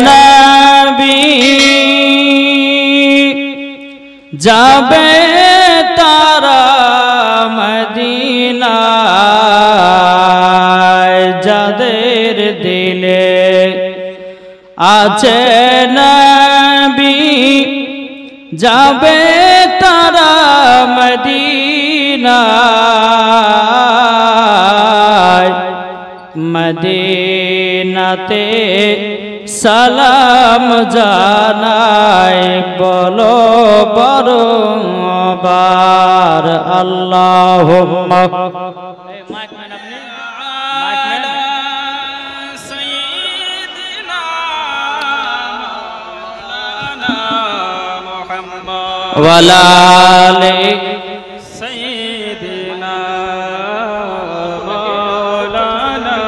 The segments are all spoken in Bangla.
নবী যাবে তারা মদিনায়, যাদের দিলে আছে নবী যাবে তারা মদিনায়, মদিনাতে সালাম জানায় বলো বরবার আল্লাহুম্মা ওয়ালা আলি সাইয়্যিদিনা মাওলানা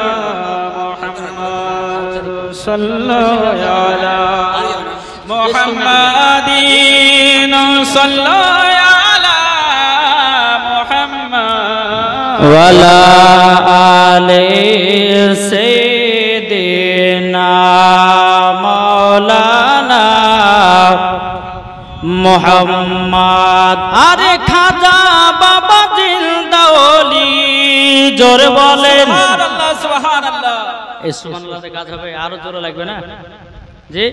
মুহাম্মদ সাল্লাল্লাহু আলা মুহাম্মাদিন সাল্লাল্লাহু আলা মুহাম্মদ ওয়ালা আলি সাইয়্যিদিনা মাওলানা মুহাম্মদ। আরে খাজা বাবা জিন্দা ওলি, জোরে বলেন সুবহানাল্লাহ সুবহানাল্লাহ। এই সুবহানাল্লাহতে কাজ হবে, আরো জোরে লাগবে না? জি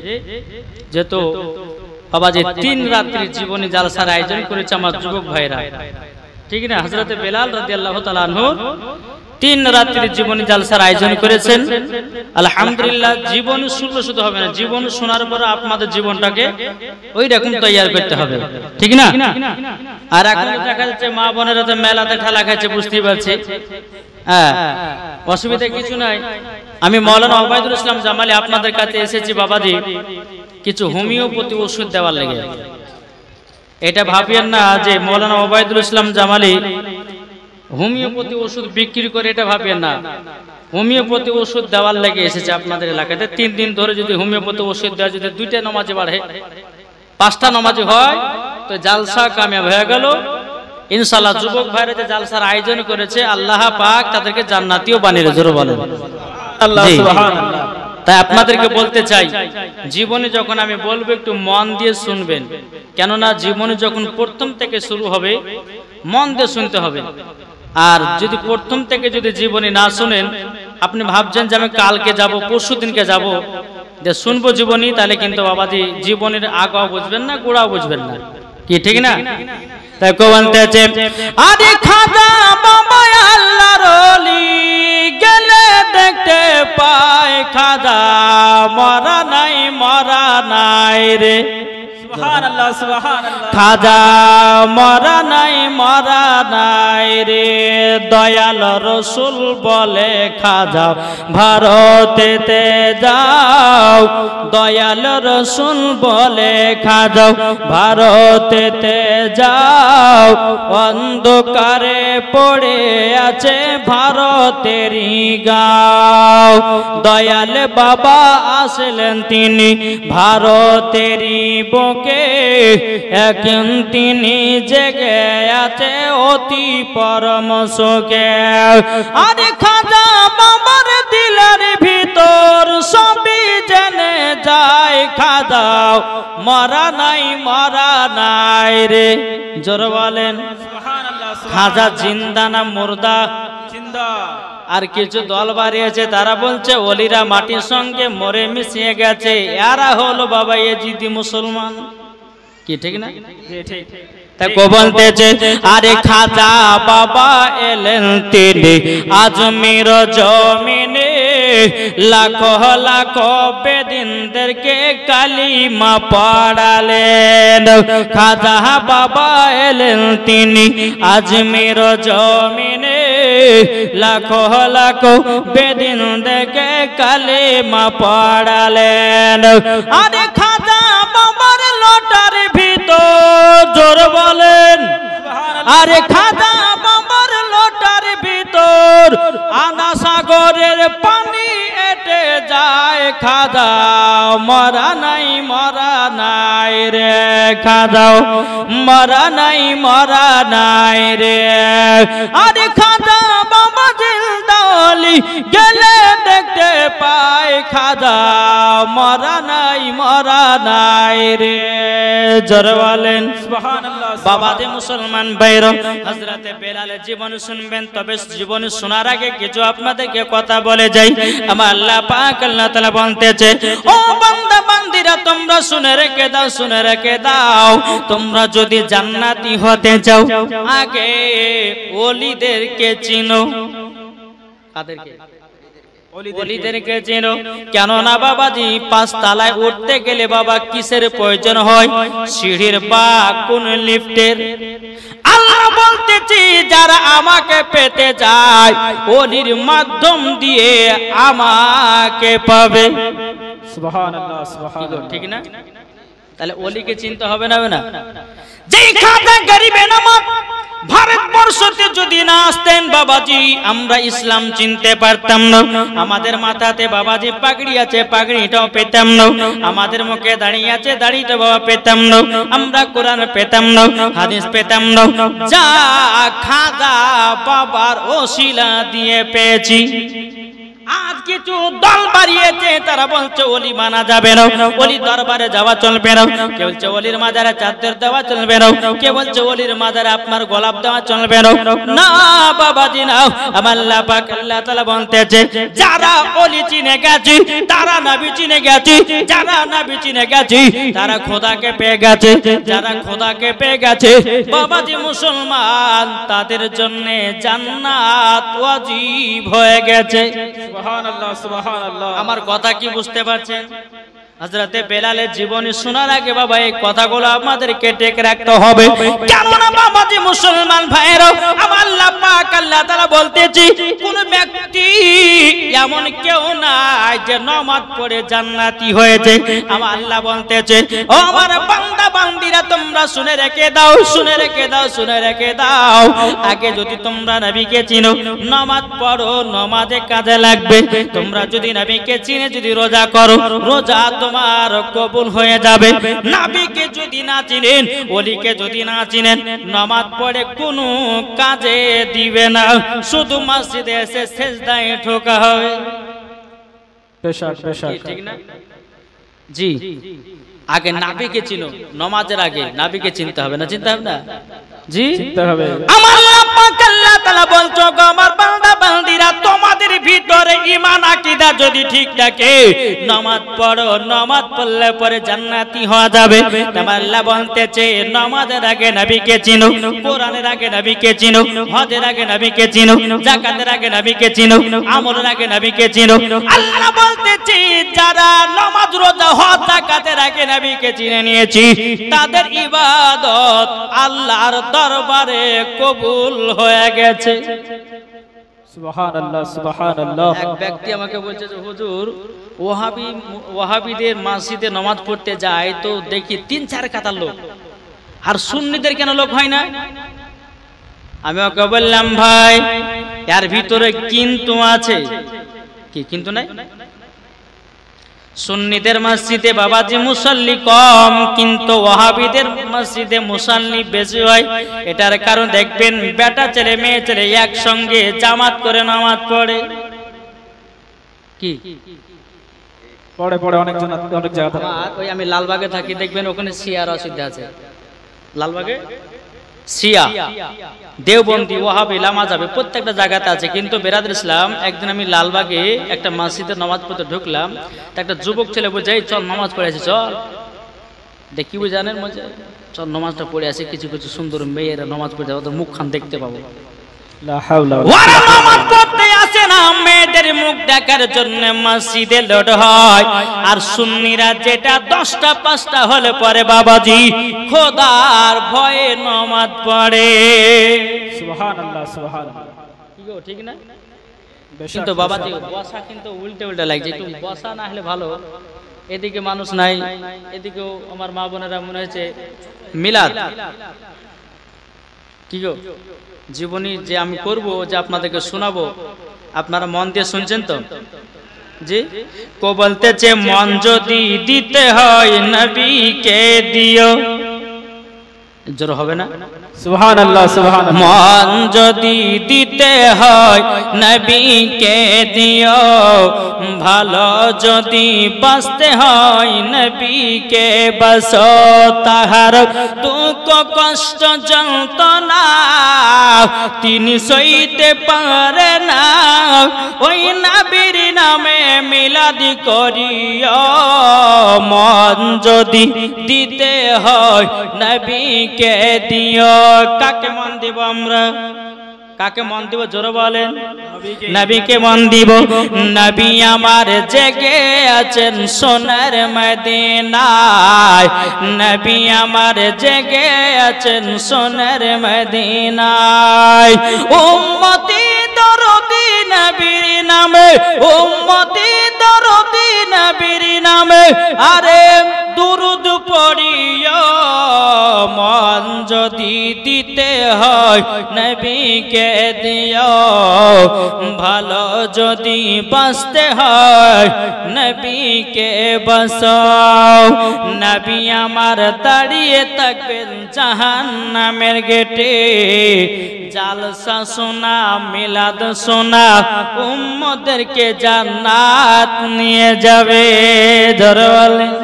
যেহেতু বাবাজি 3 রাত্রির জীবনী জালসার আয়োজন করেছে আমার যুবক ভাইরা, ঠিক না? হযরতে বেলাল রাদিয়াল্লাহু তাআলা আনহু 3 রাত্রির জীবনী জালসার আয়োজন করেছেন। আলহামদুলিল্লাহ, জীবন শুনলে শুধু হবে না, জীবন শোনার পর আপনাদের জীবনটাকে ওই রকম তৈরি করতে হবে, ঠিক না? আর এখন দেখা যাচ্ছে মা বোনেরা তো মেলাতে ঠেলা খাচ্ছে, বুঝতেই পারছি। হ্যাঁ, অসুবিধা কিছু নাই। আমি মাওলানা ওবায়দুল ইসলাম জামালি আপনাদের কাছে এসেছি বাবাজি কিছু হোমিওপ্যাথি ওষুধ দেওয়ার লেগে। এটা ভাবিয়েন না যে মাওলানা ওবায়দুল ইসলাম জামালি হোমিওপ্যাথি ওষুধ বিক্রি করে, এটা ভাবিয়েন না। হোমিওপ্যাথি ওষুধ দেওয়ার লেগে এসেছে আপনাদের এলাকাতে। 3 দিন ধরে যদি হোমিওপ্যাথি ওষুধ দেওয়া, যদি 2টা নামাজে বাড়ে, 5টা নামাজে হয়, তো জালসা কামিয়াব হয়ে গেল ইনশাআল্লাহ। যুবক ভাইরা যে জালসার আয়োজন করেছে, আল্লাহ পাক তাদেরকে জান্নাতীও বানিয়ে জোরে বলেন আল্লাহ সুবহানাল্লাহ। তাই আপনাদেরকে বলতে চাই, জীবনে যখন আমি বলবো একটু মন দিয়ে শুনবেন, কেননা জীবনে যখন প্রথম থেকে শুরু হবে মন দিয়ে শুনতে হবে। আর যদি প্রথম থেকে যদি জীবনে না শুনেন, আপনি ভাবছেন যে আমি কালকে যাব, পরশু দিনকে যাব, যে শুনবো জীবনী, তাহলে কিন্তু বাবাজি জীবনের আগাও বুঝবেন না, গোড়াও বুঝবেন না, কি ঠিক না? তাই কোবন্তেছে আরে খাজা বাবা আল্লাহর ওলি, গেলে দেখতে পায় খাজা মরা নাই রে। সুবহানাল্লাহ সুবহানাল্লাহ। খাজা মরা নাই রে, দয়াল রসুল বলে খাজা ভারতেতে যাও, দয়াল রসুল বলে খাজা ভারতেতে যাও, অন্ধকারে পড়ে আছে ভারতেরই গাঁও, দয়াল বাবা আসলেন তিনি ভারতেরই বুকে, এখন তিনি জেগে আছে অতি পরম সুখে। আরে খাজা বাবার দিলের ভিতর সবই জেনে যায় খাজা মরা নাই রে, জোরে বলেন সুবহানাল্লাহ। খাজা জিন্দা না মুর্দা? জিন্দা। আর কিছু দল বাড়িয়েছে, তারা বলছে ওলিরা মাটির সঙ্গে মরে মিশিয়ে গেছে, এরা হলো বাবা এজিদি মুসলমান, কি ঠিক না? ঠিক। তাই বলতেছে আরে খাজা বাবা এলেন তিনি আজমির জমিনে, লাখো লাখো বেদিনদেরকে কালিমা পড়ালেন। খাজা বাবা এলেন তিনি আজমির জমিনে, লাখো লাখো বেদিনদেরকে কালিমা পড়ালেন। আরে খাজা বাবার লোটার ভিতর, জোর বলেন আরে খাজা বাবার লোটার ভিতর আনা সাগরের পানি এটে যায়, খাজা মরা নাই রে, খাজা মরা নাই রে। আরে খাজা বাবা জিন্দা ওলি গেলে দেখতে পাই খাজা মরা নাই রে জোরে বলেন সুবহানাল্লাহ বাবা যে মুসলমান ভাইরা হযরতে বেলালের জীবন শুনবেন তবে জীবন শোনার আগে কিছু আপনাদেরকে কথা বলে যাই আমার আল্লাহ পাক আল্লাহ তাআলা বলতেছে ও বান্দা বান্দিরা তোমরা শুনে রেখে দাও তোমরা যদি জান্নাতি হতে চাও আগে ওলিদেরকে চিনো কাদেরকে ওলিদেরকে চেনো কেননা বাবাজি 5 তলায় উঠতে গেলে বাবা কিসের প্রয়োজন হয় সিঁড়ির বা কোন লিফটের আল্লাহ বলতেছি যারা আমাকে পেতে চায় ওলির মাধ্যম দিয়ে আমাকে পাবে সুবহানাল্লাহ সুবহানাল্লাহ ঠিক না তাহলে ওলিকে চিনতে হবে না যেই খাজা গরিবে নামাজ ভারতবর্ষতে যদি না আসতেন বাবাজি আমরা ইসলাম চিনতে পারতাম না আমাদের মাথাতে বাবাজি পাগড়ি আছে পাগড়িটাও পেতাম না আমাদের মুখে দাড়ি আছে দাড়িটা বাবা পেতাম না আমরা কোরআন পেতাম না হাদিস পেতাম না যা খাজা বাবার ওসিলা দিয়ে পেয়েছি আজ কিছু দল বাড়িয়েছে তারা বলছে ওলি মানা যাবে না ওলি দরবারে যাওয়া চলবে না কেউ বলছে ওলির মাজারে চাদর দেওয়া চলবে না কেউ বলছে ওলির মাজারে আপনার গোলাপ দেওয়া চলবে না না বাবাজি না আমার আল্লাহ পাক আল্লাহ তাআলা বলতেছে যারা ওলি চিনে গেছে তারা নবী চিনে গেছে যারা নবী চিনে গেছে তারা খোদাকে পেয়ে গেছে যারা খোদাকে পেয়ে গেছে বাবাজি মুসলমান তাদের জন্য জান্নাত ওয়াজিব হয়ে গেছে সুবহানাল্লাহ সুবহানাল্লাহ আমার কথা কি বুঝতে পারছেন হযরতে বেলালের জীবনী শোনার আগে বাবা এই কথাগুলো আমাদেরকে টেকে রাখতে হবে কেননা বাবাজি মুসলমান ভাইরা আমার আল্লাহ পাক আল্লাহ তাআলা বলতেছি কোন ব্যক্তি এমন কেউ নাই যে নামাজ পড়ে জান্নাতি হয়েছে আমার আল্লাহ বলতেছে ও আমার বান্দা বান্দিরা তোমরা শুনে রেখে দাও আগে যদি তোমরা নবীকে চিনো নামাজ পড়ো নামাজে কাজে লাগবে তোমরা যদি নবীকে চিনে যদি রোজা করো রোজা তোমার কবুল হয়ে যাবে নবীকে যদি না চিনেন ওলিকে যদি না চিনেন নামাজ পড়ে কোনো কাজে দিবে না শুধু মসজিদে এসে সিজদায় ঠোকা হবে বেশক ঠিক না জি আগে নবীকে চিনো নামাজের আগে নবীকে চিনতে হবে না জি চিনতে হবে আমার আল্লাহ পাক আল্লাহ তাআলা বলছো গো আমার বান্দা বান্দিরা তোমাদের ভিতরে ঈমান আকীদা যদি ঠিক থাকে নামাজ পড়ো নামাজ পড়লে পরে জান্নাতি হওয়া যাবে আমার আল্লাহ বলতেছে নামাজের আগে নবীকে চিনো কোরআনের আগে নবীকে চিনো হজের আগে নবীকে চিনো যাকাতের আগে নবীকে চিনো আমলের আগে নবীকে চিনো আল্লাহ বলতেছে যারা নামাজ রোজা হজ যাকাতের আগে নবীকে চিনে নিয়েছি তাদের ইবাদত আল্লাহর দরবারে কবুল হয়ে গেছে সুবহানাল্লাহ সুবহানাল্লাহ এক ব্যক্তি আমাকে বলছে যে হুজুর ওয়াহাবিদের মসজিদে নামাজ পড়তে যায় তো দেখি 3-4 কাতার লোক আর সুন্নিদের কেন লোক হয় না আমি ওকে বললাম ভাই এর ভিতরে কিন্তু আছে কি কিন্তু নাই সুন্নিদের মসজিদে বাবাজি মুসল্লি কম কিন্তু ওয়াহাবিদের মসজিদে মুসল্লি বেশি হয় এটার কারণ দেখবেন বেটা ছেলে মেয়ে ছেলে একসঙ্গে জামাত করে নামাজ পড়ে কি পড়ে অনেক জায়গা ওই আমি লালবাগে থাকি দেখবেন ওখানে শিয়া রশিদে আছে লালবাগে শিয়া দেওবন্দি ওয়াহাবি লামাযাবি প্রত্যেকটা জায়গাতে আছে কিন্তু বেরাদর ইসলাম একদিন আমি লালবাগে একটা মসজিদে নামাজ পড়তে ঢুকলাম তা একটা যুবক ছেলে বলছে চল নামাজ পড়ে আসি চল দেখি বুঝ জানেন মজা চল নামাজটা পড়ে আসি কিছু কিছু সুন্দর মেয়েরা নামাজ পড়তে ওদের মুখখান দেখতে পাবো লা হাওলা ওরা নামাজ পড়তে আসে না মেয়েদের মুখ দেখার জন্য মসজিদে লোড হয় আর সুন্নিরা যেটা 10টা 5টা হলে পরে বাবাজি খোদার ভয়ে নামাজ পড়ে সুবহানাল্লাহ সুবহানাল্লাহ কি গো ঠিক না কিন্তু বাবাজি বসা কিন্তু উল্টে লাগছে একটু বসা না হলে ভালো এদিকে মানুষ নাই এদিকেও আমার মা বোনেরা মনে হচ্ছে মিলাদ কি গো জীবনী যে আমি করব যে আপনাদেরকে শোনাবো আপনারা মন দিয়ে শুনছেন তো জি কো বলতেছে মন যদি দিতে হয় নবীকে দিও জোর হবে না? সুবহানাল্লাহ সুবহানাল্লাহ। মন যদি দিতে হয় নবীকে দিও, ভালো যদি বাঁচতে হয় নবীকে বাসো। তাহার দুঃখ কষ্ট যন্ত্রণা তিনি সইতে পারে না, ওই নবীর নামে মিলাদি করিও। মন যদি দিতে হয় নবীকে দিও। কাকে মন দিব আমরা? কাকে মন দিব? জোরে বলেন। নবীকে মন দিব। নবী আমার জেগে আছেন সোনার মদিনায়, নবী আমার জেগে আছেন সোনার মদিনায়। উম্মতি দরদি নবীর নামে, উম্মতি দরদি নবীর নামে আরে দুরুদ পড়িও। মন যদি দিতে হয় নবীকে দিও, ভালো যদি বাঁচতে হয় নবীকে বাঁচাও। নবী আমার দাঁড়িয়ে থাকবেন জাহান্নামের গেটে, জালসা শোনা মিলাদ শোনা উম্মতদেরকে জান্নাত নিয়ে যাবে। ধরে বলেন।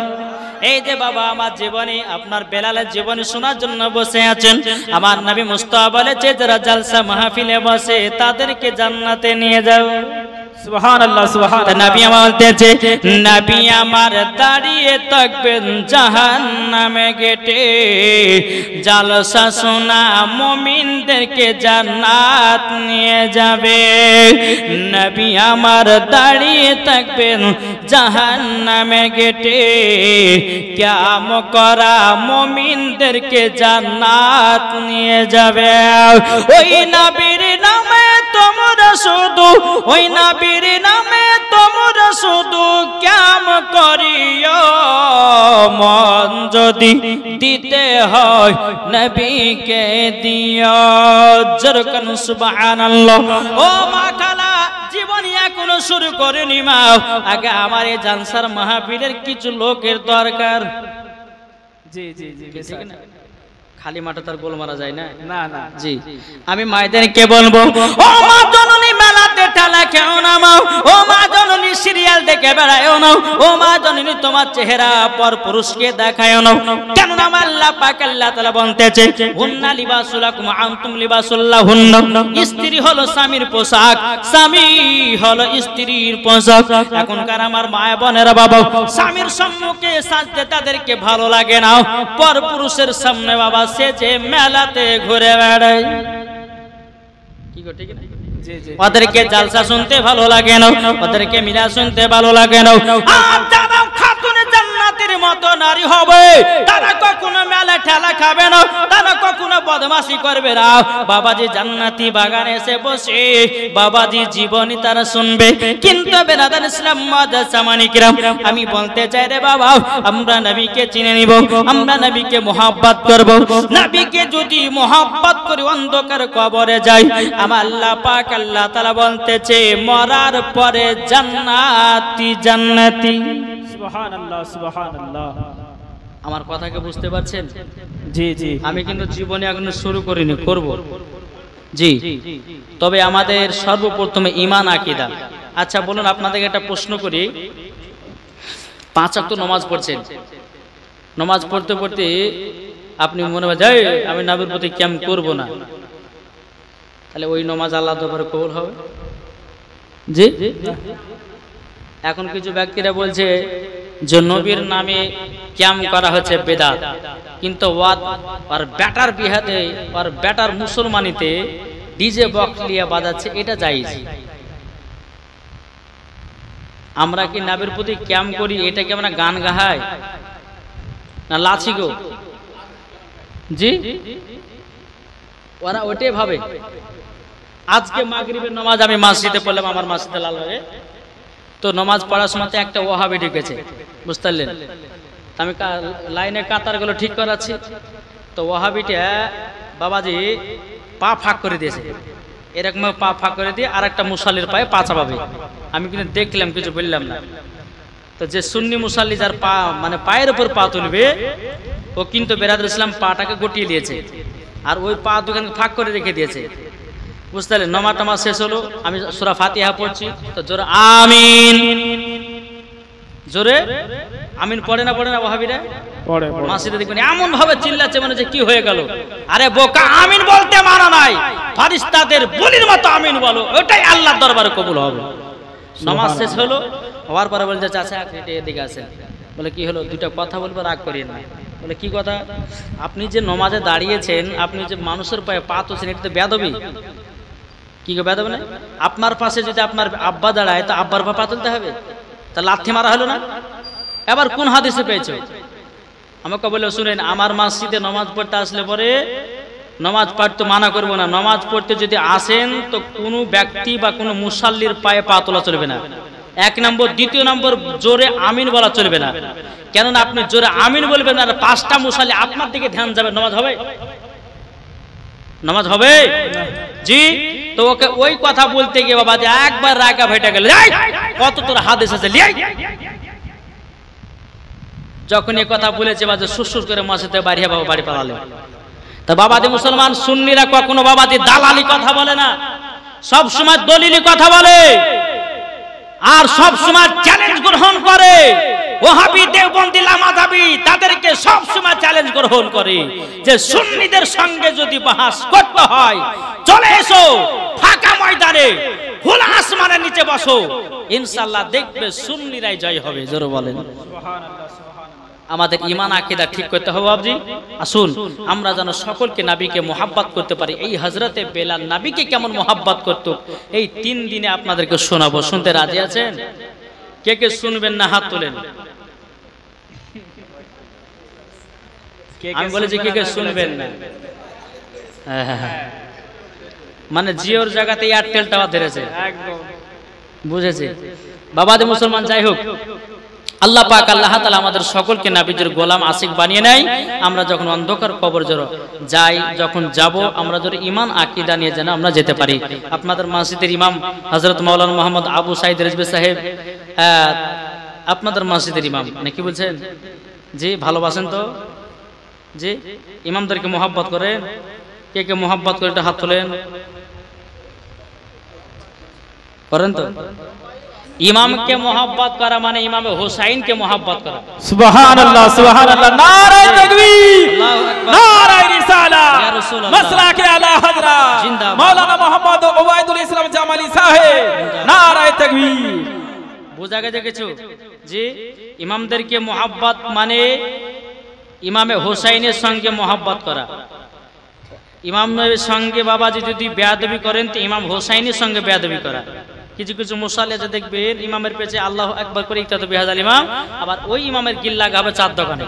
এই যে বাবা আমার জীবনী, আপনার বেলালের জীবনী শোনার জন্য বসে আছেন। আমার নবী মুস্তাফা বলেছে যারা জালসা মাহফিলে বসে তাদেরকে জান্নাতে নিয়ে যাও। সুবহানাল্লাহ সুবহানাল্লাহ। নবী আমার বলতেছে নবী আমার দাঁড়িয়ে থাকবেন জাহান্নামে গেটে, জালসা শোনা মুমিনদেরকে জান্নাত নিয়ে যাবে। নবী আমার দাঁড়িয়ে থাকবেন জাহান্নামে গেটে, কিয়াম করা মুমিনদেরকে জান্নাত নিয়ে যাবে। ওই নবীর নামে তোমরা শুধু, ওই নবীর নামে তোমরা শুধু কিয়াম করিও। মন যদি দিতে হয় নবীকে দিও। জরকান সুবহানাল্লাহ। ও মা খালা, জীবনী এখনো শুরু করেনি মা, আগে আমার এই জালসার মাহফিলের কিছু লোকের দরকার। জি জি জি। ঠিক না? খালি মাঠে তার গোল মারা যায় না। না না। জি, আমি মায়েদেরকে বলবো, ও মা জননী মেলাতে ঠেলা খেও না মা, ও মা জননী সিরিয়াল দেখে বেড়ায়ও না, ও মা জননী তোমার চেহারা পর পুরুষকে দেখায়ও না। কেন না আল্লাহ পাক আল্লাহ তাআলা বলতেছে হুন্না লিবাসুল লাকুম আনতুম লিবাসুল লাহুন্না। স্ত্রী হলো স্বামীর পোশাক, স্বামী হলো স্ত্রীর পোশাক। এখনকার আমার মায়া বোনেরা বাবা, স্বামীর সম্মুখে সাজতে তাদেরকে ভালো লাগে না, পর পুরুষের সামনে বাবা সে যে মেলাতে ঘুরে বেড়ায়। কি গো ঠিক না? জি জি। ওদেরকে জালসা শুনতে ভালো লাগে না, ওদেরকে মিলা শুনতে ভালো লাগে না। আর যারা খাতুনে জান্নাতের মতো নারী হবে তারা কখনো মেলা ঠেলা খাবে না, তারা কখনো বদমাশি করবে না। বাবাজি জান্নাতি বাগানে এসে বসে বাবাজি জীবনী তারা শুনবে। কিন্তু বেরাদার ইসলাম মাদ্রাসা মানিকরাম, আমি বলতে চাই রে বাবা, আমরা নবীকে চিনে নিব, আমরা নবীকে মোহাব্বত করব। নবীকে যদি মোহাব্বত করি অন্ধকার কবরে যাই, আমার আল্লাহ পাক আল্লাহ তাআলা বলতেছে মরার পরে জান্নাতি জান্নাতি। সুবহানাল্লাহ সুবহানাল্লাহ। আমার কথাকে বুঝতে পারছেন? জি জি। আমি কিন্তু জীবনে এখনো শুরু করিনি, করব। জি, তবে আমাদের সর্বপ্রথমে ঈমান আকীদা। আচ্ছা বলুন, আপনাদেরকে একটা প্রশ্ন করি, 5 ওয়াক্ত নামাজ পড়ছেন, নামাজ পড়তে পড়তে আপনি মনে হয় যায় আমি নবীর প্রতি কিয়াম করব না, তাহলে ওই নামাজ আল্লাহ দরবারে কবুল হবে? জি। এখন কিছু ব্যক্তিরা বলছে যে নবীর নামে কিয়াম করা হচ্ছে বেদাত, কিন্তু আর ব্যাটার বিহাতে আর ব্যাটার মুসলমানিতে ডিজে বক্স লিয়া বাজাচ্ছে, এটা জায়েজ। আমরা কি নবীর প্রতি কিয়াম করি, এটা কি আমরা গান গাহাই না লাচি গো? জি, ওরা ওটাই ভাবে। আজকে মাগরিবের নামাজ আমি মসজিদে পড়লাম, আমার মসজিদে লালবাগে, তো নামাজ পড়ার সময় একটা ওয়াহাবি ঢুকেছে, বুঝতে পারলেন? আমি লাইনে কাতারগুলো ঠিক করাচ্ছি, তো ওয়াহাবিটা বাবাজি পা ফাঁক করে দিয়েছে, এরকম পা ফাঁক করে দিয়ে আর একটা মুসাল্লির পায়ে পা চাপাবে। আমি কিন্তু দেখলাম, কিছু বললাম না। তো যে সুন্নি মুসাল্লি যার পা মানে পায়ের উপর পা তুলবে, ও কিন্তু বেরাদুল ইসলাম পাটাকে গটিয়ে দিয়েছে আর ওই পা দুখানে ফাঁক করে রেখে দিয়েছে, বুঝতে পারলেন? নমাজ টমাজ শেষ হলো, আমি সূরা ফাতিহা পড়ছি, তো জোরে আমিন, জোরে আমিন পড়ে না ওয়াহাবিরা? মসজিদে দেখবেন এমন ভাবে চিল্লাচ্ছে মানে যে কি হয়ে গেল। আরে বোকা, আমিন বলতে মানা নাই, ফারিস্তাদের বলির মতো আমিন বলো, ওটাই আল্লাহর দরবারে কবুল হবে। নামাজ শেষ হলো, হওয়ার পরে বলে যে চাচা এদিকে আসেন। বলে কি হলো? দুইটা কথা বলবো, রাগ করিয়েন না। বলে কি কথা? আপনি যে নমাজে দাঁড়িয়েছেন, আপনি যে মানুষের পায়ে পা তুলছেন, এটা তো বেয়াদবি। কি বেয়াদবি না? আপনার পাশে যদি আপনার আব্বা দাঁড়ায়, তো আব্বার পা তুলতে হবে? তা লাথি মারা হলো না? এবার কোন হাদিসে পেয়েছো? আমাকে বলে শুনেন, আমার মসজিদে নামাজ পড়তে আসলে পরে নামাজ পড়তে মানা করবো না, নামাজ পড়তে যদি আসেন তো কোনো ব্যক্তি বা কোনো মুসাল্লির পায়ে পা তোলা চলবে না, এক নম্বর। দ্বিতীয় নম্বর, জোরে আমিন বলা চলবে না, কেননা আপনি জোরে আমিন বলবেন আর পাঁচটা মুসাল্লি আপনার দিকে ধ্যান যাবে, নামাজ হবে? নামাজ হবে? জি। তো ওকে ওই কথা বলতে গিয়ে বাবা যে একবার রাগা ভেটে গেল, কত তোর হাদিস আছে, যখন এই কথা বলেছে বাজে সুসুর করে মসজিদে বাড়িয়ে বাবা বাড়ি পালালে। তা বাবাদি মুসলমান সুন্নিরা কখনো বাবাদি দালালি কথা বলে না, সব সময় দলিলি কথা বলে আর সব সময় চ্যালেঞ্জ গ্রহণ করে। ওহাবি দেওবন্দি লামাযাবি তাদেরকে সব সময় চ্যালেঞ্জ গ্রহণ করে যে সুন্নিদের সঙ্গে যদি বাহাস করতে হয়, চলে এসো ফাঁকা ময়দানে, খোলা আসমানের নিচে বসো, ইনশাআল্লাহ দেখবে সুন্নিরাই জয় হবে। জোরে বলেন সুবহানাল্লাহ। আমাদের ঈমান আকীদা ঠিক করতে হবে বাবজি। আসুন আমরা যেন সকলকে নবীকে মোহাব্বত করতে পারি। এই হযরতে বেলাল নবীকে কেমন মোহাব্বত করত, এই 3 দিনে আপনাদেরকে শোনাবো। শুনতে রাজি আছেন? কে কে শুনবেন না হাত তোলেন। আমি বলেছি কে কে শুনবেন না, মানে জিওর জায়গাতে এয়ারটেল টাওয়ার ধরেছে, একদম বুঝেছে বাবাদের মুসলমান। যাই হোক, আল্লাহ পাক আল্লাহ তাআলা আমাদের সকলকে নবীর গোলাম আশিক বানিয়ে নেয়। আমরা যখন অন্ধকার কবর যাই, যখন যাব, আমরা যদি ঈমান আকীদা নিয়ে যেন আমরা যেতে পারি। আপনাদের মসজিদের ইমাম হযরত মাওলানা মোহাম্মদ আবু সাঈদ রিজভী সাহেব, আপনাদের মসজিদের ইমাম নাকি বলছেন? জি, ভালোবাসেন তো? জি, ইমামদেরকে মোহাব্বত করেন? কে কে মোহাব্বত করে হাত তোলেন। করেন তো? ইমামকে মোহাব্বত করা মানে ইমামে হুসাইনকে মোহাব্বত করা। সুবহানাল্লাহ সুবহানাল্লাহ, নারায়ে তাকবীর, নারায়ে রিসালাত, মাসলাকে আলা হযরত মাওলানা মুহাম্মদ ওবায়দুল ইসলাম জামালি সাহেব, নারায়ে তাকবীর। বুঝা গেছে কিছু? জি, ইমামদেরকে মোহাব্বত মানে ইমামে হুসাইনের সঙ্গে মোহাব্বত করা। ইমামের সঙ্গে বাবাজি যদি বেয়াদবি করেন তো ইমাম হুসাইনের সঙ্গে বেয়াদবি করা। কিছু কিছু মুসাল্লি আছে দেখবেন ইমামের পেছে আল্লাহু আকবার করে ইকতাদু বিহাযাল ইমাম, আবার ওই ইমামের গিল্লা গাবে চার দোকানে।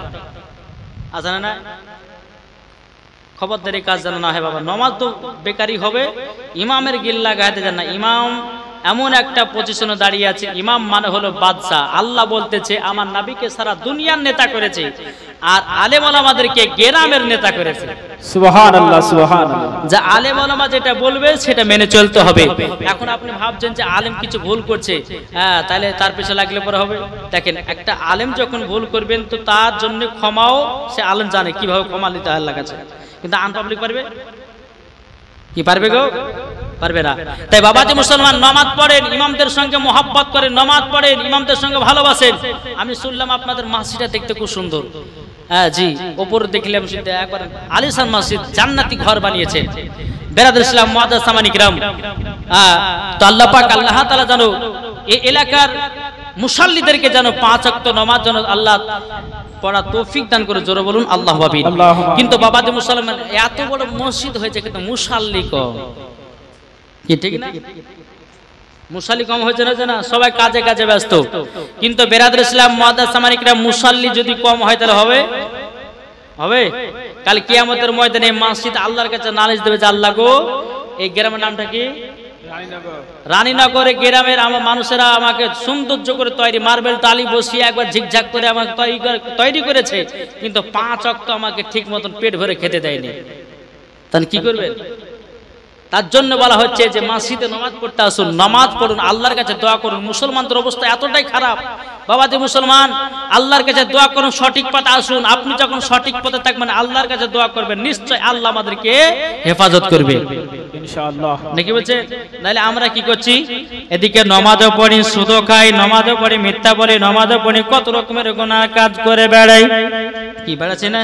আছে না? খবরদারি কাজ যেন না হয় বাবা, নামাজ তো বেকারি হবে, ইমামের গিল্লা গাইতে যান না। ইমাম এমন একটা পজিশনে দাঁড়িয়ে আছে, ইমাম মানে হলো বাদশা। আল্লাহ বলতেছে আমার নবীকে সারা দুনিয়ার নেতা করেছে আর আলেম ওলামাদেরকে গ্রামের নেতা করেছে। সুবহানাল্লাহ সুবহানাল্লাহ। যা আলেম ওলামা যেটা বলবে সেটা মেনে চলতে হবে। এখন আপনি ভাবছেন যে আলেম কিছু ভুল করছে, তাহলে তার পিছনে লাগলে পরে হবে। দেখেন, একটা আলেম যখন ভুল করবেন তো তার জন্য ক্ষমাও সে আলেম জানে কিভাবে ক্ষমা নিতে হয় আল্লাহর কাছে, কিন্তু আনপাবলিক পারবে কি? পারবে গো? পারবে না। তাই বাবাজি মুসলমান, নামাজ পড়েন, ইমামদের সঙ্গে মোহাব্বত করেন, নামাজ পড়েন, ইমামদের সঙ্গে ভালোবাসেন। আমি শুনলাম আপনাদের মসজিদটা দেখতে খুব সুন্দর। হ্যাঁ জি, ওপর দেখলাম একবার আলিশান মসজিদ, জান্নাতি ঘর বানিয়েছে। বেরাদুল ইসলাম মুআজ্জাজ সামানি কিরাম, তো আল্লাহ পাক আল্লাহ তাআলা জানো এই এলাকার মুসাল্লিদেরকে যেন 5 ওয়াক্ত নামাজ যেন আল্লাহ পড়া তৌফিক দান করে। জোরে বলুন আল্লাহু আকবার। কিন্তু বাবাজি মুসলমান, এত বড় মসজিদ হয়েছে কিন্তু মুসাল্লি কম, কি ঠিক না? মুসাল্লি কম হয়েছে না? সবাই কাজে কাজে ব্যস্ত। কিন্তু বেরাদুল ইসলাম মুআজ্জাজ সামানি কিরাম মুসাল্লি যদি কম হয় তাহলে হবে? হবে? কাল কিয়ামতের ময়দানে মসজিদ আল্লাহর কাছে নালিশ দেবে যে আল্লাহ গো, এই গ্রামের নামটা কি? রানীনগরে গ্রামের আমার মানুষেরা আমাকে সৌন্দর্য করে তৈরি, মার্বেল টালি বসিয়ে একবার ঝিকঝাক করে আমাকে তৈরি করেছে, কিন্তু 5 ওয়াক্ত আমাকে ঠিক মতন পেট ভরে খেতে দেয়নি। তাহলে কি করবেন? তার জন্য বলা হচ্ছে যে মসজিদে নামাজ পড়তে আসুন, নামাজ পড়ুন, আল্লাহর কাছে দোয়া করুন। মুসলমানদের অবস্থা এতটাই খারাপ বাবাজি মুসলমান, আল্লাহর কাছে দোয়া করুন, সঠিক পথে আসুন। আপনি যখন সঠিক পথে থাকবেন, আল্লাহর কাছে দোয়া করবেন, নিশ্চয় আল্লাহ আমাদেরকে হেফাজত করবে ইনশাআল্লাহ। নাকি বলছে? নাহলে আমরা কি করছি? এদিকে নমাজও পড়ি, সুদও খাই, নমাজও পড়ি, মিথ্যা বলি, নমাজও পড়ি, কত রকমের গুনাহ কাজ করে বেড়াই। কি বেড়াচ্ছে না?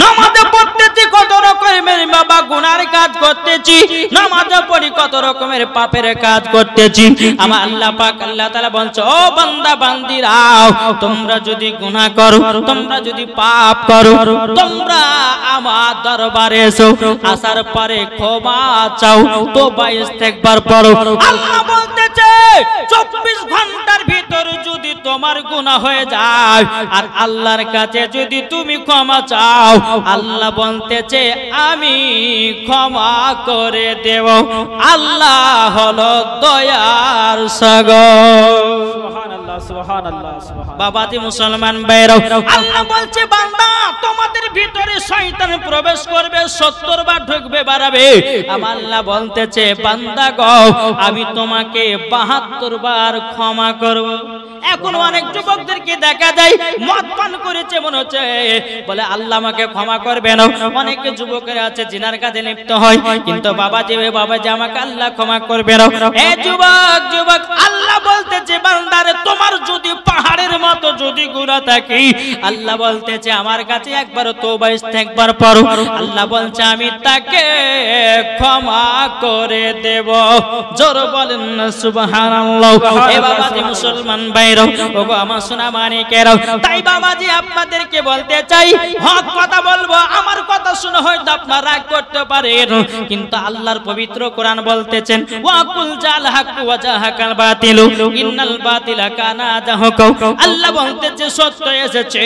নামাজ পড়তেছি, কত রকমের বাবা গুনার কাজ করতেছি, নামাজ পড়ি, কত রকমের পাপের কাজ করতেছি। আমার আল্লাহ পাক আল্লাহ তাআলা বলছে, ও বান্দা বান্দিরাও, তোমরা যদি গুনাহ করো, তোমরা যদি পাপ করো, তোমরা আমার দরবারে এসো, আসার পরে ক্ষমা চাও, তওবা ইস্তেগফার পড়ো। আল্লাহ বলতেছে 24 ঘন্টার ভিতর যদি তোমার গুনাহ হয়ে যায় আর আল্লাহর কাছে যদি তুমি ক্ষমা চাও, আল্লাহ বলতেছে আমি ক্ষমা করে দেব। আল্লাহ হলো দয়ার সাগর। সুবহানাল্লাহ, সুবহানাল্লাহ, সুবহানাল্লাহ। বাবাজি মুসলমান ভাইরা, আল্লাহ বলছে বান্দা তোমাদের ভিতরে শয়তান প্রবেশ করবে, 70 বার ঢুকবে, বাড়াবে। আমার আল্লাহ বলতেছে বান্দা গো, আমি তোমাকে 72 বার ক্ষমা করব। এখন অনেক যুবকদেরকে দেখা যায় মদ পান করেছে, মনে হচ্ছে বলে আল্লাহ আমাকে ক্ষমা করবে না। অনেক যুবকেরা আছে জিনার কাজে লিপ্ত হয়, কিন্তু বাবাজি আমাকে আল্লাহ ক্ষমা করবে না। এ যুবক যুবক, আল্লাহ বলতেছে বান্দারে তোমার যদি পাহাড়ের মতো যদি গুনাহ থাকে, আল্লাহ বলতেছে আমার কাছে একবার তওবা ইস্তেগফার পড়ো, আল্লাহ বলছে আমি তাকে ক্ষমা করে দেব। জোর বলেন না সুবহানাল্লাহ। এ বাবাজি মুসলমান ভাইরা, ওগো আমার সোনা মানিকেরা, তাই বাবাজি আপনাদেরকে বলতে চাই, হক কথা বলবো, আমার কথা শুনে হয়তো আপনারা রাগ করতে পারেন, কিন্তু আল্লাহর পবিত্র কোরআন বলতেছেন ওয়াকুল জাল হক ওয়া জাহাকাল বাতিল ইন্নাল বাতিলা কানা জাহুকা। আল্লাহ বলতেছে সত্য এসেছে,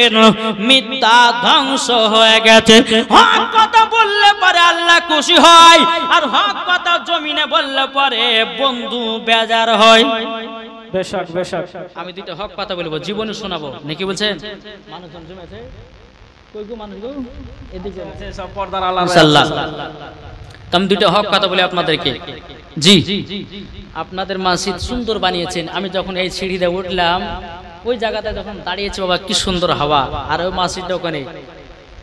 মিথ্যা ধ্বংস হয়ে গেছে। হক কথা বললে পরে আল্লাহ খুশি হয়, আর হক কথা জমিনে বললে পরে বন্ধু বেজার হয়। বেশক বেশক। আমি দুটো হক কথা বলবো, জীবনে শোনাবো, নাকি বলছেন? মানুষজন জমেছে, কই গো মানুষ গো, এদিকে আছে সব পর্দার আলাদা ইনশাআল্লাহ। আমি দুটো হক কথা বলি আপনাদেরকে। জি, আপনাদের মসজিদ সুন্দর বানিয়েছেন। আমি যখন এই সিঁড়ি দিয়ে উঠলাম, ওই জায়গাতে যখন দাঁড়িয়েছে, বাবা কি সুন্দর হাওয়া, আর ওই মসজিদটা ওখানে।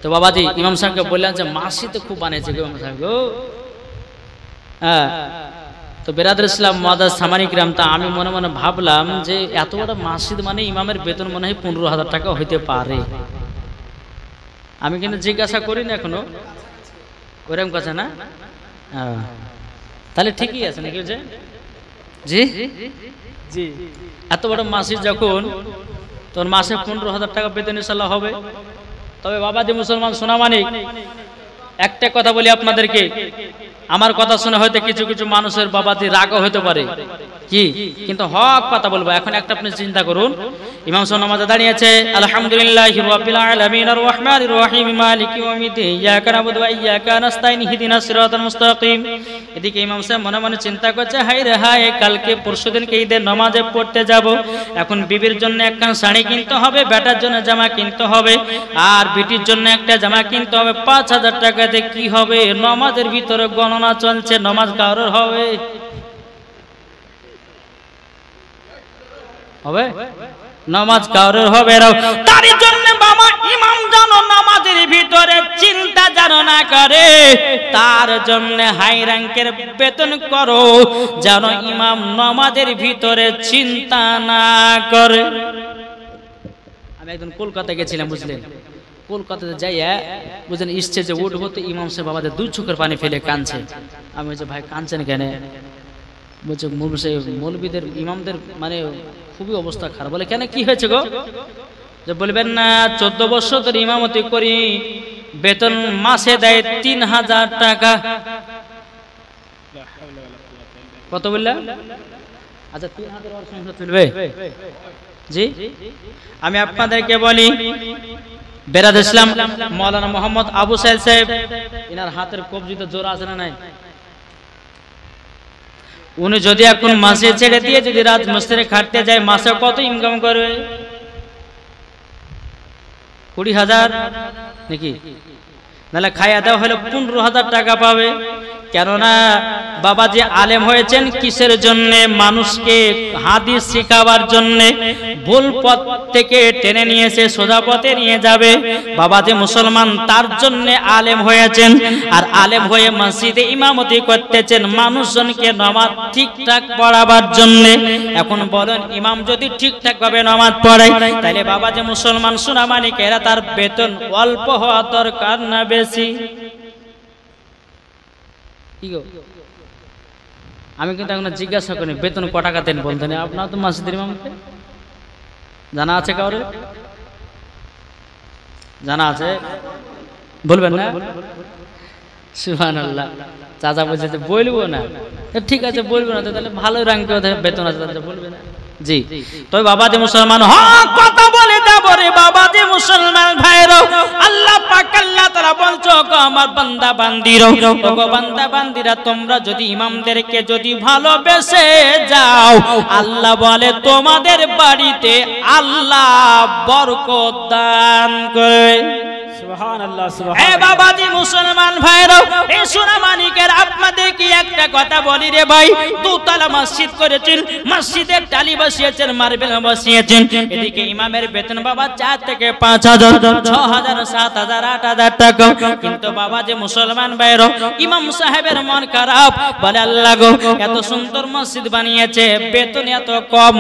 তো বাবাজি ইমাম সাহেবকে বললেন যে মসজিদ খুব বানিয়েছে গো ইমাম সাহেব গো। হ্যাঁ, তো বেরাদর ইসলাম মুআদ্দাস সামানি কিরাম, তা আমি মনে মনে ভাবলাম যে এত বড় মসজিদ মানে ইমামের বেতন মনে হয় 15,000 টাকা হইতে পারে। আমি কিন্তু জিজ্ঞাসা করি না এখনো, ওরকম কথা না? তাহলে ঠিকই আছে নাকি? জি জি, এত বড় মসজিদ যখন, তোর মাসে 15,000 টাকা বেতন ইনশাআল্লাহ হবে। তবে বাবাজি মুসলমান সোনা মানিক, একটা কথা বলি আপনাদেরকে, আমার কথা শুনে হয়তো কিছু কিছু মানুষের বাবাজি রাগও হতে পারে, কি, কিন্তু হক কথা বলবো। এখন একটা আপনি চিন্তা করুন, ইমাম সাহেব নামাজে দাঁড়িয়েছে, আলহামদুলিল্লাহি রাব্বিল আলামিন আর রহমানির রহিম মালিকি ইয়াউমিদ্দিন ইয়াকা নাবুদু ওয়া ইয়াকা নাস্তাইন ইহদিনাস সিরাতাল মুস্তাকিম। এদিকে ইমাম সাহেব মনে মনে চিন্তা করছে, হায় রে হায়, কালকে পরশুদিনকে ঈদের নামাজে পড়তে যাব, এখন বিবির জন্য একটা শাড়ি কিনতে হবে, বেটার জন্য জামা কিনতে হবে, আর বিটির জন্য একটা জামা কিনতে হবে। 5,000 টাকাতে কি হবে? নামাজের ভিতরে গণনা চলছে, নামাজ কারোর হবে? হবে নামাজ কারোর হবে না। তার জন্য বাবা ইমাম যেন নামাজের ভিতরে চিন্তা যেন না করে, তার জন্য হাই র্যাঙ্কের বেতন করো, যেন ইমাম নামাজের ভিতরে চিন্তা না করে। আমি একদিন কলকাতায় গেছিলাম, বুঝলেন, কলকাতাতে যাইয়া বুঝলেন স্টেজে উঠবো, তো ইমাম সাহেব বাবাদের 2 চোখের পানি ফেলে কাঁদছে। আমি বলছি ভাই কাঁদছেন কেন? বলছে মৌলবীদের ইমামদের মানে খুবই অবস্থা খারাপ। বলে কেন, কি হয়েছে গো? যে বলবেন না, 14 বছর ধরে ইমামতি করি, বেতন মাসে দেয় 3,000 টাকা। কত বললেন? আচ্ছা 3,000 ওর সংখ্যা চলবে? জি, আমি আপনাদেরকে বলি, বেরাদ ইসলাম মাওলানা মোহাম্মদ আবু সাইদ সাহেব, এনার হাতের কবজিতে জোর আছে না নাই? উনি যদি এখন মাসে ছেড়ে দিয়ে যদি রাত মিস্ত্রি খাটতে যায়, মাসে কত ইনকাম করবে? 20,000 নাকি? নাহলে খাইয়া দেওয়া হলে 15,000 টাকা পাবে। কেননা বাবা যে আলেম হয়েছেন কিসের জন্য? মানুষকে হাদিস শেখাবার জন্য ভুল পথ থেকে টেনে নিয়ে এসে সোজা পথে নিয়ে যাবে। বাবা যে মুসলমান তার জন্য আলেম হয়েছেন, আর আলেম হয়ে মসজিদে ইমামতি করতেছেন মানুষজনকে নামাজ ঠিকঠাক পড়াবার জন্য। এখন বলেন, ইমাম যদি ঠিকঠাক ভাবে নামাজ পড়ায় তাহলে বাবা যে মুসলমান সোনামানিকেরা তার বেতন অল্প হওয়া দরকার না বেশি? কি গো, আমি কিন্তু এখন জিজ্ঞাসা করি বেতন ক টাকা দেন, বলতেন আপনার তো মসজিদের ইমামকে জানা আছে? কাউরে জানা আছে? বলবেন না? সুবহানাল্লাহ। চাচা বলছে যে বলবো না, ঠিক আছে বলবো না, তাহলে ভালো র্যাঙ্ক বেতন আছে, বলবে না? জি। তবে বাবা যে মুসলমান কথা বলে যাব রে বাবা যে মুসলমান ভাইরা, আল্লাহ পাক আল্লাহ তাআলা বলছো আমার বান্দা বান্দিরা, ওগো বান্দা বান্দিরা তোমরা যদি ইমামদেরকে যদি ভালোবেসে যাও, আল্লাহ বলে তোমাদের বাড়িতে আল্লাহ বরকত দান করে। সুবহানাল্লাহ, এ সুবহানাল্লাহ। বাবাজি মুসলমান ভাইরা, এই সোনামানিকের আপনাদের কি একটা কথা বলি রে ভাই, দুতলা মসজিদ করেছেন, মসজিদের টালি বসিয়েছেন, মার্বেল বসিয়েছেন, এদিকে ইমামের বেতন বাবা 4 থেকে 5,000, 6,000, 7,000, 8,000 টাকা। কিন্তু বাবা যে মুসলমান ভাইরা, ইমাম সাহেবের মন খারাপ, বলে আল্লাহ গো এত সুন্দর মসজিদ বানিয়েছে, বেতন এত কম,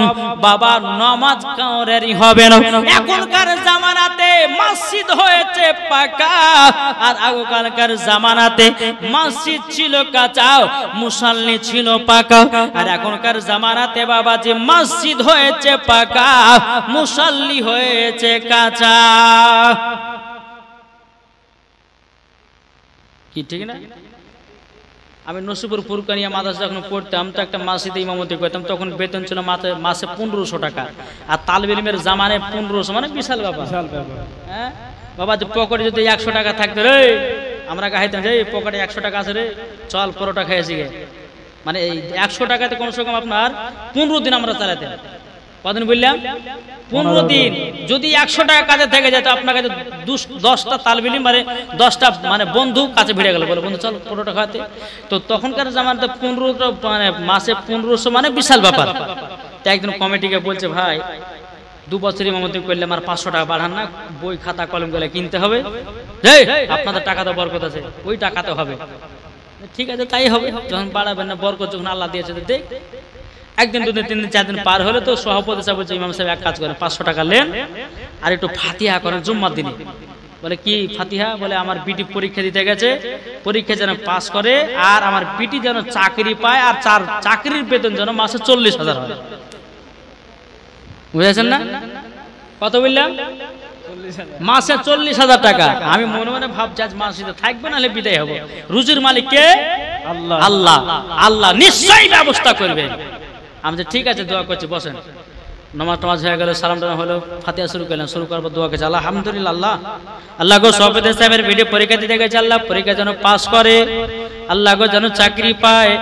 বাবা নামাজ কাউরেরই হবে না। এখনকার জামানাতে মসজিদ হয়েছে পাকা, আর আগকালকার জামানাতে মসজিদ ছিল কাঁচা, মুসাল্লি ছিল পাকা। আর এখনকার জামানাতে বাবা যে মসজিদ হয়েছে পাকা, মুসাল্লি হয়েছে কাঁচা। কি ঠিক না? আমি নসিপুর ফুরকানিয়া মাদ্রাসা যখন পড়তাম তো একটা মসজিদে ইমামতি করতাম, তখন বেতন ছিল মাসে 1500 টাকা, আর তালিব ইলমের জামানে 1500 মানে বিশাল ব্যাপার। হ্যাঁ বাবা, যে পকেটে যদি 100 টাকা থাকতো রে, আমরা গাইতাম যে পকেটে 100 টাকা আছে রে, চল পরোটা খেয়েছি গে। মানে এই 100 টাকাতে কমসে কম আপনার 15 দিন আমরা চালাতেন। কদিন বললাম? 15 দিন। যদি 100 টাকা কাজে থেকে যেত, আপনার কাছে 10টা তালিব ইলম মানে 10টা মানে বন্ধু কাছে ভিড়ে গেল, বলে বন্ধু চল পরোটা খাওয়াতে। তো তখনকার জামানাতে 15 মানে মাসে 1500 মানে বিশাল ব্যাপার। তাই একদিন কমিটিকে বলছে, ভাই 2 বছর ইমামতি করলে আমার 500 টাকা বাড়ান না, বই খাতা কলম গুলো কিনতে হবে, আপনাদের টাকা তো বরকত আছে, ওই টাকা তো হবে। ঠিক আছে তাই হবে, যখন বাড়াবেন না, বরকত যখন আল্লাহ দিয়েছে দেখ। একদিন 2 দিন 3 দিন 4 দিন পার হলে তো সভাপতি সাহেব বলছে, ইমাম সাহেব এক কাজ করেন, 500 টাকা নেন আর একটু ফাতিহা করেন জুম্মার দিনে। বলে কি ফাতিহা? বলে আমার বিটি পরীক্ষা দিতে গেছে, পরীক্ষা যেন পাস করে, আর আমার বিটি যেন চাকরি পায়, আর চাকরির বেতন যেন মাসে 40,000 হয়। বুঝেছেন না? কত বললাম? মাসে 40,000 টাকা। আমি মনে মনে ভাবছি আজ মাসিতে থাকবে না, বিদায় হবো। রুজির মালিক কে? আল্লাহ। আল্লাহ। আল্লাহ নিশ্চয়ই ব্যবস্থা করবে। আমি ঠিক আছে দোয়া করছি, বসেন। নামাজ হয়ে গেল, সালাম টালাম হলো, ফাতিহা শুরু করলেন, শুরু করবো দোয়া করছি, আলহামদুলিল্লাহ আল্লাহ আল্লাহ গো সভাপতি সাহেবের ভিডিও পরীক্ষা দিতে গেছে, আল্লাহ পরীক্ষা যেন পাস করে, আল্লাহ গো যেন চাকরি পায়,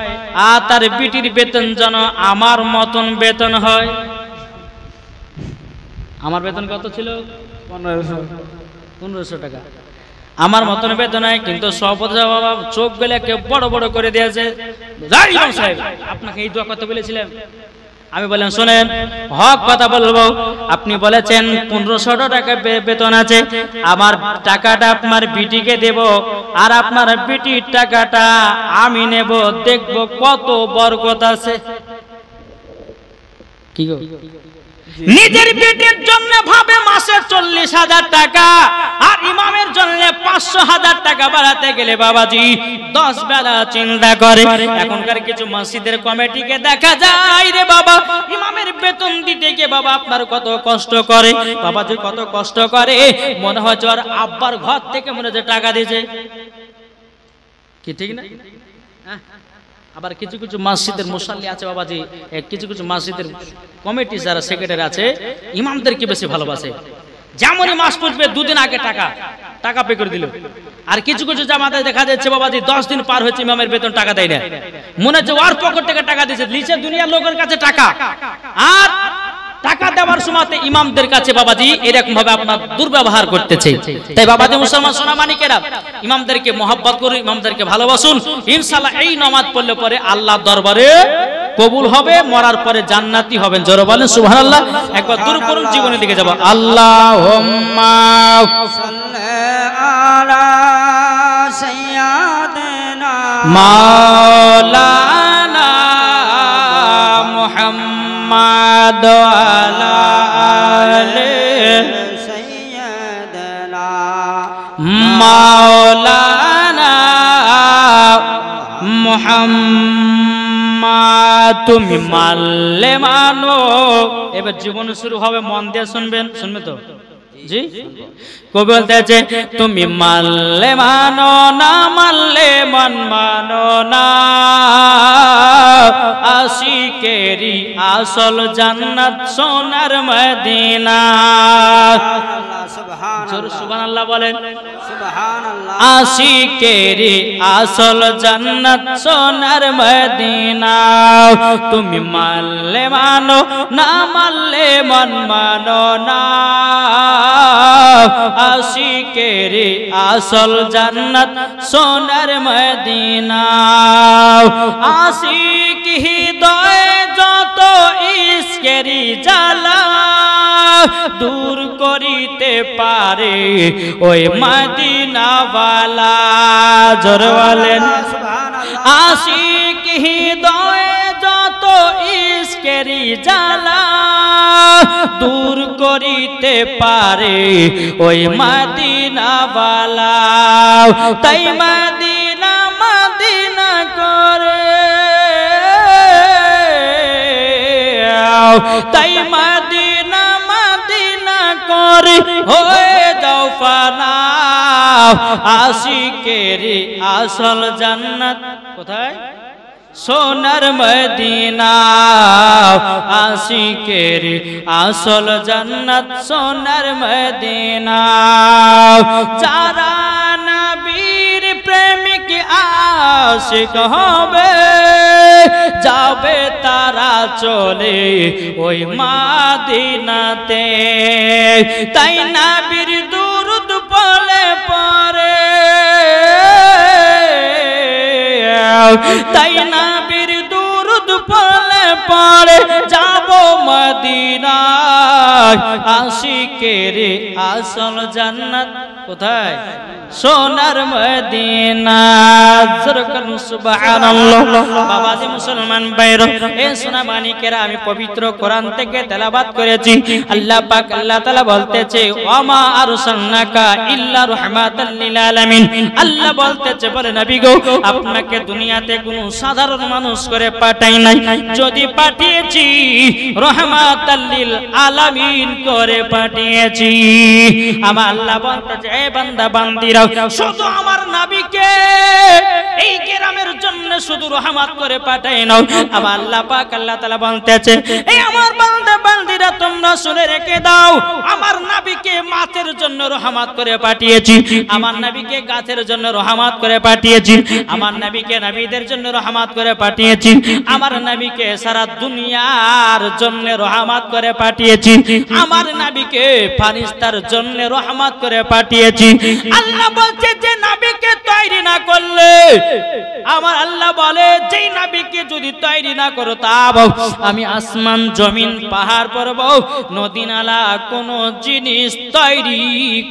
আর তার বিটির বেতন যেন আমার মতন বেতন হয়। আমার বেতন কত ছিল? 1500 টাকা। আমার মতন বেতন হয়, কিন্তু সভাপতি বাবা চোখ গেলে কেউ বড় বড় করে দিয়েছে, আপনাকে এই দোয়া করতে বলেছিলেন। আমি বললাম শোনেন, হক কথা বলবো, আপনি বলেছেন 1500 টাকা বেতন আছে, আমার টাকাটা আপনার বিটিকে দেব, আর আপনার বিটির টাকাটা আমি নেব, দেখব কত বরকত আছে। কি গো? নিজের বেটির জন্য ভাবে মাসে 40,000 টাকা, আর ইমামের জন্য 500,000 টাকা বাড়াতে গেলে বাবাজি 10 বেলা চিন্তা করে। এখনকার কিছু মসজিদের কমিটিকে দেখা যায় রে বাবা, ইমামের বেতন দিতে গিয়ে বাবা আপনার কত কষ্ট করে, বাবাজি কত কষ্ট করে, মনে হয় ওর আব্বার ঘর থেকে মনে হচ্ছে টাকা দিয়েছে। কি ঠিক না? আবার কিছু কিছু মসজিদের মুসাল্লি আছে বাবাজি, কিছু কিছু মসজিদের কমিটি যারা সেক্রেটারি আছে, ইমামদেরকে বেশি ভালোবাসে। যেমনই মাস পুষবে 2 দিন আগে টাকা পে করে দিল। আর কিছু কিছু জামাতে দেখা যাচ্ছে বাবাজি 10 দিন পার হয়েছে, ইমামের বেতন টাকা দেয় না, মনে হচ্ছে ওর পকেট থেকে টাকা দিয়েছে, লিচে দুনিয়ার লোকের কাছে টাকা। আর টাকা দেওয়ার সময় ইমামদের কাছে বাবাজি এরকম ভাবে আপনার দুর্ব্যবহার করতেছে। তাই বাবাজি মুসলমান সোনামানিকেরা, ইমামদেরকে মহব্বত করুন, ইমামদেরকে ভালোবাসুন, ইনশাআল্লাহ এই নামাজ পড়লে পরে আল্লাহর দরবারে কবুল হবে, মরার পরে জান্নাতি হবেন। জোরে বলেন সুবহানাল্লাহ। একবার দূর করুন, জীবনের দিকে যাব। আল্লাহুম্মা সাল্লি আলা সাইয়্যিদিনা মাওলানা মুহাম্মাদ আলা আলি সাইয়্যিদিনা মাওলানা মুহাম্মাদ। তুমি মানলে মানো। এবার জীবন শুরু হবে, মন দিয়ে শুনবেন। শুনবে তো? জি, কবি বলতেছে তুমি মানলে মানো, না মানলে মন মানো না। আশিকেরি আসল জান্নাত সোনার মদিনা। সুবহানাল্লাহ বলেন। আশিকেরি আসল জান্নাত সোনার মদিনা। তুমি মানলে মানো, না মানলে মন মানো না। আশিকেরি আসল জান্নাত সোনার মদিনা। আশিক হৃদয়ে যত ইশকেরি জ্বালা দূর করিতে পারে ওই মদিনাওয়ালা। জোরে বলেন। আশিক হৃদয়ে যত ইশকেরি জ্বালা দূর করিতে পারে ওই মদিনাওয়ালা। তাই মদিনা মদিনা করে, তাই মদিনা মদিনা করে হয়ে যাও ফানা। আশিকেরি আসল জান্নাত কোথায়? সোনার মদিনা। আশিকেরি আসল জান্নাত সোনার মদিনা। যারা নবীর প্রেমিক আশিক হবে যাবে তারা চলে ওই মদিনাতে। তাই নবীর দুরূদ পড়লে পরে, তাই নবীর দুরূদ পড়লে পরে যাব মদিনায়। আশিকেরি আসল জান্নাত কোথায়? সোনার মদিনা। সুবহানাল্লাহ। বাবাজি মুসলমান ভাইরা, এ সোনা মানিকেরা, আমি পবিত্র কোরআন থেকে তেলাওয়াত করেছি। আল্লাহ পাক আল্লাহ তাআলা বলতেছে ওয়ামা আরসালনাকা ইল্লা রাহমাতাল লিল আলামিন। আল্লাহ বলতেছে, বলে নবী গো, আপনাকে দুনিয়াতে কোনো সাধারণ মানুষ করে পাঠাই নাই, যদি পাঠিয়েছি রাহমাতাল লিল আলামিন করে পাঠিয়েছি। আমার আল্লাহ বলতেছে, এ বান্দা বান্দিরা, শুধু আমার নবীকে এই গ্রামের জন্য শুধু রহমত করে পাঠাই নাও। আমার আল্লাহ পাক আল্লাহ তাআলা বলতেছে, এই আমার বান্দা বান্দিরা তোমরা শুনে রেখে দাও, আমার নবীকে মাছের জন্য রহমত করে পাঠিয়েছি, আমার নবীকে গাছের জন্য রহমত করে পাঠিয়েছি, আমার নবীকে নবীদের জন্য রহমত করে পাঠিয়েছি, আমার নবীকে সারা দুনিয়ার জন্য রহমত করে পাঠিয়েছি, আমার নবীকে ফারিস্তার জন্য রহমত করে পাঠিয়েছি। আল্লাহ বলছে যে নবীকে তৈরি না করলে, আমার আল্লাহ বলে যেই নবীকে যদি তৈরি না করো তাও আমি আসমান জমিন পাহাড় পর্বত নদী নালা কোন জিনিস তৈরি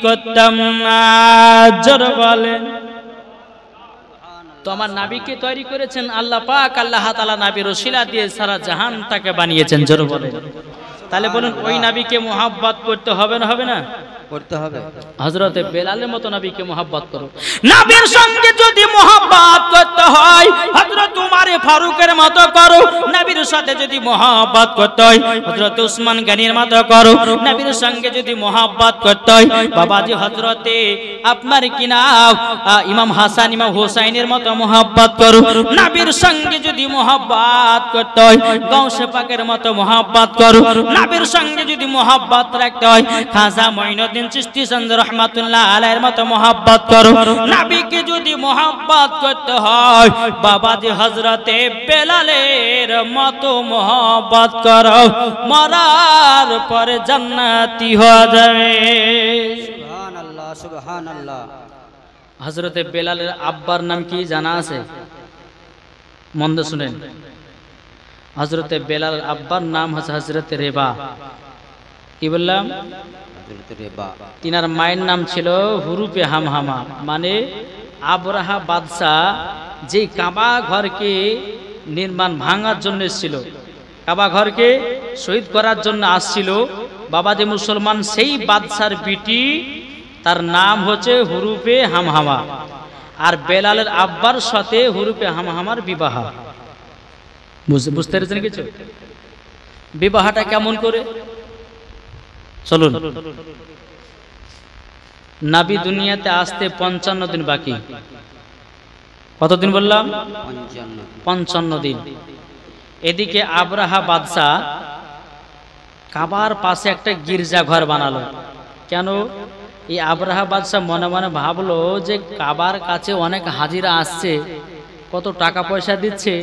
করতাম না। জোরে বলেন। তো আমার নবীকে তৈরি করেছেন আল্লাহ পাক, আল্লাহ তাআলা নবীর ওসিলা দিয়ে সারা জাহান তাকে বানিয়েছেন। জোরে বলেন। তাহলে বলুন, ওই নবীকে মুহাব্বত করতে হবে না হবে না? করতে হবে। হযরতে বেলালের মতো নবীকে মুহাব্বত করো। নবীর সঙ্গে যদি মুহাব্বত করতে হয় হযরত উমর ফারুকের মতো করো, নবীর সাথে যদি মুহাব্বত করতে হয় হযরত উসমান গনির মতো করো, নবীর সঙ্গে যদি মুহাব্বত করতে হয় বাবাজি হযরতে আপনার কি নাম ইমাম হাসান ইমাম হুসাইনের মতো মুহাব্বত করো, নবীর সঙ্গে যদি মুহাব্বত করতে হয় গাউসে পাকের মতো মুহাব্বত করো, নবীর সঙ্গে যদি মুহাব্বত রাখতে হয় খাজা মঈনুদ্দিন চিশতি চন্দ্র রহমাতুল্লাহ আলাইহির মতো মুহাব্বত করো, নবীকে যদি মুহাব্বত করতে হয় বাবাজি হযরতে বেলালের মতো মুহাব্বত করো, মরার পরে জান্নাতি হয়ে যাবে। সুবহানাল্লাহ সুবহানাল্লাহ। হযরতে বেলালের আব্বার নাম কি জানা আছে? মন দিয়ে শুনেন। হযরতে বেলাল আব্বার নাম হচ্ছে হযরতে রেবা। কি বললাম? হযরত রেবা। তিনার মায়ের নাম ছিল হুরুপে হামহামা, মানে আবরাহা বাদশাহ যে কাবা ঘরকে নির্মাণ ভাঙার জন্য এসেছিল, কাবা ঘরকে শহীদ করার জন্য আসছিল বাবাজি মুসলমান, সেই বাদশার বিটি, তার নাম হচ্ছে হুরুপে হামহামা। আর বেলালের আব্বার সাথে হুরুপে হামহামার বিবাহ। বুঝতে পেরেছেন কিছু? বিবাহটা কেমন করে? চলুন। নবী দুনিয়াতে আসতে 55 দিন বাকি। কতদিন বললাম? 55 দিন। এদিকে আবরাহা বাদশাহ কাবার পাশে একটা গির্জা ঘর বানালো। কেন? এই আবরাহা বাদশাহ মনে মনে ভাবলো যে কাবার কাছে অনেক হাজিরা আসছে, কত টাকা পয়সা দিচ্ছে,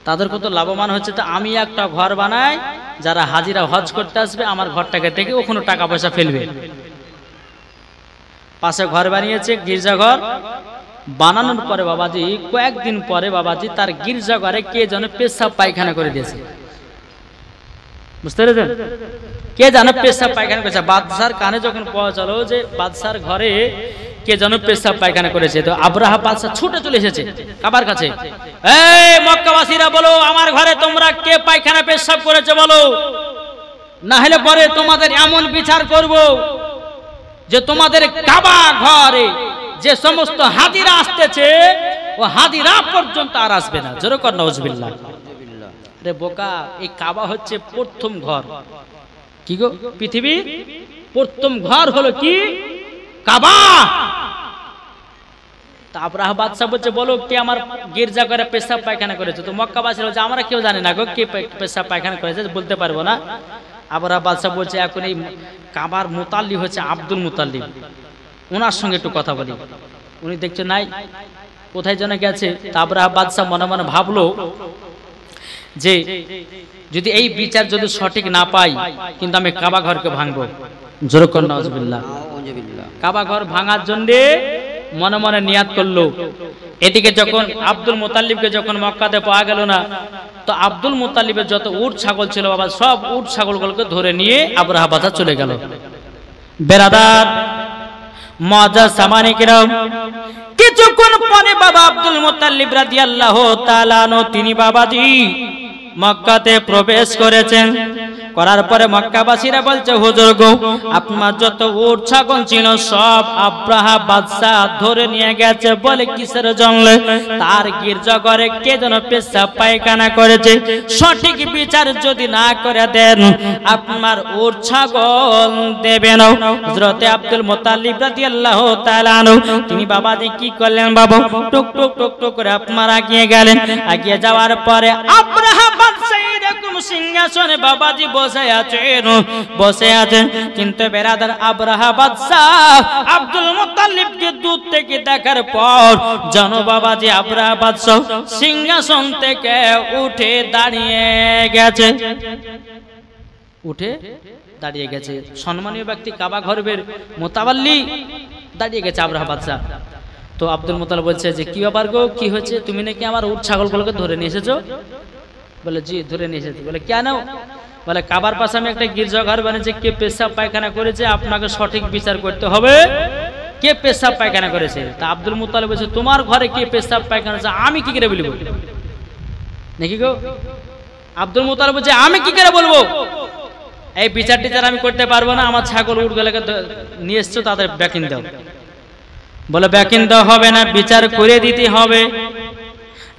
তাদের কত লাভবান হচ্ছে, তো আমি একটা ঘর বানাই, যারা হাজিরা হজ করতে আসবে আমার ঘরটাকে থেকে ওখানে টাকা পয়সা ফেলবে। পাশে ঘর বানিয়েছে, গির্জা ঘর বানানোর পরে বাবাজি কয়েকদিন পরে বাবাজি তার গির্জা ঘরে কে যেন পেশাব পায়খানা করে দিয়েছে। বুঝতে পেরেছেন? কে যেন পেশাব পায়খানা করেছে। বাদশার কানে যখন পৌঁছালো যে বাদশার ঘরে কে যেন পেশাব পায়খানা করেছে, তো আবরাহা বাদশা ছুটে চলে এসেছে কাবার কাছে। এই মক্কাবাসীরা বলো, আমার ঘরে তোমরা কে পায়খানা পেশাব করেছে বলো, না হলে পরে তোমাদের এমন বিচার করব যে তোমাদের কাবা ঘরে যে সমস্ত হাজিরা আসতেছে ও হাজিরা পর্যন্ত আর আসবে না। জোরে কর নাউজুবিল্লাহ। রে বোকা, এই কাবা হচ্ছে প্রথম ঘর। কি গো? পৃথিবীর প্রথম ঘর হলো কি? কাবা। আবরাহা বাদশাহ বলছে, বলো কে আমার গির্জা ঘরে পেশাব পায়খানা করেছে? তো মক্কাবাসীরা বলছে, আমরা কেউ জানি না গো কে পেশাব পায়খানা করেছে, বলতে পারবো না। আবরাহা বাদশাহ বলছে, এখন এই কাবার মুতাল্লি হচ্ছে আব্দুল মুতাল্লিব, ওনার সঙ্গে একটু কথা বলি। উনি দেখছে নাই, কোথায় যেন গেছে। তা আবরাহা বাদশাহ মনে মনে ভাবলো যে যদি এই বিচার যদি সঠিক না পাই, কিন্তু আমি কাবা ঘরকে ভাঙবো। জোরে কর নাউজুবিল্লাহ। কাবা ঘর ভাঙার জন্য মনে মনে নিয়াত করলো। এদিকে যখন আব্দুল মুতাল্লিবকে যখন মক্কাতে পাওয়া গেল না, তো আব্দুল মুতাল্লিবের যত উট ছাগল ছিল বাবা, সব উট ছাগলগুলোকে ধরে নিয়ে আবরাহা বাদশাহ চলে গেল। বেরাদার মুআজ্জাজ সামানিকেরাম, কিছুক্ষণ পরে বাবা আব্দুল মুতাল্লিব রাদিয়াল্লাহু তাআলা আনহু তিনি বাবাজি মক্কাতে প্রবেশ করেছেন। করার পরে মক্কাবাসীরা বলছে, হুজুর গো, আপনার যত উট ছাগল ছিল সব আবরাহা বাদশাহ ধরে নিয়ে গেছে। বলে কিসের জন্য? তার গির্জা ঘরে কে যেন পেশাব পায়খানা করেছে। সঠিক বিচার যদি না করে দেন আপনার উট ছাগল দেবে না। হযরতে আব্দুল মুতাল্লিব রাদিয়াল্লাহু তাআলা আনহু তিনি বাবাজি কি করলেন বাবা, টুক টুক টুক টুক করে আপনার আগিয়ে গেলেন। আগিয়ে যাওয়ার পরে আবরাহা বাদশাহ এরকম সিংহাসনে বাবাজি বসে আছেন, কিন্তু বেরাদার আবরাহা বাদশাহ আব্দুল মুতাল্লিবকে দূর থেকে দেখার পর জানো বাবাজি আবরাহা বাদশাহ সিংহাসন থেকে উঠে দাঁড়িয়ে গেছে। উঠে দাঁড়িয়ে গেছে সম্মানীয় ব্যক্তি, কাবা ঘরের মুতাওয়াল্লি দাঁড়িয়ে গেছে আবরাহা বাদশাহ। তো আব্দুল মুতাল্লিব বলছে যে কি ব্যাপার গো, কি হয়েছে? তুমি নাকি আমার উট ছাগলগুলোকে ধরে নিয়ে এসেছো? বলে জি ধরে নিয়ে এসেছি। বলে কেন? বলে কাবার পাশে আমি একটা গির্জা ঘর বানিয়েছি, কে পেশাব পায়খানা করেছে আপনাকে সঠিক বিচার করতে হবে, কে পেশাব পায়খানা করেছে। তা আব্দুল মুতাল্লিব বলছে, তোমার ঘরে কে পেশাব পায়খানা করেছে আমি কি করে বলবো নাকি গো? আব্দুল মুতাল্লিব বলছে, আমি কি করে বলবো? এই বিচার টিচার আমি করতে পারবো না, আমার ছাগল উটগুলোকে নিয়ে এসছো, তাদের ব্যাকিন দাও। বলে ব্যাকিন দেওয়া হবে না, বিচার করে দিতে হবে।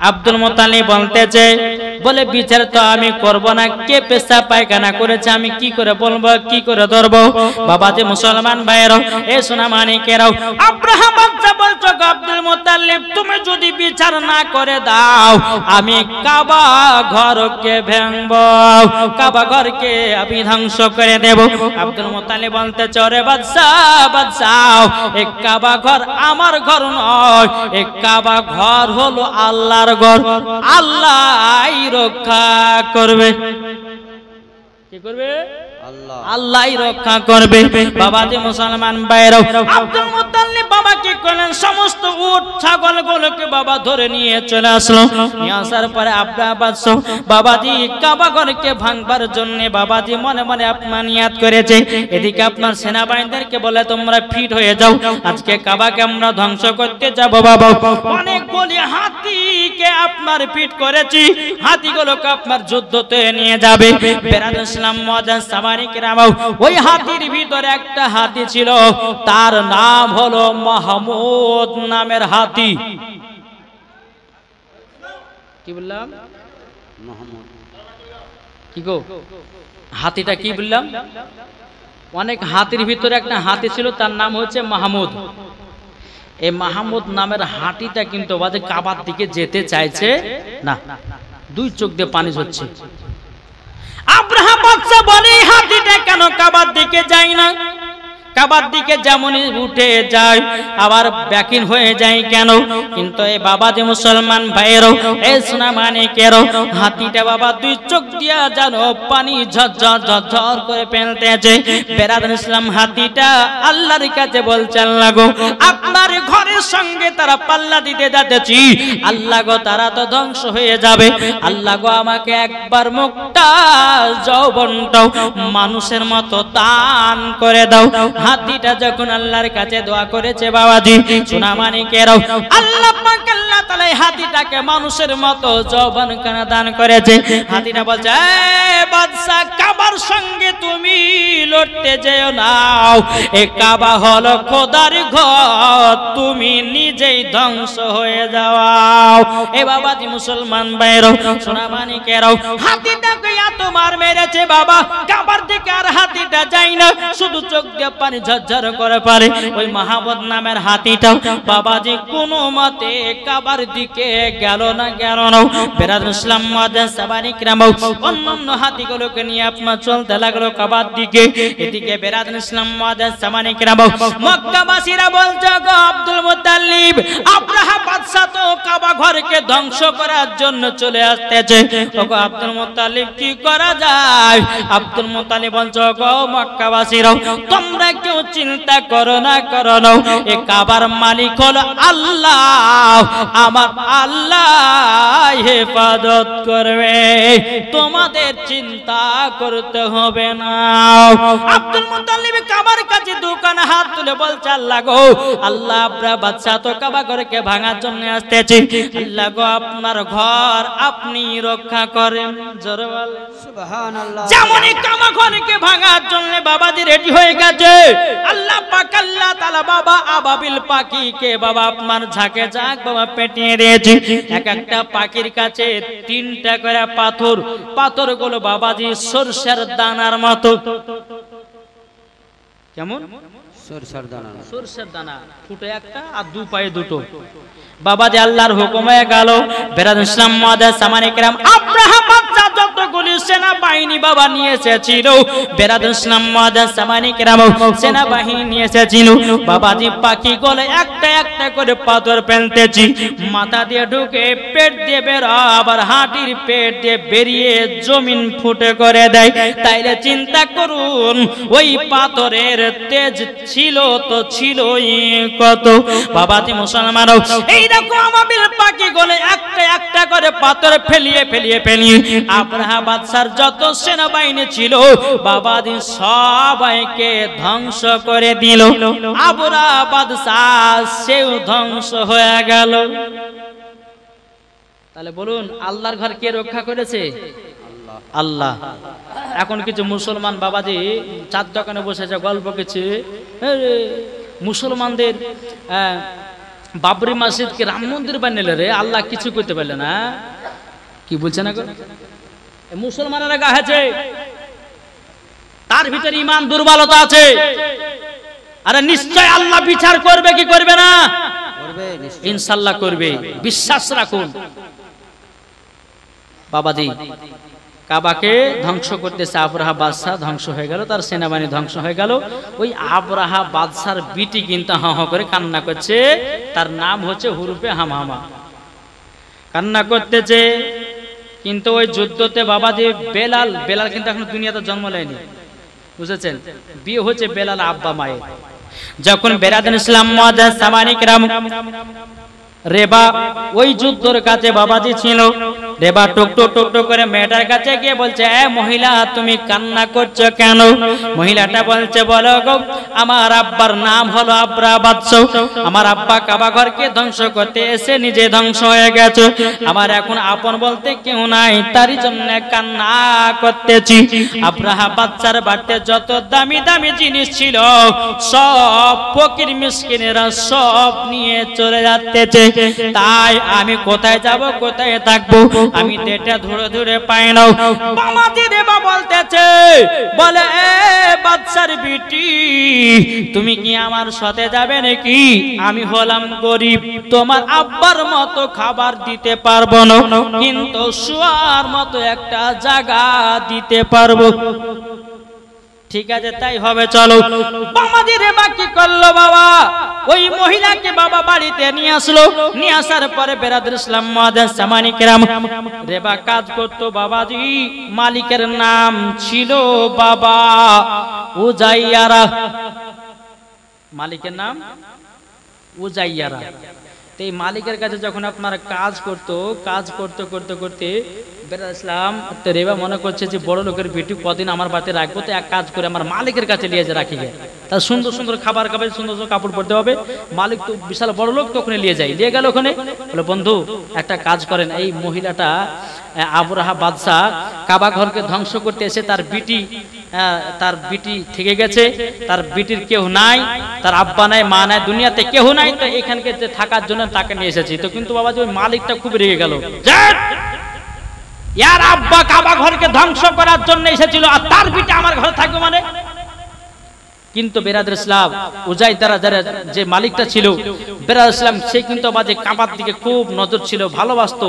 আব্দুল মুতাল্লিব বলতেছে, বলে বিচার তো আমি করব না, কে পেশাব পায়খানা করেছে আমি কি করে বলবো, কি করে ধরবো? বাবাজি মুসলমান ভাইয়েরাও, এ সোনা মানিকেরাও, আবরাহা বাদশা বলছো আব্দুল মুতাল্লিব তুমি যদি বিচার না করে দাও আমি কাবা ঘরকে ভাঙবো, কাবা ঘরকে আমি ধ্বংস করে দেব। আব্দুল মুতাল্লিব বলতেছে, ওরে বাদশা বাদশাহ, এই কাবা ঘর আমার ঘর নয়, এই কাবা ঘর হলো আল্লাহর ঘর, আল্লাহ রক্ষা করবে। কি করবে? আল্লাহ আল্লাহই রক্ষা করবে। বাবাজি মুসলমান ভাইরাও, আব্দুল মুত্তালিব বাবা কি করলেন, সমস্ত উট ছাগলগুলোকে বাবা ধরে নিয়ে চলে আসলো। নিয়ে আসার পরে আব্দুল বাদশাহ বাবাজি কাবা ঘরকে ভাঙবার জন্য বাবাজি মনে মনে আপনার নিয়াত করেছে। এদিকে আপনার সেনাবাহিনীদেরকে বলে তোমরা ফিট হয়ে যাও, আজকে কাবাকে আমরা ধ্বংস করতে যাব। বাবা অনেক বলি হাতিকে আপনার ফিট করেছি, হাতিগুলোকে আপনার যুদ্ধতে নিয়ে যাবে। বেরাদুল ইসলাম মুআজ্জাজ সামানী কিরামাও, ওই হাতির ভিতরে একটা হাতি ছিল, তার নাম হলো মাহমুদ নামের হাতি। কি বললাম? মোহাম্মদ কি গো, হাতিটা কি বললাম? অনেক হাতির ভিতরে একটা হাতি ছিল, তার নাম হচ্ছে মাহমুদ। এই মাহমুদ নামের হাতিটা কিন্তু বাজে কাবার দিকে যেতে চাইছে না, দুই চোখ দিয়ে পানি ঝরছে। আব্রাহা বাদশা বলে হাতিটা কেন কাবার দিকে যায় না? কাবার দিকে যেমনই উঠে যায় আবার ব্যাকিং হয়ে যায় কেন? কিন্তু এই বাবা যে মুসলমান ভাইয়েরও, এই সোনা মানিকেরও, হাতিটা বাবা দুই চোখ দিয়া জানো পানি ঝরঝর ঝরঝর করে ফেলতেছে। বেরাদুল ইসলাম হাতিটা আল্লাহর কাছে বলছে, আল্লাহ গো আপনার ঘরের সঙ্গে তারা পাল্লা দিতে যাচ্ছি, আল্লাহ গো তারা তো ধ্বংস হয়ে যাবে, আল্লাহ গো আমাকে একবার মুখটা যৌবনটাও মানুষের মতো দান করে দাও। হাতিটা যখন আল্লাহর কাছে দোয়া করেছে বাবাজি সোনা মানিকেরাও, আল্লাহ পাক আল্লাহ তাআলা হাতিটাকে মানুষের মতো যৌবন কানা দান করেছে। হাতিটা বলছে, এ বাদশা কাবার সঙ্গে তুমি লড়তে যেও না, এ কাবা হলো খোদার ঘর, তুমি নিজেই ধ্বংস হয়ে যাও। এ বাবাজি মুসলমান ভাইরাও সোনা মানিকেরাও, হাতিটাকে এত মার মেরেছে বাবা, কাবার দিকে আর হাতিটা যায় না, শুধু চোখ দিয়ে পানি ঝরঝর করে পারে। ওই মাহমুদ নামের হাতিটাও বাবাজি কোনো মতে কাবার দিকে গেল না। বেরাদুল ইসলাম মুআজ্জাজ সামানী কিরামাও অন্যান্য হাতিগুলোকে নিয়ে আপনার চলতে লাগলো কাবার দিকে। এদিকে বেরাদুল ইসলাম মুআজ্জাজ সামানী কিরামাও, মক্কাবাসীরা বলছে, গো আব্দুল মুত্তালিব আব্রাহা বাদশা তো কাবা ঘরকে ধ্বংস করার জন্য চলে আসতেছে, ওগো আব্দুল মুত্তালিব কি করা যায়? আব্দুল মুত্তালিব বলছে, গো মক্কাবাসীরা তোমরা কেউ চিন্তা করো না, এ কাবার মালিক হলো আল্লাহ, আমার আল্লাহ হেফাজত করবে, তোমাদের চিন্তা করতে হবে না। আব্দুল মুত্তালিব কাবার কাছে দোকান হাত তুলে বলছে, আল্লাহ গো আল্লাহ আপনার বাদশা তো কাবা ঘরকে ভাঙার জন্য আসতেছে, আল্লাহ গো আপনার ঘর আপনি রক্ষা করেন। জোরে বলেন সুবহানাল্লাহ। যেমনই কাবা ঘরকে ভাঙার জন্য বাবাজি রেডি হয়ে গেছে, আল্লাহ পাক আল্লাহ তাআলা বাবা আবাবিল পাখিকে বাবা আপনার ঝাঁকে ঝাঁক বাবা পেটিয়ে দিয়েছে। এক একটা পাখির কাছে 3টা করে পাথর, পাথরগুলো বাবাজি সরষের দানার মতো। কেমন? সরষের দানা। সরষের দানা, ফুটে একটা আর দু পায়ে দুটো। বাবাজি আল্লাহর হুকুম হয়ে গেল। বেরাদুল ইসলাম মুআজ্জাজ সামানী কিরাম, আব্রাহা বাদশা যতগুলি সেনা বাহিনী বাবা নিয়ে এসেছিল, বেরাদুল ইসলাম মুআজ্জাজ সামানী কিরাম সেনা বাহিনী নিয়ে এসেছিল। বাবাজি পাখি গলে একটা একটা করে পাথর ফেলতেছি, মাথা দিয়ে ঢুকে পেট দিয়ে বের, আবার হাঁটির পেট দিয়ে বেরিয়ে জমিন ফুটে করে দেয়। তাইলে চিন্তা করুন ওই পাথরের তেজ ছিল তো ছিলই কত। বাবাজি মুসলমানও এই দেখো আবাবিল পাখি গলে একটা একটা করে পাথর ফেলিয়ে আব্রাহা বাদশার যত সেনাবাহিনী ছিল বাবাজি সবাইকে ধ্বংস করে দিল। আব্রাহা বাদশাহ সেও ধ্বংস হয়ে গেল। তাহলে বলুন আল্লাহর ঘর কে রক্ষা করেছে? আল্লাহ। এখন কিছু মুসলমান বাবাজি চার দোকানে বসেছে গল্প করছে, মুসলমানদের বাবরি মসজিদকে রাম মন্দির বানিয়ে রে, আল্লাহ কিছু করতে পারলে না। কি বলছে না? মুসলমানেরা গাছে, তার ভিতরে ইমান দুর্বলতা আছে। আরে নিশ্চয় আল্লাহ বিচার করবে, কি করবে না? ইনশাআল্লাহ করবে, বিশ্বাস রাখুন। বাবাজি কাবাকে ধ্বংস করতেছে, আব্রাহা বাদশাহ ধ্বংস হয়ে গেল, তার সেনাবাহিনী ধ্বংস হয়ে গেল। ওই আব্রাহা বাদশার বিটি কিন্তু হাঁ হাঁ করে কান্না করছে, তার নাম হচ্ছে হুরুফে হামামা, কান্না করতেছে। কিন্তু ওই যুদ্ধতে বাবাজি বেলাল কিন্তু এখন দুনিয়াতে জন্ম নেয়নি, বুঝেছেন? বিয়ে হচ্ছে বেলাল আব্বা মায়ের। যখন বেরাদান ইসলাম মুআজ্জাজ সামানী কিরাম রেবা ওই যুদ্ধর কাছে বাবাজি ছিল, রেবা টুক টুক টুক টুক করে মেয়েটার কাছে গিয়ে বলছে, এ মহিলা তুমি কান্না করছো কেন? মহিলাটা বলছে, বলো গো, আমার আব্বার নাম হলো আব্রা বাদশাহ, আমার আব্বা কাবা ঘরকে ধ্বংস করতে এসে নিজে ধ্বংস হয়ে গেছে, আমার এখন আপন বলতে কেউ নাই, তারই জন্য কান্না করতেছি। আব্রাহা বাদশার বাড়িতে যত দামি দামি জিনিস ছিল সব ফকির মিসকিনেরা সব নিয়ে চলে যাচ্ছে, তাই আমি কোথায় যাব কোথায় থাকবো আমি তো এটা ধরে ধরে পাই না। বাবাজি রেবা বলতেছে, বলে এ বাদশার বিটি তুমি কি আমার সাথে যাবে নাকি? আমি হলাম গরিব, তোমার আব্বার মতো খাবার দিতে পারবো না, কিন্তু শোয়ার মতো একটা জায়গা দিতে পারবো। ঠিক আছে তাই হবে, চলো। বাবাজি রেবা কি করলো, বাবা ওই মহিলাকে বাবা বাড়িতে নিয়ে আসলো, নিয়ে আসার পরে বেরাদার ইসলাম মুআজ্জাজ সামানী কিরাম রেবা কাজ করতো বাবাজি, মালিকের নাম ছিল বাবা উজাইয়ারা, মালিকের নাম উজাইয়ারা। এই মালিকের কাছে যখন আপনারা কাজ করতে করতে বেরাদার ইসলাম রেবা মনে করছে যে বড় লোকের বেটি কদিন আমার বাড়িতে রাখবো, তো এক কাজ করে আমার মালিকের কাছে নিয়ে যে রাখি গে, তার সুন্দর সুন্দর খাবার খাবে, সুন্দর সুন্দর কাপড় পরতে হবে, মালিক তো বিশাল বড় লোক, তো ওখানে নিয়ে গেল। ওখানে বলে, বন্ধু একটা কাজ করেন, এই মহিলাটা আবরাহা বাদশাহ কাবা ঘরকে ধ্বংস করতে এসে তার বিটি থেকে গেছে, তার বিটির কেউ নাই, তার আব্বা নাই, মা নাই, দুনিয়াতে কেউ নাই, তো এখানকে যে থাকার জন্য তাকে নিয়ে এসেছি। তো কিন্তু বাবাজি ওই মালিকটা খুব রেগে গেল, ইয়ার আব্বা কাবা ঘরকে ধ্বংস করার জন্য এসেছিল আর তার বিটি আমার ঘরে থাকবে মানে। কিন্তু বেরাদার ইসলাম উজাইদারা যে মালিকটা ছিল বেরাদার ইসলাম, সে কিন্তু বাজে কাবার দিকে খুব নজর ছিল, ভালোবাসতো,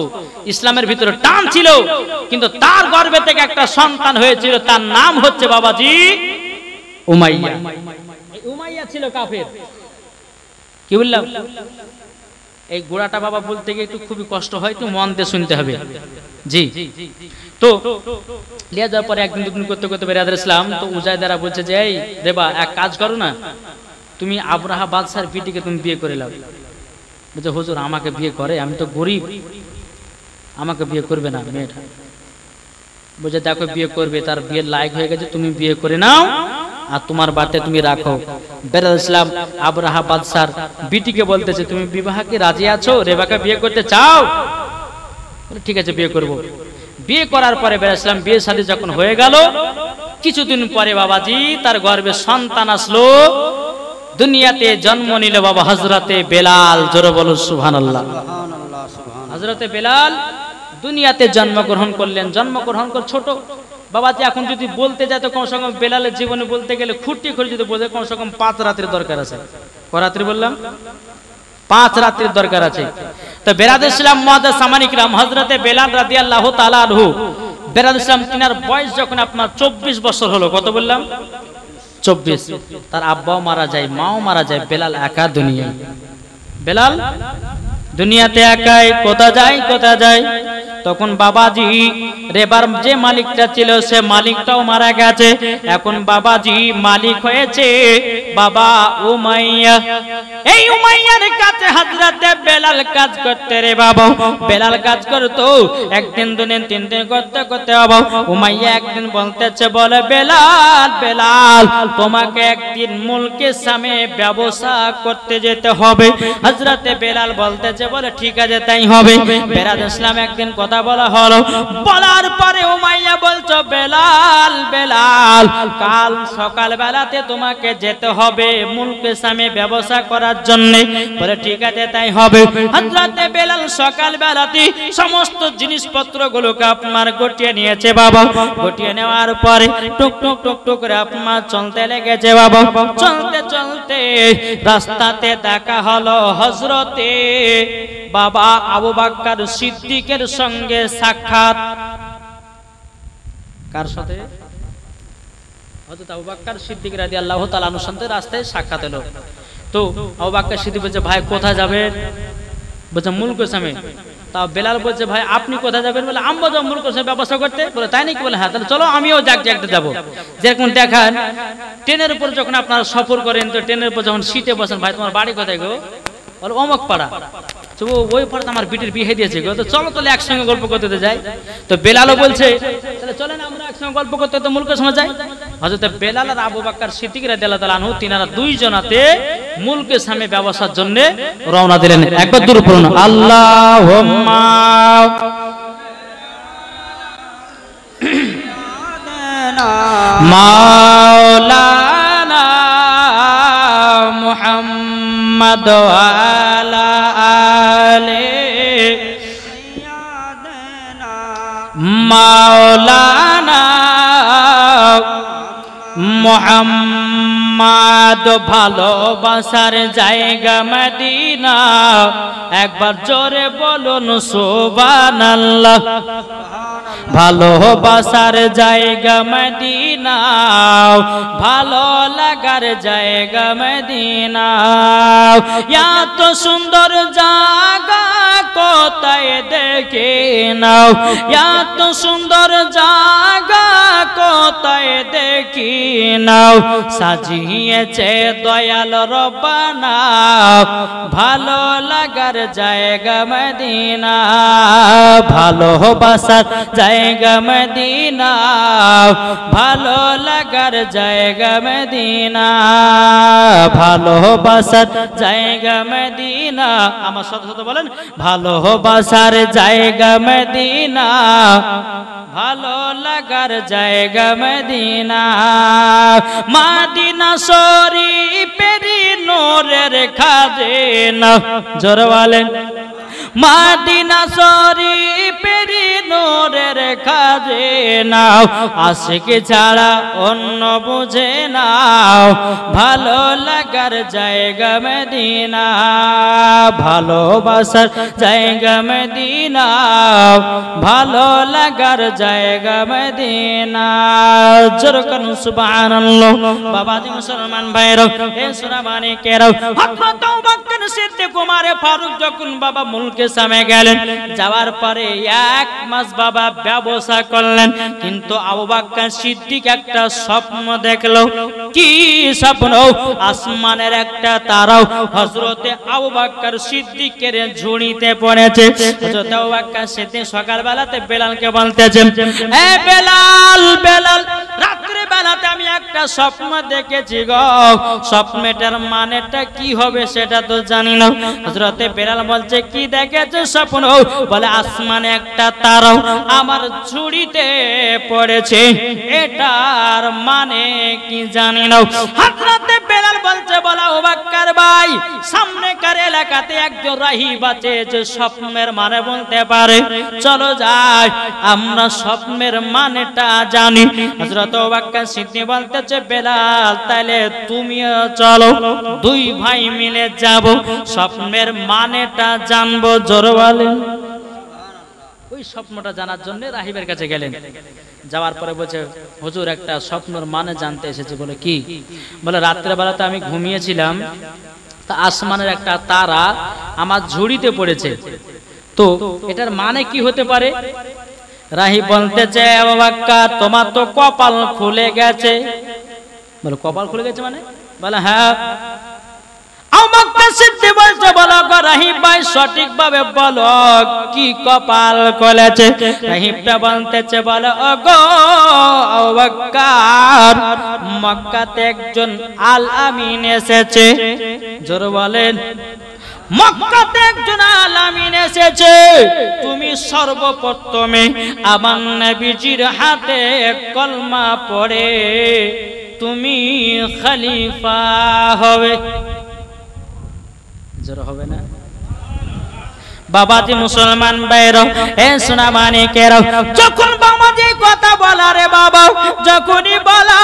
ইসলামের ভিতরে টান ছিল, কিন্তু তার গর্ভে থেকে একটা সন্তান হয়েছিল, তার নাম হচ্ছে বাবাজি উমাইয়া। উমাইয়া ছিল কাফের। কি বললাম? এই গোড়াটা বাবা বলতে গিয়ে একটু খুবই কষ্ট হয়, একটু মন দিয়ে শুনতে হবে। জি, তো লিয়ে যাওয়ার পরে একদিন দুদিন করতে করতে বেরাদার ইসলাম তো উজাইদারা বলছে যে, এই রেবা এক কাজ করো না, তুমি আবরাহা বাদশার বিটিকে তুমি বিয়ে করে নাও। বলছে, হুজুর আমাকে বিয়ে করে, আমি তো গরিব, আমাকে বিয়ে করবে না মেয়েটা। বলছে, দেখো বিয়ে করবে, তার বিয়ের লায়ক হয়ে গেছে, তুমি বিয়ে করে নাও আর তোমার বাড়িতে তুমি রাখো। বেরাদার ইসলাম আবরাহা বাদশার বিটিকে বলতেছে, তুমি বিবাহকে রাজি আছো, রেবাকে বিয়ে করতে চাও? ঠিক আছে বিয়ে করব। বিয়ে করার পরে বেরাদার ইসলাম বিয়ে শাদী যখন হয়ে গেল, কিছুদিন পরে বাবাজি তার গর্ভে সন্তান আসলো, দুনিয়াতে জন্ম নিল বাবা হযরতে বেলাল। জোরে বলো সুবহানাল্লাহ। হযরতে বেলাল দুনিয়াতে জন্মগ্রহণ করলেন। জন্মগ্রহণ করে ছোট বাবাজি, এখন যদি বলতে যায় তো কমসে কম বেলালের জীবনে বলতে গেলে খুঁটি করে যদি বলতে কমসে কম 5 রাতের দরকার আছে। ক রাত্রি বললাম? 5 রাতের দরকার আছে। তো বেরাদার ইসলাম মুআজ্জাজ সামানী কিরাম হযরতে বেলাল রাদিয়াল্লাহু তাআলা আনহু, বেরাদার ইসলাম তিনার বয়স যখন আপনার 24 বছর হলো, কত বললাম? 24। তার আব্বাও মারা যায়, মাও মারা যায়, বেলাল একা দুনিয়ায়। বেলাল দুনিয়াতে একাই, কোথা যায়। তখন বাবাজি রেবার যে মালিকটা ছিল সে মালিকটাও মারা গেছে, এখন বাবাজি মালিক হয়েছে বাবা উমাইয়া। এই উমাইয়ার কাছে হযরতে বেলাল কাজ করতে রে বাবা, বেলাল কাজ করতো একদিন দুদিন 3 দিন করতে করতে বাবা উমাইয়া একদিন বলতেছে, বলে বেলাল তোমাকে একদিন মুলকের সামনে ব্যবসা করতে যেতে হবে। হযরতে বেলাল বলতেছে, বলে ঠিক আছে তাই হবে। বেরাদার ইসলাম একদিন কথা বলা হলো, বলার পরে উমাইয়া বলছো, বেলাল কাল সকাল বেলাতে তোমাকে যেতে হবে মুলকের সামনে ব্যবসা করার জন্য। বলে ঠিক আছে তাই হবে। হযরতে বেলাল সকাল বেলাতে সমস্ত জিনিসপত্র গুলোকে আপনার গটিয়ে নিয়েছে বাবা। গটিয়ে নেওয়ার পরে টুক টুক টুক টুক করে আপনার চলতে লেগেছে বাবা। চলতে চলতে রাস্তাতে দেখা হলো হযরতে বাবা আবু বকর সিদ্দিকের সঙ্গে সাক্ষাৎ। কার সাথে? হযরত আবু বকর সিদ্দিক রাদিয়াল্লাহু তাআলা আনহুর সাথে রাস্তায় সাক্ষাৎ হলো। তো আবু বকর সিদ্দিক বলছে, ভাই কোথায় যাবেন? বলছে মুলকের সামনে। তা বেলাল বলছে ভাই আপনি কোথায় যাবেন? বলে আমরা যাবো মুলক সাহেব ব্যবস্থা করতে। বলে তাই নাকি? বলে হ্যাঁ, তাহলে চলো আমিও জাগতে যাবো। যেরকম দেখান ট্রেনের উপর যখন আপনারা সফর করেন, তো ট্রেনের উপর যখন সিটে বসেন, ভাই তোমার বাড়ি কোথায় গো? বলে অমক পাড়া। তো ওই পাড়াতে আমার বিটির বিয়ে দিয়েছে গো, তো চলো তাহলে একসঙ্গে গল্প করতে যাই। তো বেলালও বলছে তাহলে চলেন আমরা একসঙ্গে গল্প করতে তো মুলকের সময় যাই। হযরত বেলাল আর আবু বকর সিদ্দিক রাদিয়াল্লাহু তাআলা আনহু তিনারা দুইজনাতে মুলকের সামনে ব্যবসার জন্য রওনা দিলেন। একবার দূর পড়ুন আল্লাহুম্মা মাওলানা মুহাম্মদ আলা আলে মাওলানা মুহাম্মদ ভালোবাসার জায়গা মদিনা। একবার জোরে বলুন সুবহানাল্লাহ। ভালোবাসার জায়গা মদিনা, ভালো লাগার জায়গা মদিনা। এত সুন্দর জায়গা কোথায় দেখে নাও, এত সুন্দর জায়গা কোথায় দেখি নাও। সাজিয়েছে দয়াল রব্বানা, ভালো লাগার জায়গা মদিনা। ভালোবাসার জায়গা মদিনা, ভালো লাগার জায়গা মদিনা। ভালোবাসার জায়গা মদিনা। আমার সাথে সাথে বলেন ভালোবাসার জায়গা মদিনা, ভালো লাগার জায়গা মদিনা। মদিনা শরীফের নূরের খাজানা। জোরে বলেন মদিনা শরীফের নূরের খাজানা। আশিক ছাড়া অন্য বুঝে নাও, ভালো লাগার জায়গা মদিনা। ভালোবাসার জায়গা মদিনা, ভালো লাগার জায়গা মদিনা। জোরে বলুন সুবহানাল্লাহ। বাবাজি মুসলমান ভাইরা, এ সোনা মানিকেরা, হযরত আবু বকর সিদ্দিক ওমর ফারুক যখন বাবা মুলকের সামনে গেলেন, যাওয়ার পরে এক মাস বাবা ব্যবসা করলেন। কিন্তু আবু বকর সিদ্দিক একটা স্বপ্ন দেখলো। কি স্বপ্ন? আসমানের একটা তারাও হযরতে আবু বকর সিদ্দিকের ঝুড়িতে পড়েছে। হযরত আবু বকর সিদ্দিক সকালবেলাতে বেলালকে বলতেছেন, এ বেলাল, বেলাল রাত্রে বেলাতে আমি একটা স্বপ্ন দেখেছি গো, স্বপ্নটার মানেটা কি হবে সেটা তো জানি না। হযরতে বেলাল বলছে কি দেখেছো স্বপ্ন? বলে আসমানে একটা তারাও আমার ঝুড়িতে পড়েছে, এটার মানে কি জানি না। হযরতে বেলাল বলছে বলা আবু বকর ভাই, সামনেকার এলাকাতে একজন রাহিব আছে যে স্বপ্নের মানে বলতে পারে, চলো যাই আমরা স্বপ্নের মানেটা জানি। হযরত আবু বকর সিদ্দিক বলতেছে বেলাল তাহলে তুমিও চলো, দুই ভাই মিলে যাব, স্বপ্নের মানেটা জানবো। জোরে বলেন। ওই স্বপ্নটা জানার জন্য রাহিবের কাছে গেলেন। যাওয়ার পরে বলছে হুজুর একটা স্বপ্নের মানে জানতে এসেছে। বলে কি? বলে রাত্রে বেলাতে আমি ঘুমিয়েছিলাম, তা আসমানের একটা তারা আমার ঝুড়িতে পড়েছে, তো এটার মানে কি হতে পারে? রাহিব বলতেছে আবু বকর তোমার তো কপাল খুলে গেছে। বলে কপাল খুলে গেছে মানে? বলে হ্যাঁ। আবু বকর সিদ্দিক বলছে বলো গো রাহিব ভাই সঠিকভাবে বলো কি কপাল খুলেছে? রাহিবটা বলতেছে বলে ও গো আবু বকর, মক্কাতে একজন আল আমিন এসেছে। জোরে বলেন। মক্কাতে একজন আল আমিন এসেছে, তুমি সর্বপ্রথমে আমার নবীজির হাতে কলমা পড়ে তুমি খলিফা হবে। জোরে হবে না? বাবাজি মুসলমান ভাইরা, এ সোনা মানিকেরা, যখন বাবা যে কথা বলা রে বাবা, যখনই বলা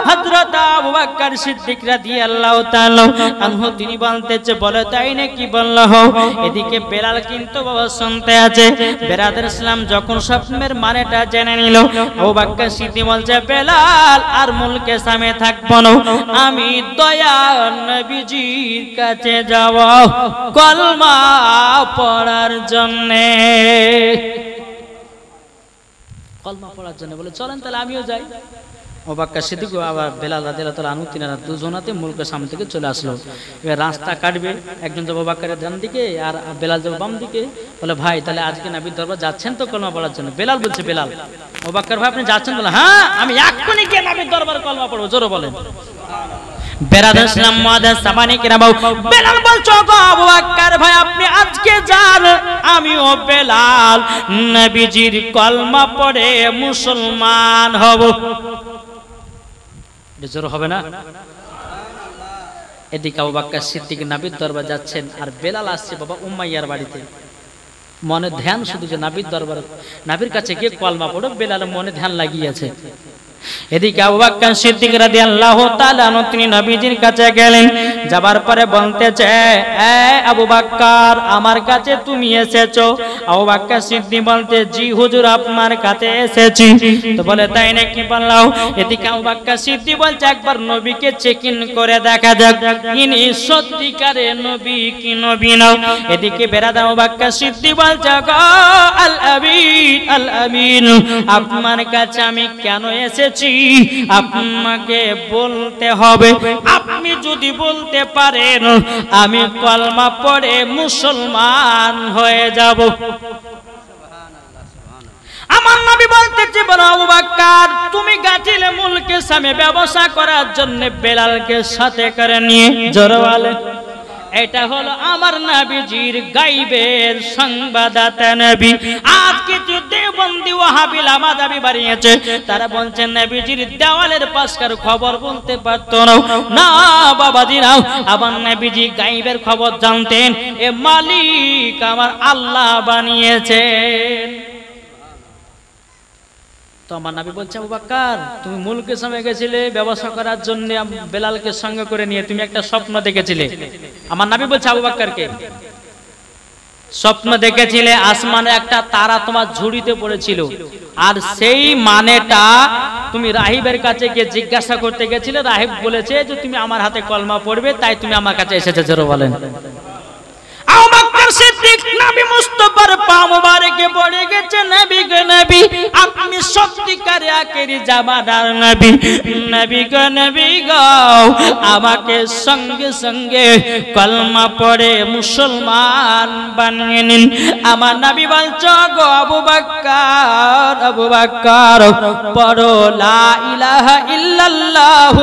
হযরত আবু বকর সিদ্দিক রাদিয়াল্লাহু তাআলা আনহু তিনি বলতেছে, বলে তাই নাকি বলল। এদিকে বেলাল কিন্তু বাবা শুনতে আছে। বেরাদার ইসলাম যখন স্বপ্নের মানেটা জেনে নিল, আবু বকর সিদ্দিক বলছে, বেলাল আর মুলকে সামনে থাকবো না, আমি দয়ার নবীজির কাছে যাব কলমা পড়ার জন্য। কলমা পড়ার জন্য বলে চলেন তাহলে আমিও যাই। আবু বকর সিদ্দিক আবার বেলাল রাদিয়াল্লাহু তাআলা আনহু তিনারা দুজনাতে মুলকের সামনে থেকে চলে আসলো। এবার রাস্তা কাটবে, একজন যাবে আবু বকরের ডান দিকে আর বেলাল যাবে বাম দিকে। বলে ভাই তাহলে আজকে নবীর দরবার যাচ্ছেন তো কলমা পড়ার জন্য? বেলাল বলছে, বেলাল আবু বকর ভাই আপনি যাচ্ছেন? বলে হ্যাঁ, আমি এক্ষুনি গিয়ে নবীর দরবার কলমা পড়বো। জোরে বলেন। বেরাদার ইসলাম মুআদ্দাস সামানি কিরাম, বেলাল বলছো গো আবু বকর ভাই আপনি আজকে যান, আমিও বেলাল নবীজির কলমা পড়ে মুসলমান হব। জোর হবে না? এদিকে আবু বকর সিদ্দিক নবীর দরবার যাচ্ছেন আর বেলাল আসছে বাবা উমাইয়ার বাড়িতে। মনে ধ্যান শুধু যে নবীর দরবার, নবীর কাছে গিয়ে কলমা পড়ো, বেলাল মনে ধ্যান লাগিয়েছে। এদিকে আবু বকর সিদ্দিক রাদিয়াল্লাহু তাআলা আনহু তিনি নবীজির কাছে গেলেন। যাবার পরে বলতেছে, এ আবু বকর আমার কাছে তুমি এসেছো? আবু বকর সিদ্দিক বলতে, জি হুজুর আপনার কাছে এসেছি। তো বলে তাই নাকি বললাম। এদিকে আবু বকর সিদ্দিক বলছে, একবার নবীকে চেক ইন করে দেখা যাক ইনি সত্যিকারে নবী কি নবী না। এদিকে বেরাদার আবু বকর সিদ্দিক বলছে, গো আল আমিন, আল আমিন আপনার কাছে আমি কেন এসেছি আপনাকে বলতে হবে। আপনি যদি বলতে পারেন আমি কলমা পড়ে মুসলমান হয়ে যাব। আমার নবী বলতেছে, বলো আবু বকর তুমি গাছিলে মুলকের সামনে ব্যবসা করার জন্য বেলালকে সাথে করে নিয়ে জোরে বলেন। এটা হলো আমার নবীজির গায়বের সংবাদদাতা নবী। আজ কিছু দেওবন্দি ওয়াহাবি লামাদাবি বাড়িয়েছে, তারা বলছেন নবীজির দেওয়ালের পাশকার খবর বলতে পারতো না। না বাবাজি নাও, আমার নবীজি গায়বের খবর জানতেন। এ মালিক আমার আল্লাহ বানিয়েছেন। তো আমার নবী বলছে, আবু বকর তুমি মুলকের সামনে গেছিলে ব্যবসা করার জন্য বেলালকে সঙ্গে করে নিয়ে, তুমি একটা স্বপ্ন দেখেছিলে। আমার নবী বলছে আবু বকরকে, স্বপ্ন দেখেছিলে আসমানে একটা তারা তোমার ঝুড়িতে পড়েছিল, আর সেই মানেটা তুমি রাহিবের কাছে গিয়ে জিজ্ঞাসা করতে গেছিলে। রাহিব বলেছে যে তুমি আমার হাতে কলমা পড়বে, তাই তুমি আমার কাছে এসেছো। জোরে বলেন। আবু বকর সিদ্দিক নবী মুস্তাফার পা মোবারকে পড়ে গেছে, নবী গো নবী আপনি সত্যিকারে আখেরি জামানার নবী। নবী গো নবী গো আমাকে সঙ্গে সঙ্গে কলমা পড়ে মুসলমান বানিয়ে নিন। আমার নবী বলছো গো আবু বকর, আবু বকর পড়ো লা ইলাহা ইল্লাল্লাহ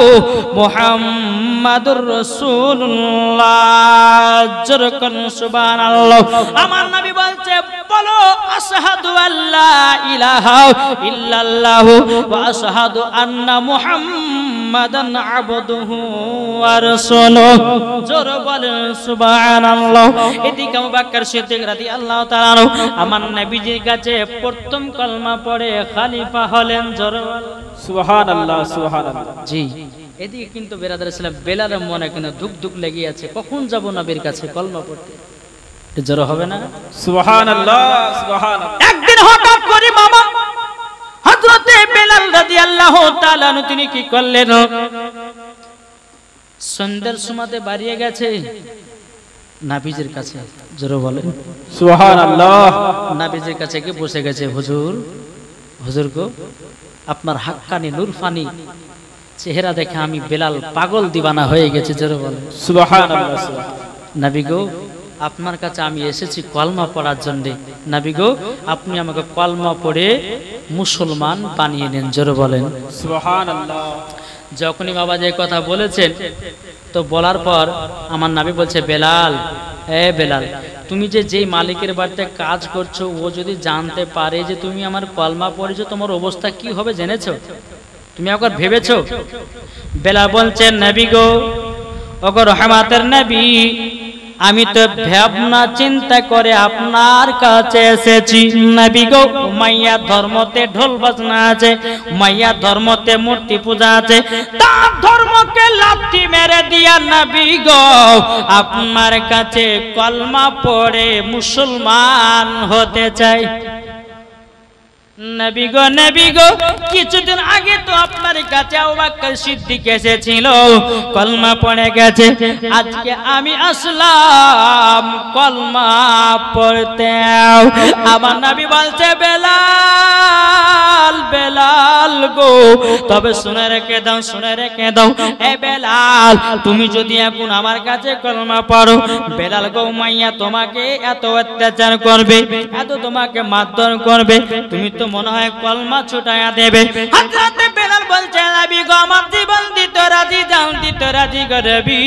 মুহাম্মাদুর রাসূলুল্লাহ। জোরে কোন সুবহানাল্লাহ। আমার নবী বলছে, বলো আশহাদু আল্লা ইলাহা ইল্লাল্লাহ ওয়া আশহাদু আন্না মুহাম্মাদান আবদুহু ওয়া রাসূলুহু। জোরে বলেন সুবহানাল্লাহ। এদিকে আবু বকর সিদ্দিক রাদিয়াল্লাহু তাআলা আনহু আমার নবীজির কাছে প্রথম কলমা পড়ে খলিফা হলেন। জোরে বলেন সুবহানাল্লাহ, সুবহানাল্লাহ। জি। এদিকে কিন্তু বেরাদার ইসলাম বেলালের মনে কিন্তু ধুক ধুক লেগে আছে, কখন যাব নবীর কাছে কলমা পড়তে। জোরে হবে না? সুবহানাল্লাহ, সুবহানাল্লাহ। একদিন হঠাৎ করে বাবা হযরতে বেলাল রাদিয়াল্লাহু তাআলা তিনি কি করলেন, সন্ধ্যার সময়তে বাড়িয়ে গেছে নবীজির কাছে। জোরে বলেন সুবহানাল্লাহ। নবীজির কাছে গিয়ে বসে গেছে, হুজুর, হুজুর গো আপনার হাক্কানি নূরফানি চেহারা দেখে আমি বেলাল পাগল দিবানা হয়ে গেছে। জোরে বলেন সুবহানাল্লাহ। নবী গো আপনার কাছে আমি এসেছি কলমা পড়ার জন্য। নবী গো আপনি আমাকে কলমা পড়ে মুসলমান বানিয়ে নেন। জোরে বলেন সুবহানাল্লাহ। যখনই বাবা যে কথা বলেছেন, তো বলার পর আমার নবী বলছে, বেলাল, এ বেলাল তুমি যে যেই মালিকের বাড়িতে কাজ করছো, ও যদি জানতে পারে যে তুমি আমার কলমা পড়েছো, তোমার অবস্থা কি হবে জেনেছো? তুমি একবার ভেবেছো? বেলাল বলছেন, নবী গো ওগো রহমাতের নবী আমি তো ভাবনা চিন্তা করে আপনার কাছে এসেছি। নবী গো, উমাইয়া ধর্মতে ঢোল বাজনা আছে, উমাইয়া ধর্মতে মূর্তি পূজা আছে, তার ধর্মকে লাথি মেরে দিয়া নবী গো আপনার কাছে কলমা পড়ে মুসলমান হতে চাই। নবী গো, কিছুদিন আগে তো আপনার কাছে আবু বকর সিদ্দিক এসেছিল, কলমা পড়ে গেছে। আজকে আমি আসলাম কলমা পড়তে। আমার নবী বলছে, বেলাল বেলাল গো, তবে শুনে রেখে দাও, শুনে রেখে দাও, এ বেলাল, তুমি যদি এখন আমার কাছে কলমা পড়ো, বেলাল গো উমাইয়া তোমাকে এত অত্যাচার করবে, এত তোমাকে মারধর করবে, তুমি তো মনে হয় কলমা ছুটায়া দেবে। হযরত বেলাল বলছে, নবী গো আমার জীবন দিতে রাজি, জান দিতে রাজি গো নবী,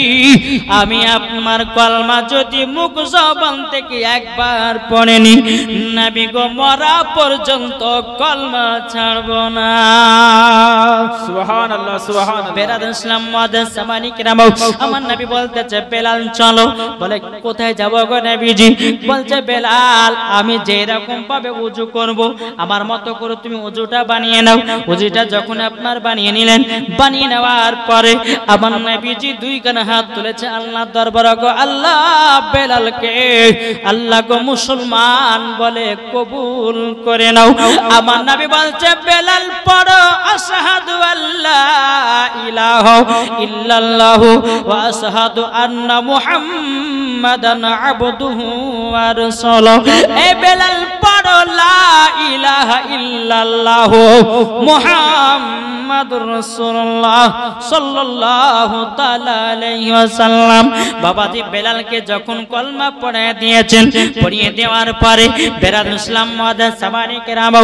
আমি আপনার কলমা যদি মুখ জবান থেকে একবার পড়েনি, নবী গো মরা পর্যন্ত কলমা ছাড়ব না। সুবহানাল্লাহ সুবহানাল্লাহ। বেরাদুল ইসলাম মুআদ্দিস সামানি কিরাম, আমার নবী বলতেছে, বেলাল চলো। বলে কোথায় যাব গো নবীজি? বলছে, বেলাল আমি যে রকম ভাবে ওযু করব, আমার মতো করে তুমি ওযুটা বানিয়ে নাও। ওযুটা যখন আপনার বানিয়ে নিলেন, বানিয়ে নেওয়ার পরে আমার নবীজি দুই কানে হাত তুলেছে আল্লাহর দরবারে, গো আল্লাহ বেলালকে আল্লাহ গো মুসলমান বলে কবুল করে নাও। আমার নবী বলছে, বেলাল পড়ো আশহাদু আল্লা ইলাহা ইল্লাল্লাহু ওয়া আশহাদু আন্না মুহাম্মাদান আবদুহু ওয়া রাসূলুহু। এ বেলাল পড়ো লা ইলাহা ইল্লাল্লাহু মুহাম্মাদুর রাসূলুল্লাহ সাল্লাল্লাহু তাআলা আলাইহি ওয়াসাল্লাম। বাবাজি বেলালকে যখন কলমা পড়িয়ে দিয়েছেন, পড়িয়ে দেওয়ার পরে বেরাদুল ইসলাম মুআদ্দিস সামানি কিরাম,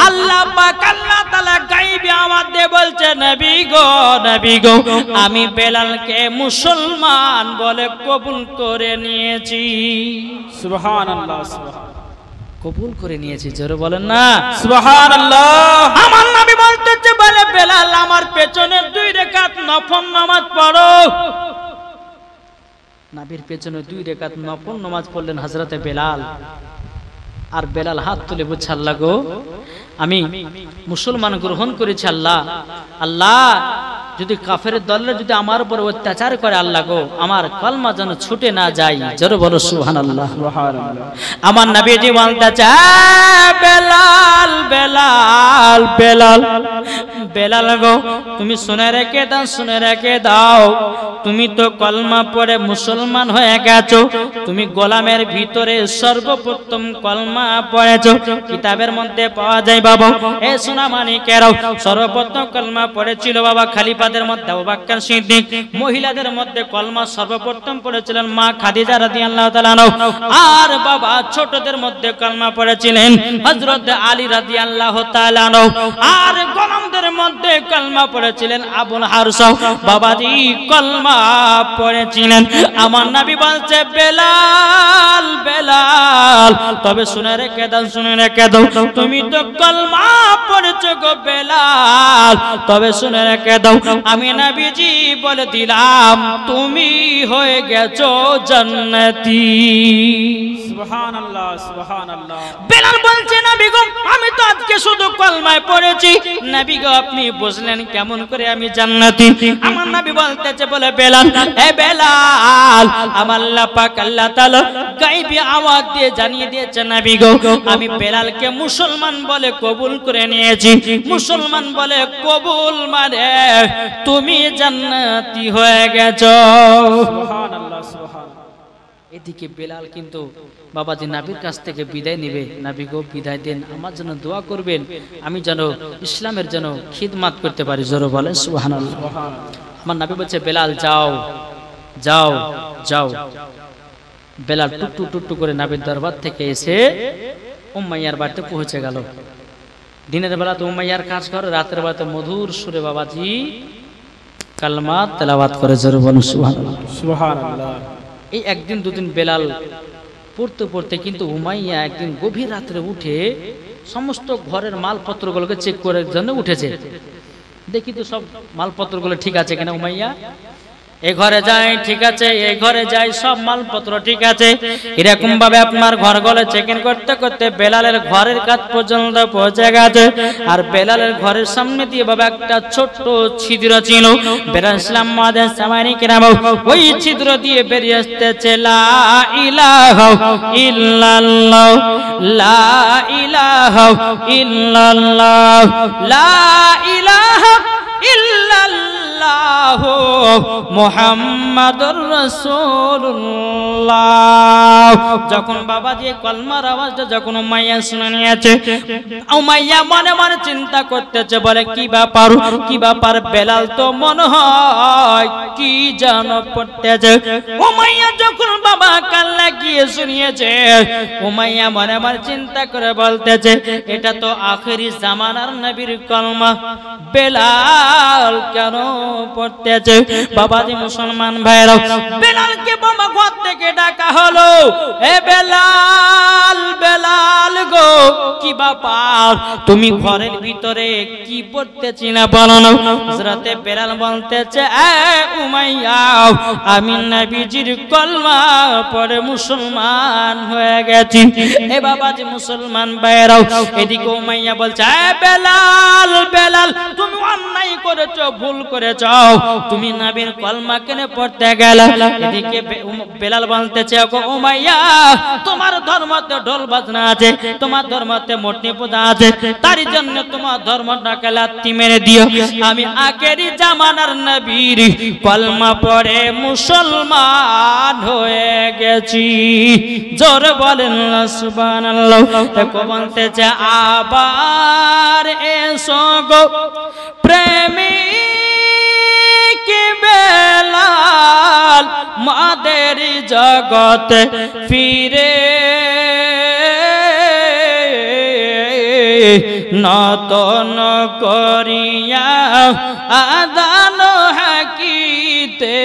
আল্লাহ পাক আল্লাহ তাআলা গায়বী আওয়াজ দিয়ে বলছে, নবী গো আমি বেলালকে মুসলমান বলে কবুল করে নিয়েছি। সুবহানাল্লাহ সুবহানাল্লাহ। কবুল করে নিয়েছি, জোরে বলেন না সুবহানাল্লাহ। আমার নবী বলতেছে, বলে বেলাল আমার পেছনে 2 রাকাত নফল নামাজ পড়ো। নবীর পেছনে 2 রাকাত নফল নামাজ পড়লেন হযরতে বেলাল। আর বেলাল হাত তুলে বলছে, আল্লাহ গো আমি মুসলমান গ্রহণ করেছি। আল্লাহ আল্লাহ যদি কাফেরের দলরা যদি আমার উপর অত্যাচার করে, আল্লাহ গো আমার কলমা যেন ছুটে না যায়। জোরে বলো সুবহানাল্লাহ। সুবহানাল্লাহ। আমার নবীজি বলতেছে, বেলাল বেলাল বেলাল বেলাল গো তুমি শুনে রেখে দাও, শুনে রেখে দাও, তুমি তো কলমা পড়ে মুসলমান হয়ে গেছো, তুমি গোলামের ভিতরে সর্বপ্রথম কলমা পড়েছো। কিতাবের মধ্যে পাওয়া যায় বাবা, এ সোনা মানিকেরাও, সর্বপ্রথম কলমা পড়েছিল বাবা খলিফাদের মধ্যে আবু বকর সিদ্দিক, মহিলাদের মধ্যে কলমা সর্বপ্রথম পড়েছিলেন মা খাদিজা রাদিয়াল্লাহু তাআলা আনহা, আর বাবা ছোটদের মধ্যে কলমা পড়েছিলেন হযরত আলী রাদিয়াল্লাহু তাআলা আনহু, আর গোলামদের মধ্যে কলমা পড়েছিলেন আবুল হারসা বাবাজি কলমা পড়েছিলেন। আমার নবী বলছে, বেলাল বেলাল তবে শুনে রেখে দাও, শুনে রেখে দাও, তুমি তো কলমা পড়েছো গো বেলাল, তবে শুনে রেখে দাও, আমি নবীজি বলে দিলাম তুমি হয়ে গেছো জান্নাতি। সুবহানাল্লাহ সুবহানাল্লাহ। বেলাল বলছে, নবী গো আমি তো আজকে শুধু কলমায় পড়েছি, নবী গো আপনি বুঝলেন কেমন করে আমি জান্নাতি? আমার নবী বলতেছে, বলে বেলাল, এ বেলাল আমার আল্লাহ পাক আল্লাহ তাআলা গায়বী আওয়াজ দিয়ে জানিয়ে দিয়েছে, নবী গো আমি বেলালকে মুসলমান বলে কবুল করে নিয়েছি। মুসলমান বলে কবুল মানে তুমি জান্নাতি হয়ে গেছো। সুবহানাল্লাহ সুবহানাল্লাহ। এদিকে বেলাল কিন্তু বাবাজি নবীর কাছ থেকে বিদায় নেবে। নবী গো বিদায় দেন, আমার জন্য দোয়া করবেন, আমি যেন ইসলামের জন্য খিদমত করতে পারি। জোরে বলেন সুবহানাল্লাহ। আমার নবী বলছে, বেলাল যাও যাও যাও। বেলাল টুকটু টুকটু করে নবীর দরবার থেকে এসে উমাইয়ার বাড়িতে পৌঁছে গেল। দিনের বেলা তো উমাইয়ার কাজ করে, রাতের বেলাতে মধুর সুরে বাবাজি কালমা তেলাওয়াত করে। জোরে বলেন সুবহানাল্লাহ। সুবহানাল্লাহ। এই একদিন দুদিন বেলাল পড়তে পড়তে কিন্তু উমাইয়া একদিন গভীর রাত্রে উঠে সমস্ত ঘরের মালপত্রগুলোকে চেক করার জন্য উঠেছে। দেখি তো সব মালপত্রগুলো ঠিক আছে কিনা। উমাইয়া এই ঘরে যাই ঠিক আছে, এই ঘরে যাই সব মালপত্র ঠিক আছে, এরকম ভাবে আপনার ঘর গলে চেক ইন করতে করতে বেলালের ঘরের কাছ পর্যন্ত পৌঁছে গেছে। আর বেলালের ঘরের সামনে দিয়ে বাবা একটা ছোট্ট ছিদ্র ছিল। বেলাল ইসলাম মাদের সামানি কেরাম ওই ছিদ্র দিয়ে বেরিয়ে আসতেছে লা ইলাহা ইল্লাল্লাহ, লা ইলাহা ইল্লাল্লাহ, লা ইলাহা ইল্লাল্লাহ মুহাম্মাদুর রাসূলুল্লাহ। যখন বাবা দিয়ে কলমার আওয়াজটা যখন উমাইয়া শুনে নিয়েছে, উমাইয়া মনে মনে চিন্তা করতেছে, বলে কি ব্যাপার বেলাল তো মনে হয় কি জানো পড়তেছে। উমাইয়া যখন বাবা কান লাগিয়ে শুনিয়েছে, উমাইয়া মনে মনে চিন্তা করে বলতেছে, এটা তো আখেরি জামানার নবীর কলমা, বেলাল কেন পড়তেছে? বাবাজি মুসলমান ভাইরা, বেলালকে বাবা ঘর থেকে ডাকা হলো, এ বেলাল, বেলাল গো কি ব্যাপার, তুমি ঘরের ভিতরে কি পড়তেছি না বলো না? হযরতে বেলাল বলতেছে, এ উমাইয়া, আমি নবীজির কলমা পড়ে মুসলমান হয়ে গেছি। এ বাবাজি মুসলমান ভাইরা, এদিকে উমাইয়া বলছে, এ বেলাল, বেলাল তুমি অন্যায় করেছো, ভুল করেছো, তুমি নবীর কলমা কেন পড়তে গেলে? এদিকে বেলাল বলতেছে, ওগো উমাইয়া, তোমার ধর্মতে ঢোল বাজনা আছে, তোমার ধর্মতে মূর্তি পূজা আছে, তার জন্য তোমার ধর্মটাকে লাথি মেরে দিও। আমি আখেরি জামানার নবীর কলমা পড়ে মুসলমান হয়ে গেছি। জোরে বলেন না সুবহানাল্লাহ। দেখো বলতেছে, আবার এসো গো প্রেমিক বেলাল, মাদের জগতে ফিরে নতন করিয়া আদান হাকিতে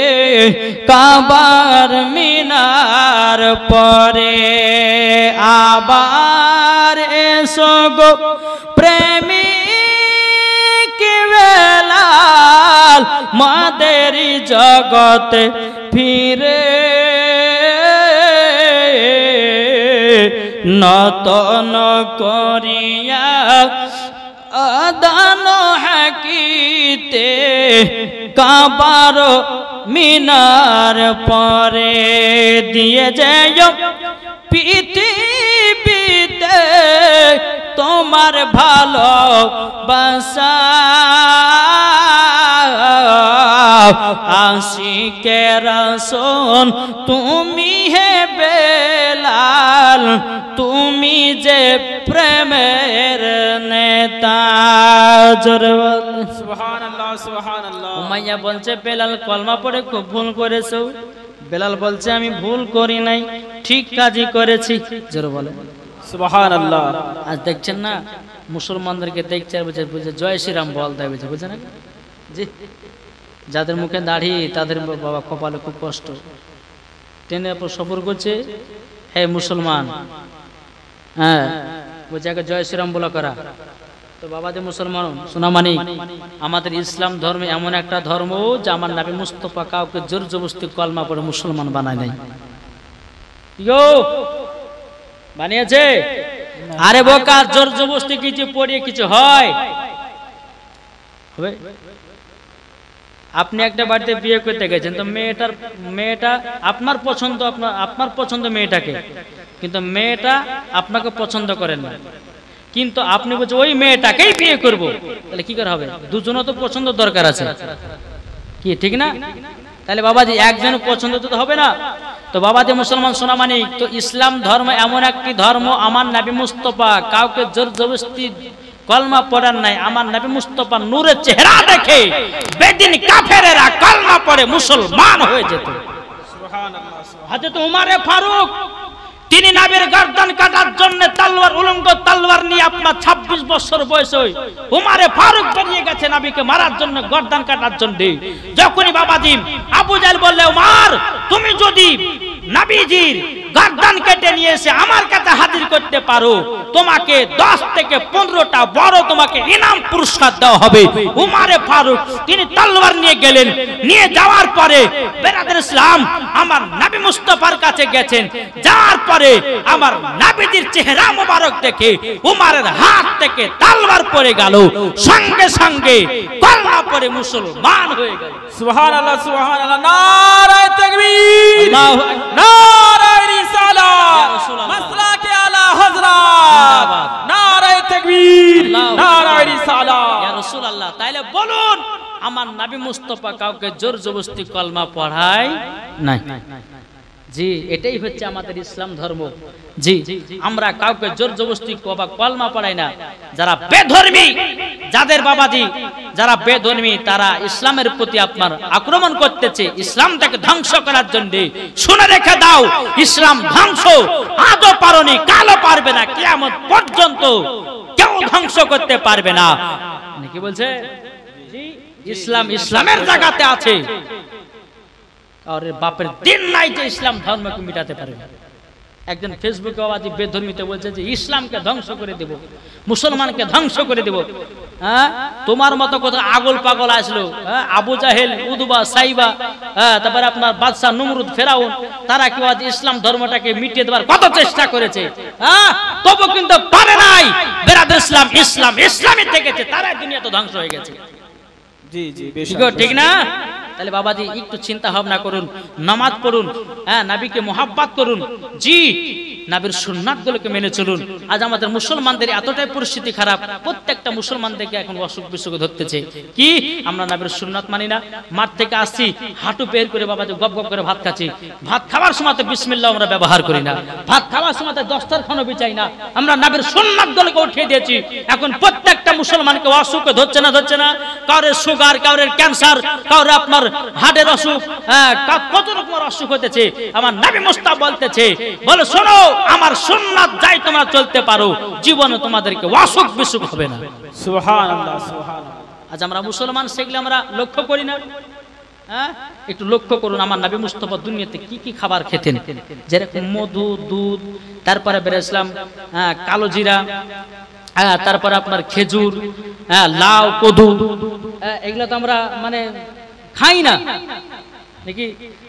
কাবার মিনার পরে। আবার এসো গো প্রেমিক বেলাল, মাদের জগতে ফিরে নতন করিয়া আদান হাকিতে কাবার মিনার পরে। দিয়ে যায় পৃথিবীতে তোমার ভালোবাসা, আশিকে রাসূল তুমি হে বেলাল, তুমি যে প্রেমের নেতা। জোরে বল সুবহানাল্লাহ, সুবহানাল্লাহ। উমাইয়া বলছে, বেলাল কলমা পড়ে খুব ভুল করেছো। বেলাল বলছে, আমি ভুল করি নাই, ঠিক কাজই করেছি। জোরে বলে সুবহানাল্লাহ। আজ দেখছেন না মুসলমানদেরকে দেখছে আর বুঝে জয় শ্রীরাম বল দেয়, বুঝে না জি? যাদের মুখে দাড়ি তাদের বাবা কপালে খুব কষ্ট, টেনে সফর করছে, হে মুসলমান, হ্যাঁ বলছে আগে জয় শ্রীরাম বলা করা। তো বাবা যে মুসলমান শোনা মানি, আমাদের ইসলাম ধর্মে এমন একটা ধর্ম যে আমার নবী মুস্তাফা কাউকে জোর জবরদস্তি কলমা পড়ে মুসলমান বানায় নাই। বানিয়েছে? আরে বোকা, জোর জবরদস্তি কিছু পড়িয়ে কিছু হয়? আপনি একটা বাড়িতে বিয়ে করতে গেছেন, তো মেয়েটা আপনার পছন্দ মেয়েটাকে, কিন্তু মেয়েটা আপনাকে পছন্দ করেন না, কিন্তু আপনি বলছেন ওই মেয়েটাকেই বিয়ে করব, তাহলে কি করে হবে? দুজনও তো পছন্দ দরকার আছে, কি ঠিক না? তাহলে বাবাজি একজন পছন্দ তো হবে না। তো বাবাজি মুসলমান সোনা মানিক, তো ইসলাম ধর্ম এমন একটি ধর্ম, আমার নবী মুস্তাফা কাউকে জোর জবরদস্তি কলমা পড়ার নাই। আমার নবী মুস্তাফা নূরের চেহারা দেখে বেদিন কাফেরেরা কলমা পড়ে মুসলমান হয়ে যেত। সুবহানাল্লাহ। হযরত উমর ফারুক তিনি নবীর গর্দান কাটার জন্য তলোয়ার, উলঙ্গ তলোয়ার নিয়ে আপনার 26 বছর বয়সে উমর ফারুক বেরিয়ে গেছে নবীকে মারার জন্য, গর্দান কাটার জন্য। যখনই বাবাজি আবু জাহেল বললে, উমর তুমি যদি নবীজির গর্দান কেটে নিয়ে এসে আমার কাছে হাজির করতে পারো, তোমাকে 10 থেকে 15টা বড় তোমাকে ইনাম পুরস্কার দেওয়া হবে। উমারে ফারুক তিনি তলোয়ার নিয়ে গেলেন, নিয়ে যাওয়ার পরে বেরাদর ইসলাম আমার নবী মুস্তাফার কাছে গেছেন। যাওয়ার পরে আমার নবীজির চেহারা মোবারক দেখে উমারের হাত থেকে তলোয়ার পড়ে গেল, সঙ্গে সঙ্গে কলমা পড়ে মুসলমান হয়ে গেল। সুবহানাল্লাহ সুবহানাল্লাহ, নারায়ে তাকবীর, আল্লাহু আকবার, নারায়ে রিসালাত, ইয়া রাসূলুল্লাহ, মাসলাকে আলা হযরত, জিন্দাবাদ, নারায়ে তাকবীর, আল্লাহু নারায়ে রিসালাত। ইয়া রাসূলুল্লাহ। তাইলে বলুন আমার নবী মুস্তাফা কাউকে জোর জবরদস্তি কলমা পড়ায় নাই। জি, এটাই হচ্ছে আমাদের ইসলাম ধর্ম। জি, আমরা কাউকে জোর জবরদস্তি কলমা পড়াই না। যারা বেধর্মী, যাদের বাবাজি যারা বেধর্মী, তারা ইসলামের প্রতি আপনার আক্রমণ করতেছে, ইসলামটাকে ধ্বংস করার জন্য। শুনে রেখে দাও, ইসলাম ধ্বংস আজও পারোনি, কালও পারবে না, কিয়ামত পর্যন্ত কেউ ধ্বংস করতে পারবে না। কি বলছে? জি, ইসলাম ইসলামের জায়গাতে আছে, আর বাপের দিন নাই যে ইসলাম ধর্মকে মিটাতে পারবে। একজন ফেসবুকে আবাদি বেধর্মীতে বলছে যে ইসলামকে ধ্বংস করে দেব, মুসলমানকে ধ্বংস করে দেব। হ্যাঁ, তোমার মতো কত আগল পাগল আসলো, আবু জাহেল, উদবা, সাইবা, তারপরে আপনার বাদশাহ নমরুদ, ফেরাউন, তারা কি আজ ইসলাম ধর্মটাকে মিটিয়ে দেওয়ার কত চেষ্টা করেছে, তবু কিন্তু পারে নাই। বেরাদর ইসলাম ইসলাম ইসলামই থেকেছে, তারাই দুনিয়া তো ধ্বংস হয়ে গেছে। জি জি, ঠিক না? তাহলে বাবাজি একটু চিন্তা ভাবনা করুন, নামাজ পড়ুন, নবীকে মোহাব্বত করুন, জি নবীর সুন্নাতগুলোকে মেনে চলুন। আজ আমাদের মুসলমানদের এতটাই পরিস্থিতি খারাপ, প্রত্যেকটা মুসলমানদেরকে এখন অসুখ বিসুখে ধরতেছে। কি আমরা নবীর সুন্নাত মানি না? মাঠ থেকে আসছি হাঁটু বের করে বাবাজি গপ গপ করে ভাত খাচ্ছি, ভাত খাওয়ার সময় তো বিসমিল্লাহ আমরা ব্যবহার করি না, ভাত খাওয়ার সময় তো দস্তরখানও বিছাই না, আমরা নবীর সুন্নাতগুলোকে উঠিয়ে দিয়েছি। এখন প্রত্যেকটা মুসলমানকে অসুখে ধরছে না, ধরছে না? কারোর সুগার, কারোর ক্যান্সার, কারোর আপনার হার্টের অসুখ, কত রকমের অসুখ হতেছে। আমার নবী মুস্তাফা বলতেছে, বলে শোনো আমার সুন্নাত যাই তোমরা চলতে পারো, জীবনে তোমাদেরকে অসুখ বিসুখ হবে না। সুবহানাল্লাহ সুবহানাল্লাহ। আজ আমরা মুসলমান, সেগুলো আমরা লক্ষ্য করি না। একটু লক্ষ্য করুন আমার নবী মুস্তাফা দুনিয়াতে কি কি খাবার খেতেন, যেরকম মধু, দুধ, তারপরে বেরেছিলাম কালো জিরা, তারপরে আপনার খেজুর, লাউ, কদু, এগুলো তো আমরা মানে খাই না নাকি?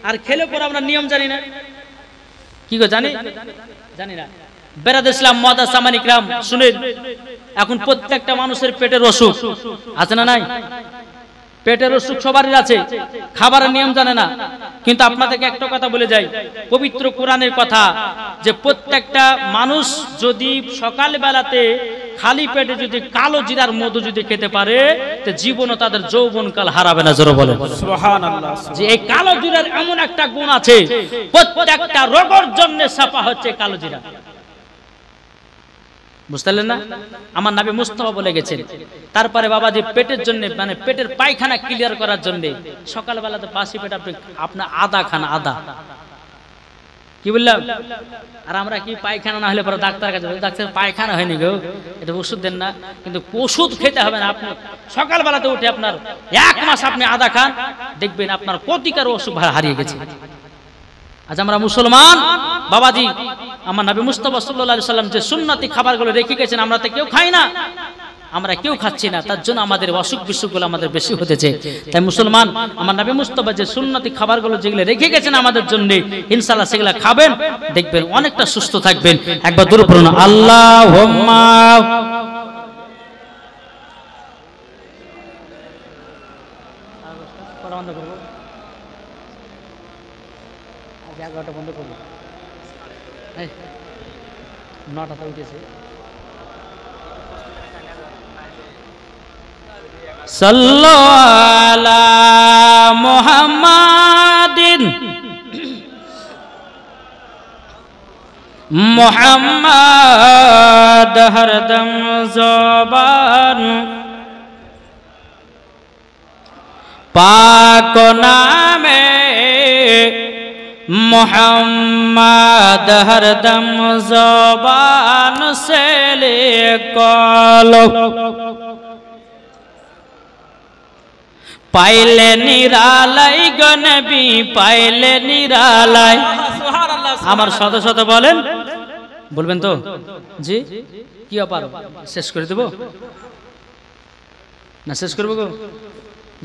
আর খেলে পরে আমরা নিয়ম জানি না, কি গো জানি না। বেরাদর ইসলাম মুআদ্দাস সামানি کرام শুনেন, এখন প্রত্যেকটা মানুষের পেটের অসুখ আছে না নাই? পেটের অসুখ সবারই আছে, খাবারের নিয়ম জানে না। কিন্তু আপনাদেরকে একটা কথা বলে যাই, পবিত্র কোরআনের কথা, যে প্রত্যেকটা মানুষ যদি সকাল বেলাতে খালি পেটে যদি কালো জিরার মধু যদি খেতে পারে, তো জীবনও তাদের যৌবনকাল হারাবে না। জোরে বলেন সুবহানাল্লাহ। যে এই কালো জিরার এমন একটা গুণ আছে, প্রত্যেকটা রোগের জন্য সাফা হচ্ছে কালো জিরা। বুঝতে পারলেন না? আমার নবী মুস্তাফা বলে গেছেন। তারপরে বাবাজি পেটের জন্য, মানে পেটের পায়খানা ক্লিয়ার করার জন্য সকালবেলাতে বাসি পেট আপনার আদা খান, আদা। কি বললাম? আর আমরা কি পায়খানা না হলে পরে ডাক্তার কাছে, ডাক্তার পায়খানা হয়নি গো, এটা ওষুধ দেন না? কিন্তু ওষুধ খেতে হবে না। আপনি সকালবেলাতে উঠে আপনার 1 মাস আপনি আদা খান, দেখবেন আপনার প্রতিকার অসুখ হারিয়ে গেছে। আজ আমরা মুসলমান বাবাজি, আমার নবী মুস্তাফা সাল্লাল্লাহু আলাইহি সাল্লাম যে সুন্নতি খাবারগুলো রেখে গেছেন, আমরা তো কেউ খাই না, আমরা কেউ খাচ্ছি না, তার জন্য আমাদের অসুখ বিসুখগুলো আমাদের বেশি হতেছে। তাই মুসলমান আমার নবী মুস্তাফা যে সুন্নতি খাবারগুলো যেগুলো রেখে গেছেন আমাদের জন্য, ইনশাআল্লাহ সেগুলো খাবেন, দেখবেন অনেকটা সুস্থ থাকবেন। একবার দূর পড়ুন আল্লাহুম্মা। বন্ধ করবো, 9টা উঠেছে। সাল্লাল্লাহু আলা মুহাম্মাদিন মুহাম্মাদ হরদম জবান পাক নামে मोहम्मद हरदम ज़बान से लिखलो पाइले निरालय गनबी पाइले निरालय। सुभान अल्लाह আমার শত শত বলেন, বলবেন তো? জি, কি অপার, শেষ করে দেবো না? শেষ করবো গো,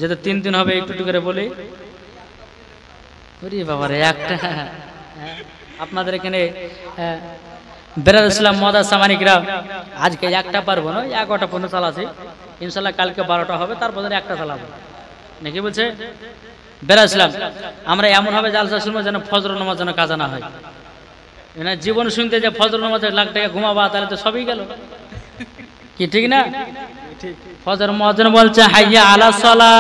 যেটা 3 দিন হবে, একটু একটু করে বলি। ওরে বাবারে, একটা আপনাদের এখানে বেরাদ ইসলাম মদার সামানিকরা আজকে একটা পারবো না, 11টা পর্যন্ত চালাচ্ছি, ইনশাল্লাহ কালকে 12টা হবে, তারপর একটা চালাবো নাকি বলছে বেরাদ ইসলাম। আমরা এমন ভাবে জালসা শুনবো যেন ফজর নামাজ যেন কাজা না হয়। জীবন শুনতে যে ফজর নামাজে লাখ টাকা ঘুমাবা, তাহলে তো সবই গেল, কি ঠিক না? ফজর মুয়াজ্জিন বলছে হাইয়া আলা সালাহ,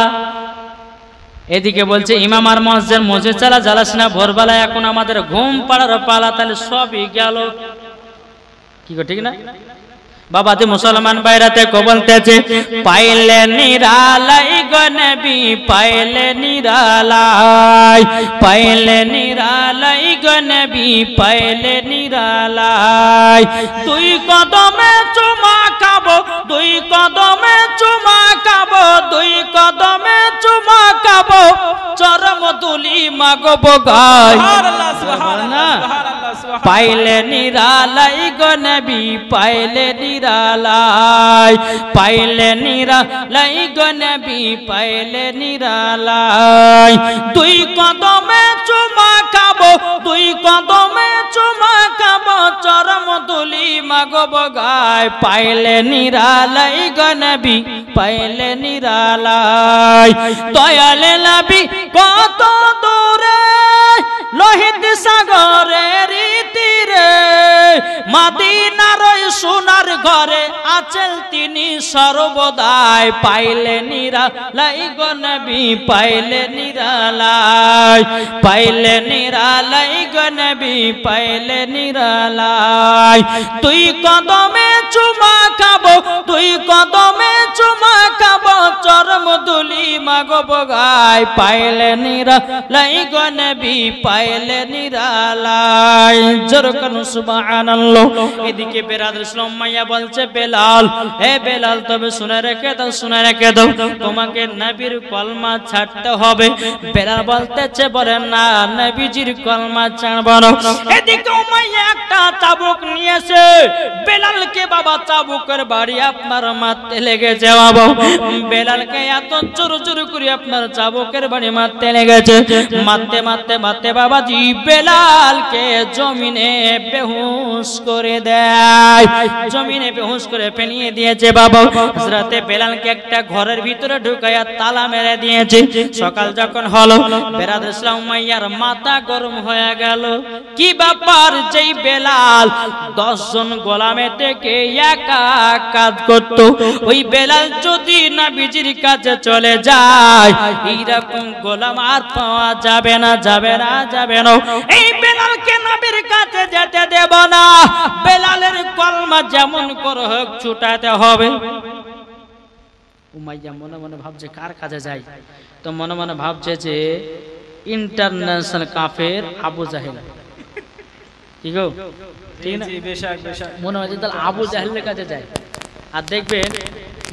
এদিকে বলছে ইমাম আর মুয়াজ্জিন মসজিদ চালা জ্বালাস না, ভোরবেলা এখন আমাদের ঘুম পাড়ার পালা, তাহলে সবই গেল, কি গো ঠিক না? বাবাতে মুসলমান বাইরাতে কো বলতেছে পাইলে নিরালাই গো নবী, পাইলে নিরালাই, পাইলে নিরালাই গো নবী, পাইলে নিরালাই। 2 কদমে চুমা খাবো, 2 কদমে চুমা খাবো, 2 কদমে চুমা খাবো, চরম তুলি মাগবো গায়। পাইলে নিরালাই গো নবী, পাইলে নিরালাই, পাইলে নিরালাই গো নবী, পাইলে নিরালাই। 2 কদমে চুমা খাবো, 2 কদমে চুমা খাবো, চরম তুলি মাগবো গায়। পাইলে নিরালাই গো নবী, পাইলে নিরালাই। দয়ালে নবী কত দূরে, লোহিত সাগরের তীরে, মদিনার সোনার ঘরে আছেন তিনি সর্বদাই। পাইলে নিরালাই গো নবী, পাইলে নিরালাই, পাইলে নিরালাই গো নবী, পাইলে নিরালাই। 2 কদমে চুমা খাবো, 2 কদমে চুমা খাবো, চরম দুলি মাগবো গায়। পাইলে নিরালাই গো নবী, পাইলে নিরালাই। জোর করুন সুবহানাল্লাহ। এদিকে বেরাদ ইসলাম মাইয়া বলছে বেলাল, হে বেলাল তবে শুনে রেখে দাও, শুনে রেখে দাও, তোমাকে নবীর কলমা ছাড়তে হবে। বেলাল বলতেছে বলেন না, নবীজির কলমা ছাড়ব না। এদিকে উমাইয়া একটা চাবুক নিয়েছে, বেলালকে বাবা চাবুকের বাড়ি আপনার মারতে লেগেছে বাবা। বেলালকে এত জোর জোর করে আপনার চাবুকের বাড়ি মারতে লেগেছে, মারতে মারতে মারতে বাবাজি বেলালকে জমিনে বেহুশ করে দেয়, জমিনে বেহুশ করে ফেলিয়ে দিয়েছে বাবা। হযরতে বেলালকে একটা ঘরের ভিতরে ঢুকাইয়া তালা মেরে দিয়েছে। সকাল যখন হলো, বেরাদ ইসলাম মাইয়ার মাথা গরম হয়ে গেল। কি ব্যাপার, যেই বেলাল 10 জন গোলামে থেকে একা কাজ করত, ওই বেলাল যদি নবীজির কাছে চলে যায়, এইরকম গোলাম আর পাওয়া যাবে না, যাবে না, যাবে না। এই বেলালকে নবীর কাছে যেতে দেব না, বেলালের কলমা যেমন করে হোক ছুটাতে হবে। উমাইয়া মনে মনে ভাবছে কার কাছে যাই, তো মনে মনে ভাবছে যে ইন্টারন্যাশনাল কাফের আবু জাহেল, কি গো ঠিক না? মনে হয় তাহলে আবু জাহেলের কাছে যায়। আর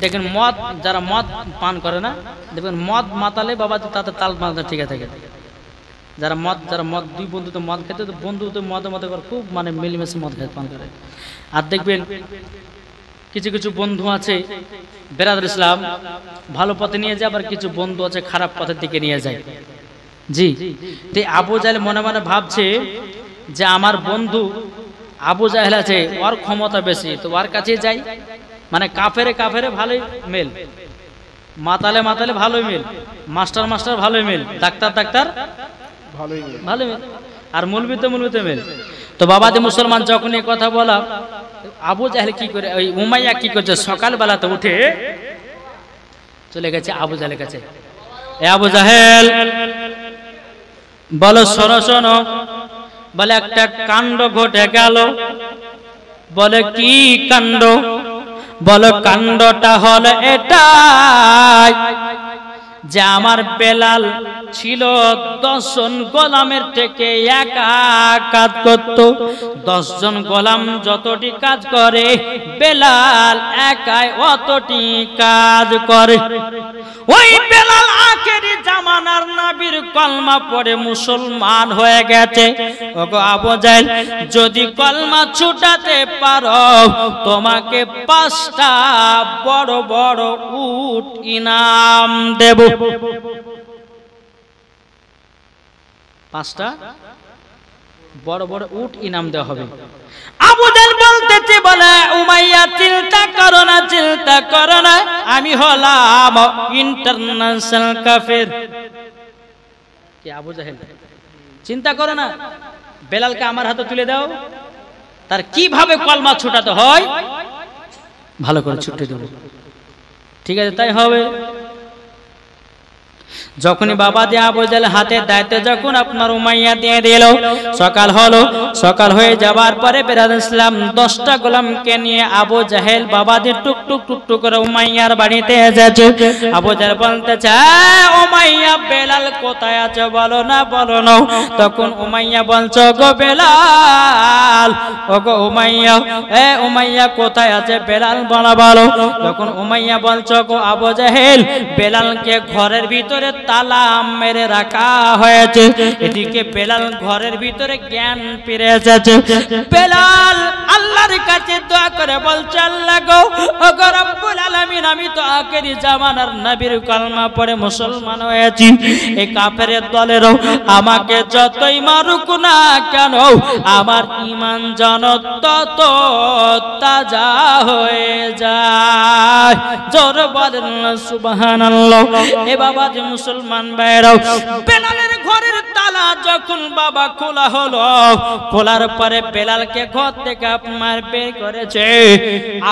দেখবেন মদ, যারা মদ পান করে না, দেখবেন মদ মাতালে বাবা তাদের তাল মাথা ঠিক থাকে। যারা মদ 2 বন্ধু তো মদ খেতে, তো বন্ধু তো মদ করে খুব মানে মিলেমিশে মদ খেতে পান করে। আর দেখবেন কিছু কিছু বন্ধু আছে বেরাদুল ইসলাম ভালো পথে নিয়ে যায়, আবার কিছু বন্ধু আছে খারাপ পথের দিকে নিয়ে যায়। জি, তো আবু জাহেল মনে মনে ভাবছে যে আমার বন্ধু আবু জাহেল আছে, ওর ক্ষমতা বেশি, তো ওর কাছে যাই। মানে কাফেরে কাফেরে ভালোই মেল, মাতালে মাতালে ভালোই মেল, মাস্টার মাস্টার ভালোই মেল, ডাক্তার ডাক্তার ভালোই মেল, আর মুলবিতে মুলবিতে মেল। তো বাবাজি মুসলমান যখন এই কথা বলা, আবু জাহেল কি করে, ওই উমাইয়া কি করছে, সকালবেলাতে উঠে চলে গেছে আবু জাহেলের কাছে। এ আবু জাহেল, বলো শোনো শোনো, বলে একটা কাণ্ড ঘটে গেল। বলে কি কাণ্ড? বলো কাণ্ডটা হলো এটাই যে আমার বেলাল ছিল 10 জন গোলামের থেকে একা কাজ করত। 10 জন গোলাম যতটি কাজ করে, বেলাল একাই অতটি কাজ করে। ওই বেলাল আখেরি জামানার নবীর কলমা পড়ে মুসলমান হয়ে গেছে। ওগো আবু জাহেল, যদি কলমা ছুটাতে পারো তোমাকে 5টা বড় বড় উট ইনাম দেব। 5টা বড় বড় উট ইনাম দেওয়া হবে। আবু জাহেল বলতেছে, বলে উমাইয়া চিন্তা করো না, চিন্তা করো না, আমি হলাম ইন্টারন্যাশনাল কাফের। কি আবু জাহেল, চিন্তা করো না, বেলালকে আমার হাতে তুলে দাও, তার কিভাবে কলমা ছুটাতে হয় ভালো করে ছুটে দেবো। ঠিক আছে, তাই হবে। যখনই বাবা দিয়ে আবু জাহেল হাতের দায়িত্ব যখন আপনার উমাইয়া দিয়ে দিল, সকাল হলো। সকাল হয়ে যাবার পরে বেলাল ইসলাম 10টা গোলামকে নিয়ে আবু জাহেল বাবা দিয়ে টুকটুক টুকটুক করে উমাইয়ার বাড়িতে যাচ্ছে। আবু জাহেল বলতেছে, উমাইয়া বেলাল কোথায় আছে বলো না, বলো না। তখন উমাইয়া বলছো, গো বেলাল, ও গো উমাইয়া, উমাইয়া কোথায় আছে বেলাল বলো বলো। তখন উমাইয়া বলছো, গো আবু জাহেল, বেলালকে ঘরের ভিতরে তালা মেরে রাখা হয়েছে। এদিকে বেলাল ঘরের ভিতরে জ্ঞান ফিরে এসেছে। বেলাল আল্লাহর কাছে দোয়া করে বলছে, আল্লাহ গো, ও গো রব্বুল আলামিন, আমি তো আখেরি জামানার নবীর কলমা পড়ে মুসলমান হয়েছি। এই কাফেরের দলেরও আমাকে যতই মারুক না কেন, আমার ঈমান যেন তত তাজা হয়ে যায়। জোর বলেন সুবহানাল্লাহ। এ বাবা যে মুসলমান ভাইরাও, বেলালের ঘরের তালা যখন বাবা খোলা হলো, খোলার পরে বেলালকে ঘর থেকে আপনার বের করেছে।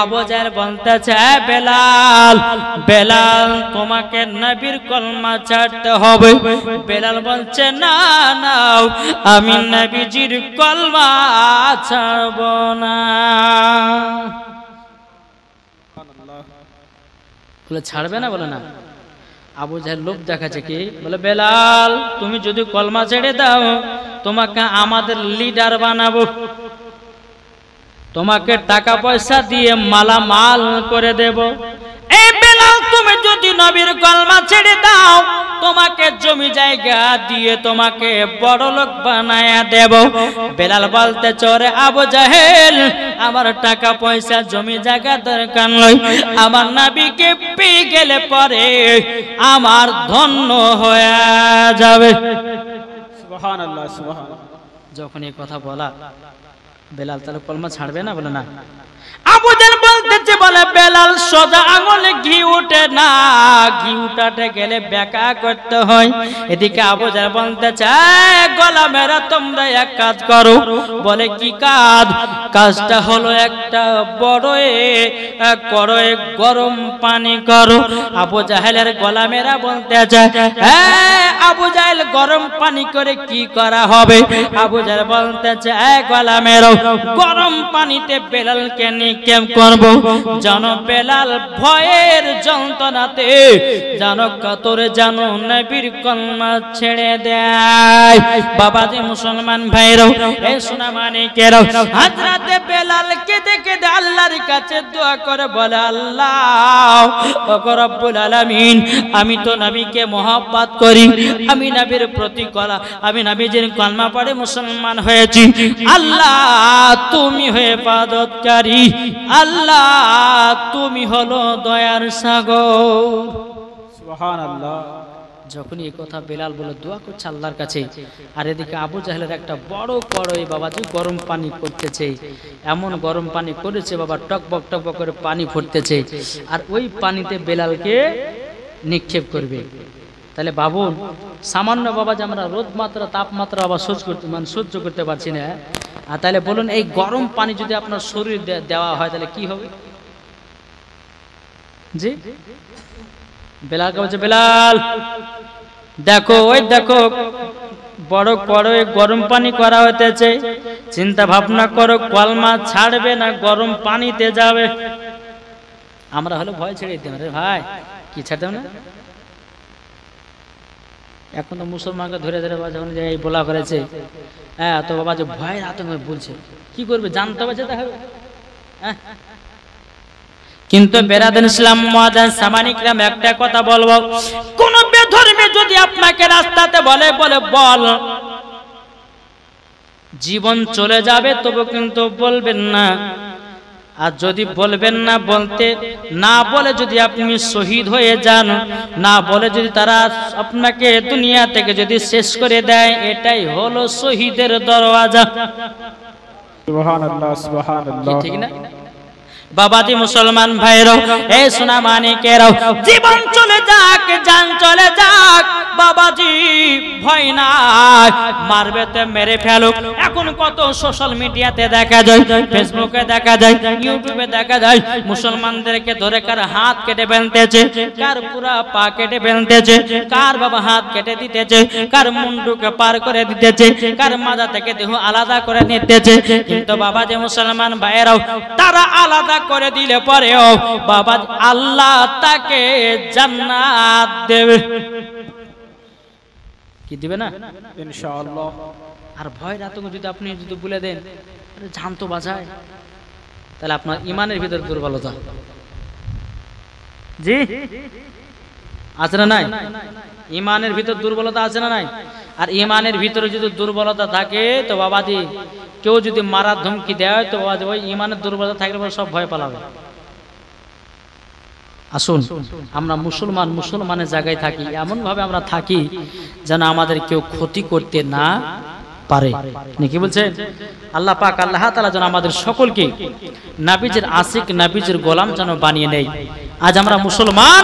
আবু জাহেল বলতেছে, বেলাল, বেলাল তোমাকে নবীর কলমা ছাড়তে হবে। বেলাল বলছে, না না, আমি নবীজির কলমা ছাড়ব না। বলে ছাড়বে না, বলে না। আবু জাহেল লোভ দেখাচ্ছে, কি বলে, বেলাল তুমি যদি কলমা ছেড়ে দাও তোমাকে আমাদের লিডার বানাবো, তোমাকে টাকা পয়সা দিয়ে মালামাল করে দেব। এই বেলাল তুমি যদি নবীর কলমা ছেড়ে দাও তোমাকে জমি জায়গা দিয়ে তোমাকে বড় লোক বানায়া দেব। বেলাল বলতে, চরে আবু জাহেল, আমার টাকা পয়সা জমি জায়গা দরকার নয়, আমার নবীকে পেয়ে গেলে পরে আমার ধন্য হয়ে যাবে। সুবহানাল্লাহ, সুবহানাল্লাহ। যখন এই কথা বলা, বেলাল তাহলে কলমা ছাড়বে না, বলে না। আবু জাহেল বলতেছে, বলে বেলাল সোজা আঙুলে ঘি উঠে না, ঘি উঠাতে গেলে বেকা করতে হয়। এদিকে আবু জাহেল বলতেছে, গোলামেরা তোমরা এক কাজ করো। বলে কি কাজ? কাজটা হলো একটা বড় কড়াই গরম পানি করো। আবু জাহেলের গোলামেরা বলতেছে, আবু জাহেল গরম পানি করে কি করা হবে? আবু জাহেল বলতেছে, গোলামেরা গরম পানিতে বেলালকে নিক্ষেপ করব, যেন বেলাল ভয়ের যন্ত্রণাতে যেন কাতরে যেন নবীর কলমা ছেড়ে দেয়। বাবা যে মুসলমান ভাইরাও, এই সোনা মানিকেরাও, হযরতে বেলাল কেঁদে কেঁদে আল্লাহর কাছে দোয়া করে বলে, আল্লাহ ও রব্বুল আলামিন, আমি তো নবীকে মহব্বত করি, আমি নবীর প্রতি আমি নবীজির কলমা পড়ে মুসলমান হয়েছি। আল্লাহ তুমি হেফাজতকারী, আল্লাহ তুমি হলো দয়ার সাগর। সুবহানাল্লাহ। যখন এই কথা বেলাল বলে দোয়া করছে আল্লাহর কাছে, আর এদিকে আবু জাহেলের একটা বড় কড়াই বাবাজি গরম পানি করতেছে, এমন গরম পানি করেছে বাবা, টকবক টকবক করে পানি ফুটতেছে, আর ওই পানিতে বেলালকে নিক্ষেপ করবে। তাহলে বাবুন, সামান্য বাবা যে আমরা রোদ মাত্রা তাপমাত্রা আবার সহ্য করতে পারছি না, আর তাহলে বলুন এই গরম পানি যদি আপনার শরীর দেওয়া হয় তাহলে কি হবে? জি বেলাল বলছে, বেলাল দেখো, ওই দেখো বড় কড়াই গরম পানি করা হতেছে, চিন্তা ভাবনা করো কলমা ছাড়বে না গরম পানিতে যাবে। আমরা হলে ভয় ছেড়ে দিতাম, রে ভাই কি ছাড়তাম না। এখন তো মুসলমানকে ধরে ধরে যখন এই বলা করেছে, হ্যাঁ তো বাবা যে ভয়ের আতঙ্কে বলছে, কি করবে? জানতে হবে, যেতে হবে। কিন্তু বেরাদান ইসলাম মুআজ্জাজ সামানিক রাম একটা কথা বলবো, কোন বেধর্মী যদি আপনাকে রাস্তাতে বলে বল জীবন চলে যাবে, তবু কিন্তু বলবেন না। আর যদি বলবেন না, বলতে না বলে যদি আপনি শহীদ হয়ে যান, না বলে যদি তারা আপনাকে দুনিয়া থেকে যদি শেষ করে দেয়, এটাই হলো শহীদের দরওয়াজা। সুবহানাল্লাহ সুবহানাল্লাহ, ঠিক না বাবাজি? মুসলমান ভাইরাও, এই সোনা মানিকেরাও, জীবন চলে যাক, জান চলে যাক, বাবাজি ভয় নাই, মারবে তো মেরে ফেলুক। এখন কত সোশ্যাল মিডিয়াতে দেখা যায়, ফেসবুকে দেখা যায়, ইউটিউবে দেখা যায়, মুসলমানদেরকে ধরে কার হাত কেটে ফেলতেছে, কার পুরা পা কেটে ফেলতেছে, কার বাবা হাত কেটে দিতেছে, কার মুন্ডুকে পার করে দিতেছে, কার মাথা থেকে দেহ আলাদা করে নিতেছে। কিন্তু বাবাজি মুসলমান ভাইরাও, তারা আলাদা করে দিলে পরেও বাবা আল্লাহ তাকে জান্নাত দেবে। কি দিবে না? ইনশাআল্লাহ। আর ভয়ের আতঙ্ক যদি আপনি যদি বলে দেন জান তো বাঁচায়, তাহলে আপনার ইমানের ভিতর দুর্বলতা জি আছে না নাই? ইমানের ভিতর দুর্বলতা আছে না নাই? আর ইমানের ভিতরে যদি দুর্বলতা থাকে তো বাবাজি, কেউ যদি মারার ধমকি দেয় তো বাবাজি ওই ইমানের দুর্বলতা থাকলে সব ভয় পালাবে। আসুন আমরা মুসলমানের জায়গায় থাকি, এমন ভাবে আমরা থাকি যেন আমাদের কেউ ক্ষতি করতে না পারে। নাকি বলছেন? আল্লাহ পাক আল্লাহ তাআলা যেন আমাদের সকলকে নবীজির আশিক, নবীজির গোলাম যেন বানিয়ে নেয়। আজ আমরা মুসলমান,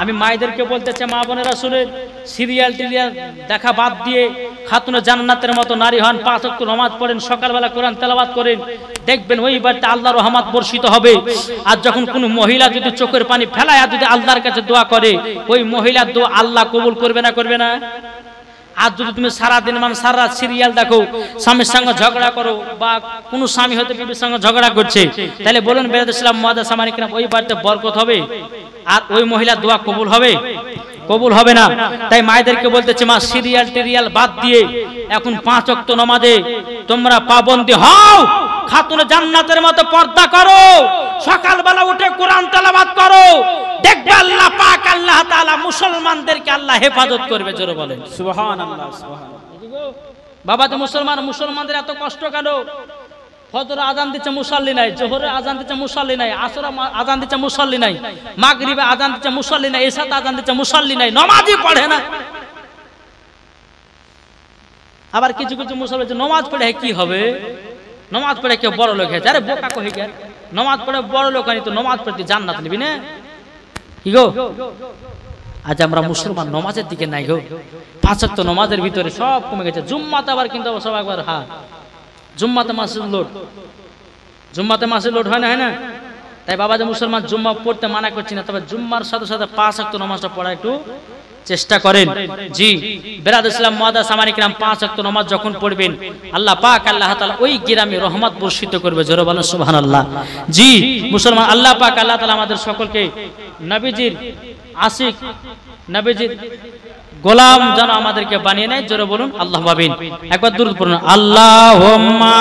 আমি মায়েদেরকে বলতে চাই, মা বোনেরা শুনেন, সিরিয়াল টিরিয়াল দেখা বাদ দিয়ে খাতুনে জান্নাতের মতো নারী হন, 5 ওয়াক্ত নামাজ পড়েন, সকালবেলা কোরআন তেলাওয়াত করেন, দেখবেন ওই বাড়িতে আল্লাহর রহমত বর্ষিত হবে। আর যখন কোন মহিলা যদি চোখের পানি ফেলায় আর যদি আল্লাহর কাছে দোয়া করে, ওই মহিলার দোয়া আল্লাহ কবুল করবে না? করবে না? আর যদি তুমি সারাদিন সারা রাত সিরিয়াল দেখো, স্বামীর সঙ্গে ঝগড়া করো, বা কোন স্বামী হয়তো বিবির সঙ্গে ঝগড়া করছে, তাহলে বলুন বেরাদ ইসলাম মুআজ্জাজ সামানিক রাম, ওই বাড়িতে বরকত হবে আর ওই মহিলার দোয়া কবুল হবে? কবুল হবে না। তাই মায়েদেরকে বলতেছে, মা সিরিয়াল টিরিয়াল বাদ দিয়ে এখন 5 ওয়াক্ত নামাজে তোমরা পাবন্দী হও, খাতুনে জান্নাতের মতো পর্দা করো, সকালবেলা উঠে কোরআন তেলাওয়াত করো, দেখবে আল্লাহ পাক আল্লাহ তাআলা মুসলমানদেরকে আল্লাহ হেফাজত করবে। জোরে বলেন সুবহানাল্লাহ সুবহানাল্লাহ। বাবা তো মুসলমানদের এত কষ্ট কেন? ফজর আজান দিচ্ছে মুসাল্লি নাই, জোহরে আজান দিচ্ছে মুসাল্লি নাই, আসর আজান দিচ্ছে মুসাল্লি নাই, মাগরিবে আজান দিচ্ছে মুসাল্লি নাই, ইশাতে আজান দিচ্ছে মুসাল্লি নাই, নামাজই পড়ে না। আবার কিছু কিছু মুসলমান নামাজ পড়ে কি হবে? নামাজ পড়ে কেউ বড় লোক হয়েছে? আরে বোকা কই গেল, নামাজ পড়ে বড় লোক হয়নি তো নামাজ পড়তে জান্নাত নিবি না? কি গো, আজ আমরা মুসলমান নামাজের দিকে নাই গো। 5 ওয়াক্ত নামাজের ভিতরে সব কমে গেছে। জুম্মাতে আবার কিন্তু সব একবার জুম্মাতে মাসের লোড হয় না, হয় না? তাই বাবা যে মুসলমান জুম্মা পড়তে মানা করছি না, তবে জুম্মার সাথে সাথে 5 ওয়াক্ত নামাজটা পড়া একটু চেষ্টা করেন। জি বেরাদ ইসলাম মুআজ্জাজ সামানিক রাম, 5 ওয়াক্ত নামাজ যখন পড়বেন আল্লাহ পাক আল্লাহ তাআলা ওই গ্রামে রহমত বর্ষিত করবে। জোরে বলেন সুবহানাল্লাহ। জি মুসলমান, আল্লাহ পাক আল্লাহ তাআলা আমাদের সকলকে নবীজির আশিক, নবীজির গোলাম যেন আমাদেরকে বানিয়ে নেয়। জোরে বলুন আল্লাহ আমিন। একবার দুরূদ পড়ুন, আল্লাহুম্মা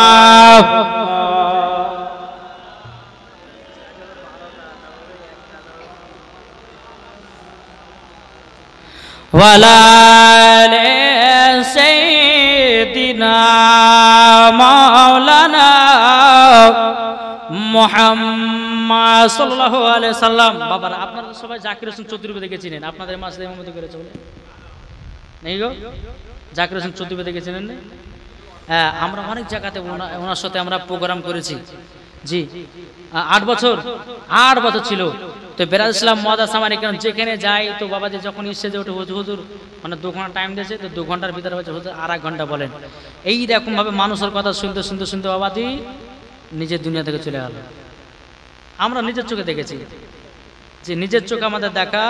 ওয়ালা আলি সাইয়্যিদিনা মাওলানা মুহাম্মদ সাল্লাল্লাহু আলাইহি সাল্লাম। বাবারা আপনারা সবাই জাকির হোসেন চৌধুরীকে দেখেছিলেন, আপনাদের মাসে ইমামতি করেছে বলে নেই গো? জাকির হোসেন চৌধুরী দেখেছিলেন না? হ্যাঁ, আমরা অনেক জায়গাতে ওনার সাথে আমরা প্রোগ্রাম করেছি। জি 8 বছর ছিল। তো বেরাদ ইসলাম মুআজ্জাজ সামানিক রাম যেখানে যাই তো বাবাজি যখন স্টেজে ওঠে, হুজুর 2 ঘন্টা টাইম দিয়েছে, তো 2 ঘন্টার ভিতরে হচ্ছে হুজুর 2.5 ঘন্টা বলেন। এই রকম ভাবে মানুষের কথা শুনতে শুনতে শুনতে বাবাজি নিজের দুনিয়া থেকে চলে গেল। আমরা নিজের চোখে দেখেছি যে নিজের চোখে আমাদের দেখা,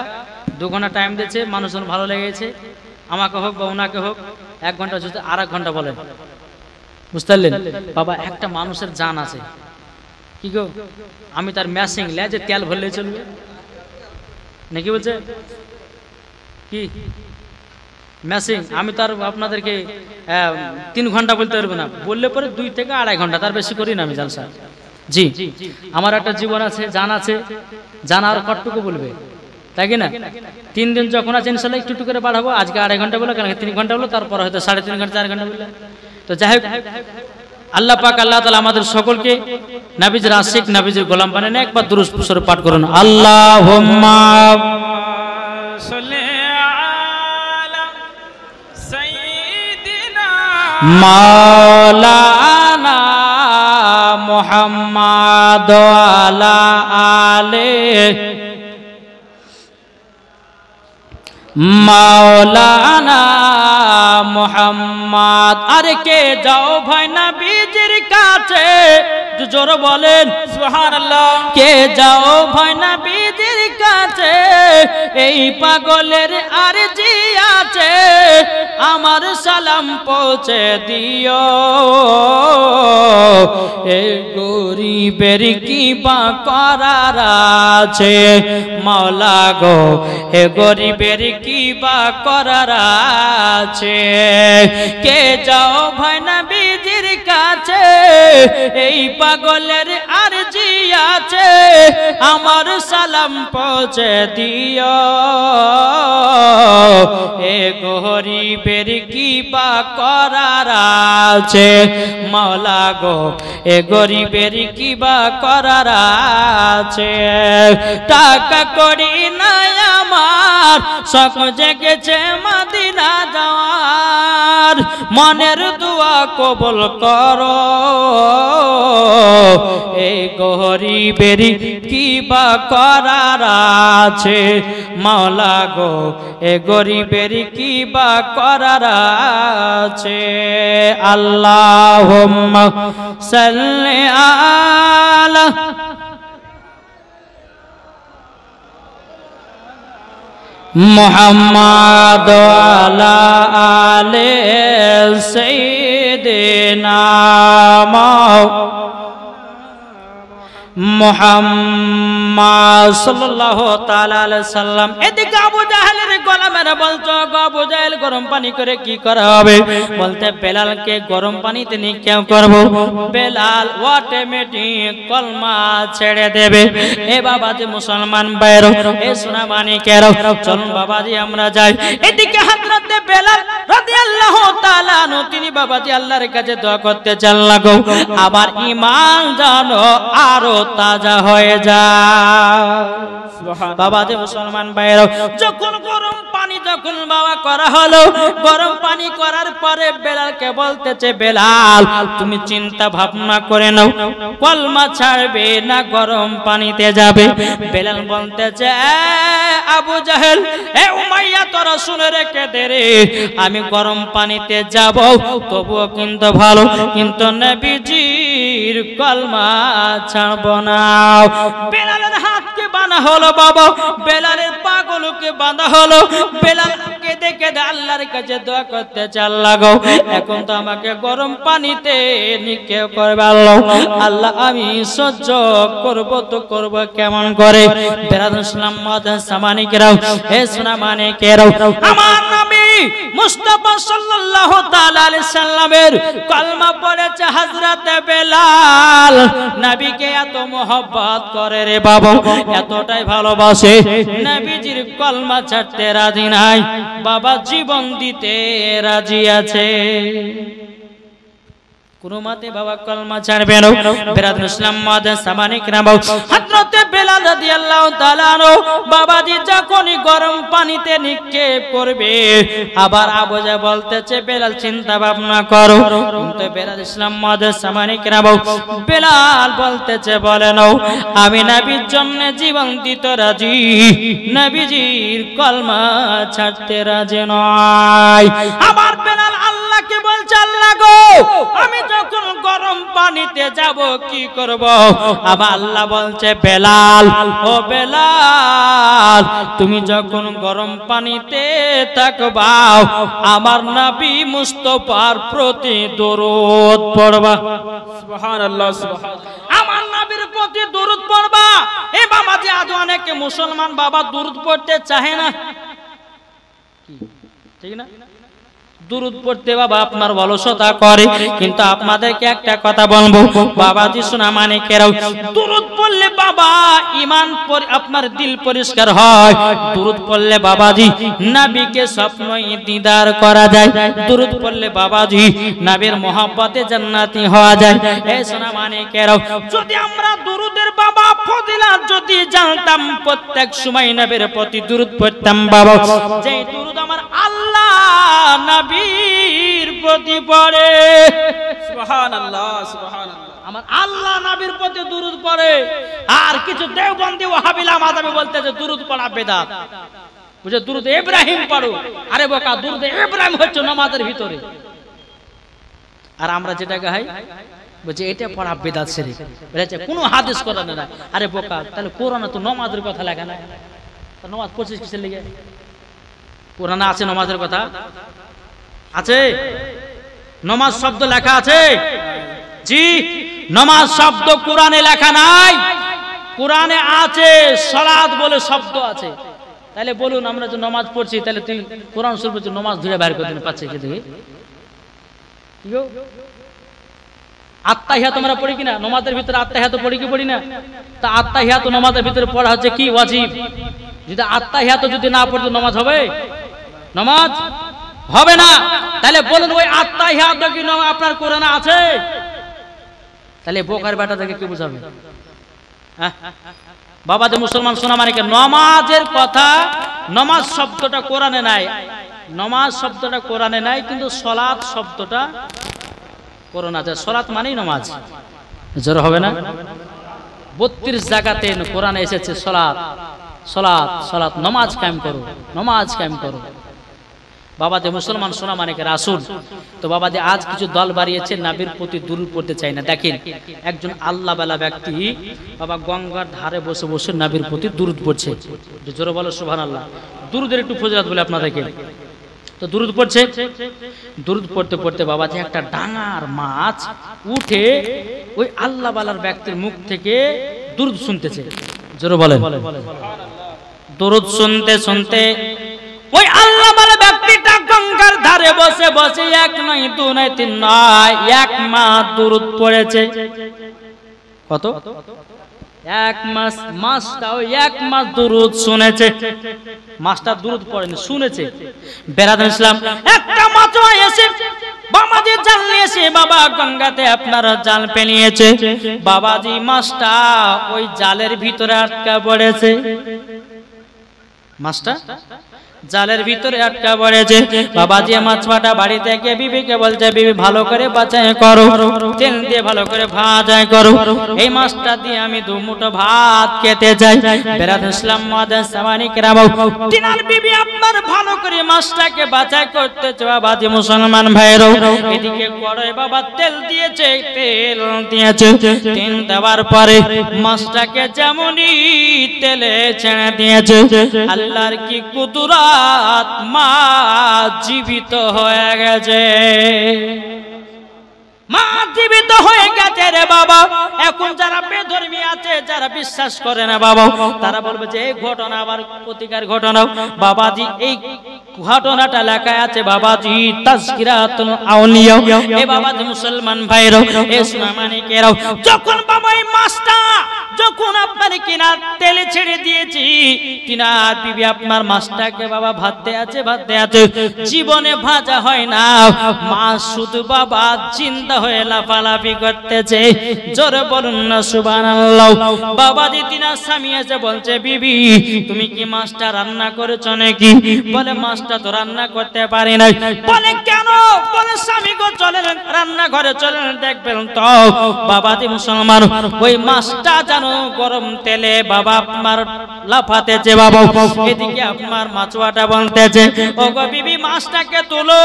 2 ঘন্টা টাইম দিয়েছে, মানুষজন ভালো লেগেছে, আমাকে হোক বা ওনাকে হোক 1 ঘন্টা যদি 2.5 ঘন্টা বলেন, বুঝতে পারলেন বাবা? একটা মানুষের জান আছে, কি গো? আমি তার ম্যাচিং লেজে তেল ভরলে চলবে নাকি? বলছে কি ম্যাচিং? আমি তার আপনাদেরকে 3 ঘন্টা বলতে পারবো না, বললে পরে 2 থেকে 2.5 ঘন্টা, তার বেশি করি না আমি জালসা। জি, আমার একটা জীবন আছে, জান আছে, জান আর কতটুকু বলবে, তাই কি না? 3 দিন যখন আছে ইনশাআল্লাহ একটু একটু করে বাড়াবো। আজকে 2.5 ঘন্টা বলে, কালকে 3 ঘন্টা বলো, তারপর হয়তো 3.5 ঘন্টা 4 ঘন্টা বললে। তো যাই হোক, আল্লাহ পাক আল্লাহ তাআলা আমাদের সকলকে নবীজির আশিক, নবীজির গোলাম বানান। একবার দুরূদ শরীফ পাঠ করুন। আল্লাহুম্মা সাল্লি আলা সাইয়্যিদিনা মাওলানা মুহাম্মাদ আলা আলিহি মাওলানা মুহাম্মদ। আরে কে যাও ভাই নবীজির কাছে, জোর বলেন সুবহানাল্লাহ। কে যাও ভাই নবীজির কাছে, এই পাগলের আরজি আছে, আমার সালাম পৌঁছে দিও। এই গরিবের কি বা করার আছে মাওলা গো, হে গরিবের কি বা করার আছে। কে যাও ভাই নবীজির কাছে, এই পাগলের আরজি আছে, আমার সালাম পৌঁছে দিও। হে গরিবের কি বা করার আছে মাওলা গো, এ গরিবের কি বা করার আছে। টাকা করি নাই আমার, শখ জেগেছে মদিনা যাওয়ার, মনের দোয়া কবুল করো। এই গরিবের কি বা করার আছে মাওলা গো, এ গরিবের কি বা করার আছে। আল্লাহুম্মা সাল্লি আলা মুহাম্মাদ আলা আলি সাইয়্যিদিনা মুহাম্মদ সাল্লাল্লাহু তাআলা আলাইহি সাল্লাম। এদিকে আবু জাহেলের গোলামেরা বলতো, আবু জাহেল গরম পানি করে কি করা হবে? বলতে বেলালকে গরম পানিতে নিক্ষেপ করব, বেলাল অটোমেটিক কলমা ছেড়ে দেবে। এ বাবাজি মুসলমান ভাইরা, এ সোনা মানিকেরা, চলুন বাবাজি আমরা যাই। এদিকে হযরত বেলাল রাদিয়াল্লাহু তাআলা আনহু তিনি বাবাজি আল্লাহর কাছে দোয়া করতে চান লাগো, আবার ঈমান জানো আরো তাজা হয়ে যায়। বাবা যে মুসলমান ভাইরা, যখন গরম পানি যখন বাবা করা হলো, গরম পানি করার পরে বেলালকে বলতেছে, বেলাল তুমি চিন্তা ভাবনা করে নাও, কলমা ছাড়বে না গরম পানিতে যাবে? বেলাল বলতেছে, আবু জাহেল, এ উমাইয়া তোরা শুনে রেখে দে রে, আমি গরম পানিতে যাব তবুও কিন্তু ভালো, কিন্তু নবীজির কলমা ছাড়ব না। বেলালের হাতকে বাঁধা হলো বাবা, বেলালের পাগুলোকে বাঁধা হলো। বেলাল কেঁদে কেঁদে আল্লাহর কাছে দোয়া করতে চাল লাগো, এখন তো আমাকে গরম পানিতে নিক্ষেপ করবে আল্লাহ, আল্লাহ আমি সহ্য করব তো করব কেমন করে? বেরাদুল ইসলাম মাদ্রাসা মানিকেরাও, হে সোনা মানিকেরাও, আমার নবী মুস্তাফা সাল্লাল্লাহু তাআলা আলাইহি সাল্লামের কলমা পড়েছে হযরত বেলাল। নবীকে এত মোহব্বত করে রে বাবা, এতটাই ভালোবাসে, নবীজির কলমা ছাড়তে রাজি নাই বাবা, জীবন দিতে রাজি আছে। কুরমাতে বাবা কলমা ছাড়বে না। বেরাদুল ইসলাম মাদ্রাসা মানিকেরাও, হযরত বেলাল রাদিয়াল্লাহু তাআলা আনহু বাবাজি যখনই গরম পানিতে নিক্ষেপ করবে, আবার আবু জাহেল বলতেছে, বেলাল চিন্তা ভাবনা করো, কিন্তু বেরাদুল ইসলাম মাদ্রাসা মানিকেরাও, বেলাল বলতেছে, বলে নাও আমি নবীর জন্য জীবন দিতে রাজি, নবীজির কলমা ছাড়তে রাজি নয়। আবার বেলাল আল্লাহকে বলছে, আল্লাহ গো আমি যখন গরম পানিতে যাব কি করব? আবার আল্লাহ বলছে, বেলাল ও বেলাল তুমি যখন গরম পানিতে থাকবা আমার নবী মুস্তাফার প্রতি দরুদ পড়বা। সুবহানাল্লাহ, সুবহানাল্লাহ। আমার নবীর প্রতি দরুদ পড়বা। এ বাবা যে আজ অনেকে মুসলমান বাবা দরুদ পড়তে চায় না, ঠিক না? দুরুদ পড়তে বাবা আপনার অলসতা করে, কিন্তু আপনাদেরকে একটা কথা বলবো বাবাজি সোনা মানিকেরাও, দুরুদ পড়লে বাবা ঈমান আপনার দিল পরিষ্কার হয়। দুরুদ পড়লে বাবাজি নবীকে স্বপ্নই দিদার করা যায়। দুরুদ পড়লে বাবাজি নবীর মহব্বতে জান্নাতি হওয়া যায়। এই সোনা মানিকেরাও, যদি আমরা দুরুদের বাবা ফজিলত যদি জানতাম, প্রত্যেক সময় নবীর প্রতি দুরুদ পড়তাম বাবা, যেই দুরুদ আমার আল্লাহ নবীর প্রতি পড়ে, সুবহানাল্লাহ সুবহানাল্লাহ, আমার আল্লাহ নবীর প্রতি দুরুদ পড়ে। আর কিছু দেওবন্দি ওয়াহাবিলা মাযহাবে বলতেছে দুরুদ পড়া বিদআত, বুঝে দুরুদ ইব্রাহিম পড়ো। আরে বোকা, দুরুদ ইব্রাহিম হচ্ছে নামাজের ভিতরে, আর আমরা যেটা গাই বলছে এটা পড়া বিদআত শিরক, বলেছে কোনো হাদিস কোরআনে নাই। আরে বোকা, তাহলে কোরআনে তো নামাজের কথা লেখা নাই, নামাজ পড়ছিস কিসের লিগে? কোরআনে আছে নামাজের কথা? আছে? নামাজ শব্দ লেখা আছে? জি, নামাজ শব্দ কোরআনে লেখা নাই, কোরআনে আছে সালাত বলে শব্দ আছে। তাহলে বলুন, আমরা যে নামাজ পড়ছি, তাহলে তুই কোরআন শরীফ বলছিস নামাজ ধরে বাইর করে দিন পাচ্ছে কি দেখি? কি গো, আত্তাহিয়াত আমরা পড়ি কিনা? নামাজের ভিতরে আত্তাহিয়াত পড়ি কি পড়ি না? তা আত্তাহিয়াত নামাজের ভিতরে পড়া হচ্ছে কি ওয়াজিব। যদি আত্তাহিয়াত যদি না পড়তে নামাজ হবে? নামাজ হবে না। তাহলে বলুন, ওই আত্তাহিয়াত কি আপনার কোরআনে আছে? তাহলে বোকার বেটা থেকে কি বুঝাবে? বাবা যে মুসলমান সোনা মানিকে, নামাজের কথা, নামাজ শব্দটা কোরআনে নাই, নামাজ শব্দটা কোরআনে নাই, কিন্তু সালাত শব্দটা কোরআনে আছে। সালাত মানেই নামাজ, জোর হবে না? 32 জায়গাতে কোরআনে এসেছে সালাত সালাত সালাত, নামাজ কায়েম করো, নামাজ কায়েম করো। বাবা যে মুসলমান সোনা মানিকে রাসূল, তো বাবা যে আজ কিছু দল বাড়িয়েছে নবীর প্রতি দুরূদ পড়তে চাই না। দেখেন, একজন আল্লাহ বালা ব্যক্তি বাবা গঙ্গার ধারে বসে বসে নবীর প্রতি দুরূদ পড়ছে। জোরে বলো সুবহানাল্লাহ। দুরূদের একটু ফজিলত বলে আপনাদেরকে। তো দুরূদ পড়ছে, দুরূদ পড়তে পড়তে বাবা যে একটা ডাঙার মাছ উঠে ওই আল্লাহ বালার ব্যক্তির মুখ থেকে দুরূদ শুনতেছে। জোরে বলেন। দুরূদ শুনতে শুনতে ওই আল্লাহ বালা ব্যক্তিটা গঙ্গার ধারে বসে বসে এক নয়, দু নয়, তিন নয়, এক মাস দুরূদ পড়েছে। কত? এক মাস। মাসটা ওই এক মাস দুরূদ শুনেছে। মাসটা দুরূদ পড়েনি, শুনেছে। বেরাদান ইসলাম, একটা মাছ এসে বাবাজি জাল নিয়েছে, বাবা গঙ্গাতে আপনারা জাল পেনিয়েছে। বাবাজি মাছটা ওই জালের ভিতরে আটকা পড়েছে। মাছটা জালের ভিতরে আটকা পড়েছে। বাবাজি মাছটা বাড়িতে গিয়ে বিবিকে বলছে, বিবি ভালো করে বাছাই করো, তেল দিয়ে ভালো করে ভাজা করো, এই মাছটা দিয়ে আমি 2 মুঠো ভাত খেতে চাই। বেরাদান ইসলাম মাদাসামানি কেরাম, তিনার বিবি আপনার ভালো করে মাছটাকে বাছাই করতেছে। বাবাজি মুসলমান ভাইরো, এদিকে কড়াই বাবা তেল দিয়েছে, তেল দিয়েছে। তেল দেওয়ার পরে মাছটাকে যেমনই তেলে ছেড়ে দিয়েছে, আল্লাহর কি কুদরত, মা জীবিত হয়ে গেছে। মা জীবিত হয়ে গেছে রে বাবা। এখন যারা বেধর্মী আছে, যারা বিশ্বাস করে না বাবা, তারা বলবে যে এই ঘটনা আবার প্রতিকার ঘটনা। বাবাজি এই ঘটনাটা লেখা আছে বাবাজি তাজকিরাতুল আউলিয়া। এ বাবাজি মুসলমান ভাইরা, এ সোনা মানিকেরাও, যখন বাবা এই মাছটা যখন আপনার কিনা তেলে ছেড়ে দিয়েছি, কিনার বিবি আপনার মাছটাকে বাবা ভাতে আছে, ভাতে আছে, জীবনে ভাজা হয় না। মাছ শুধু বাবা জিন্দা হয়ে লাফালাফি করতেছে। জোরে বলুন না সুবহানাল্লাহ। বাবাজি তিনার স্বামী এসে বলছে, বিবি তুমি কি মাছটা রান্না করেছো নাকি? বলে মাছটা তো রান্না করতে পারি নাই। বলে কেন? বলে স্বামী গো চলেন রান্নাঘরে, চলেন দেখবেন তো। বাবাজি মুসলমান, ওই মাছটা জানো গরম তেলে বাবা আপনার লাফাতেছে বাবা। এদিকে আপনার মাছুয়াটা বলতেছে, ও গো বিবি মাছটাকে তুলো,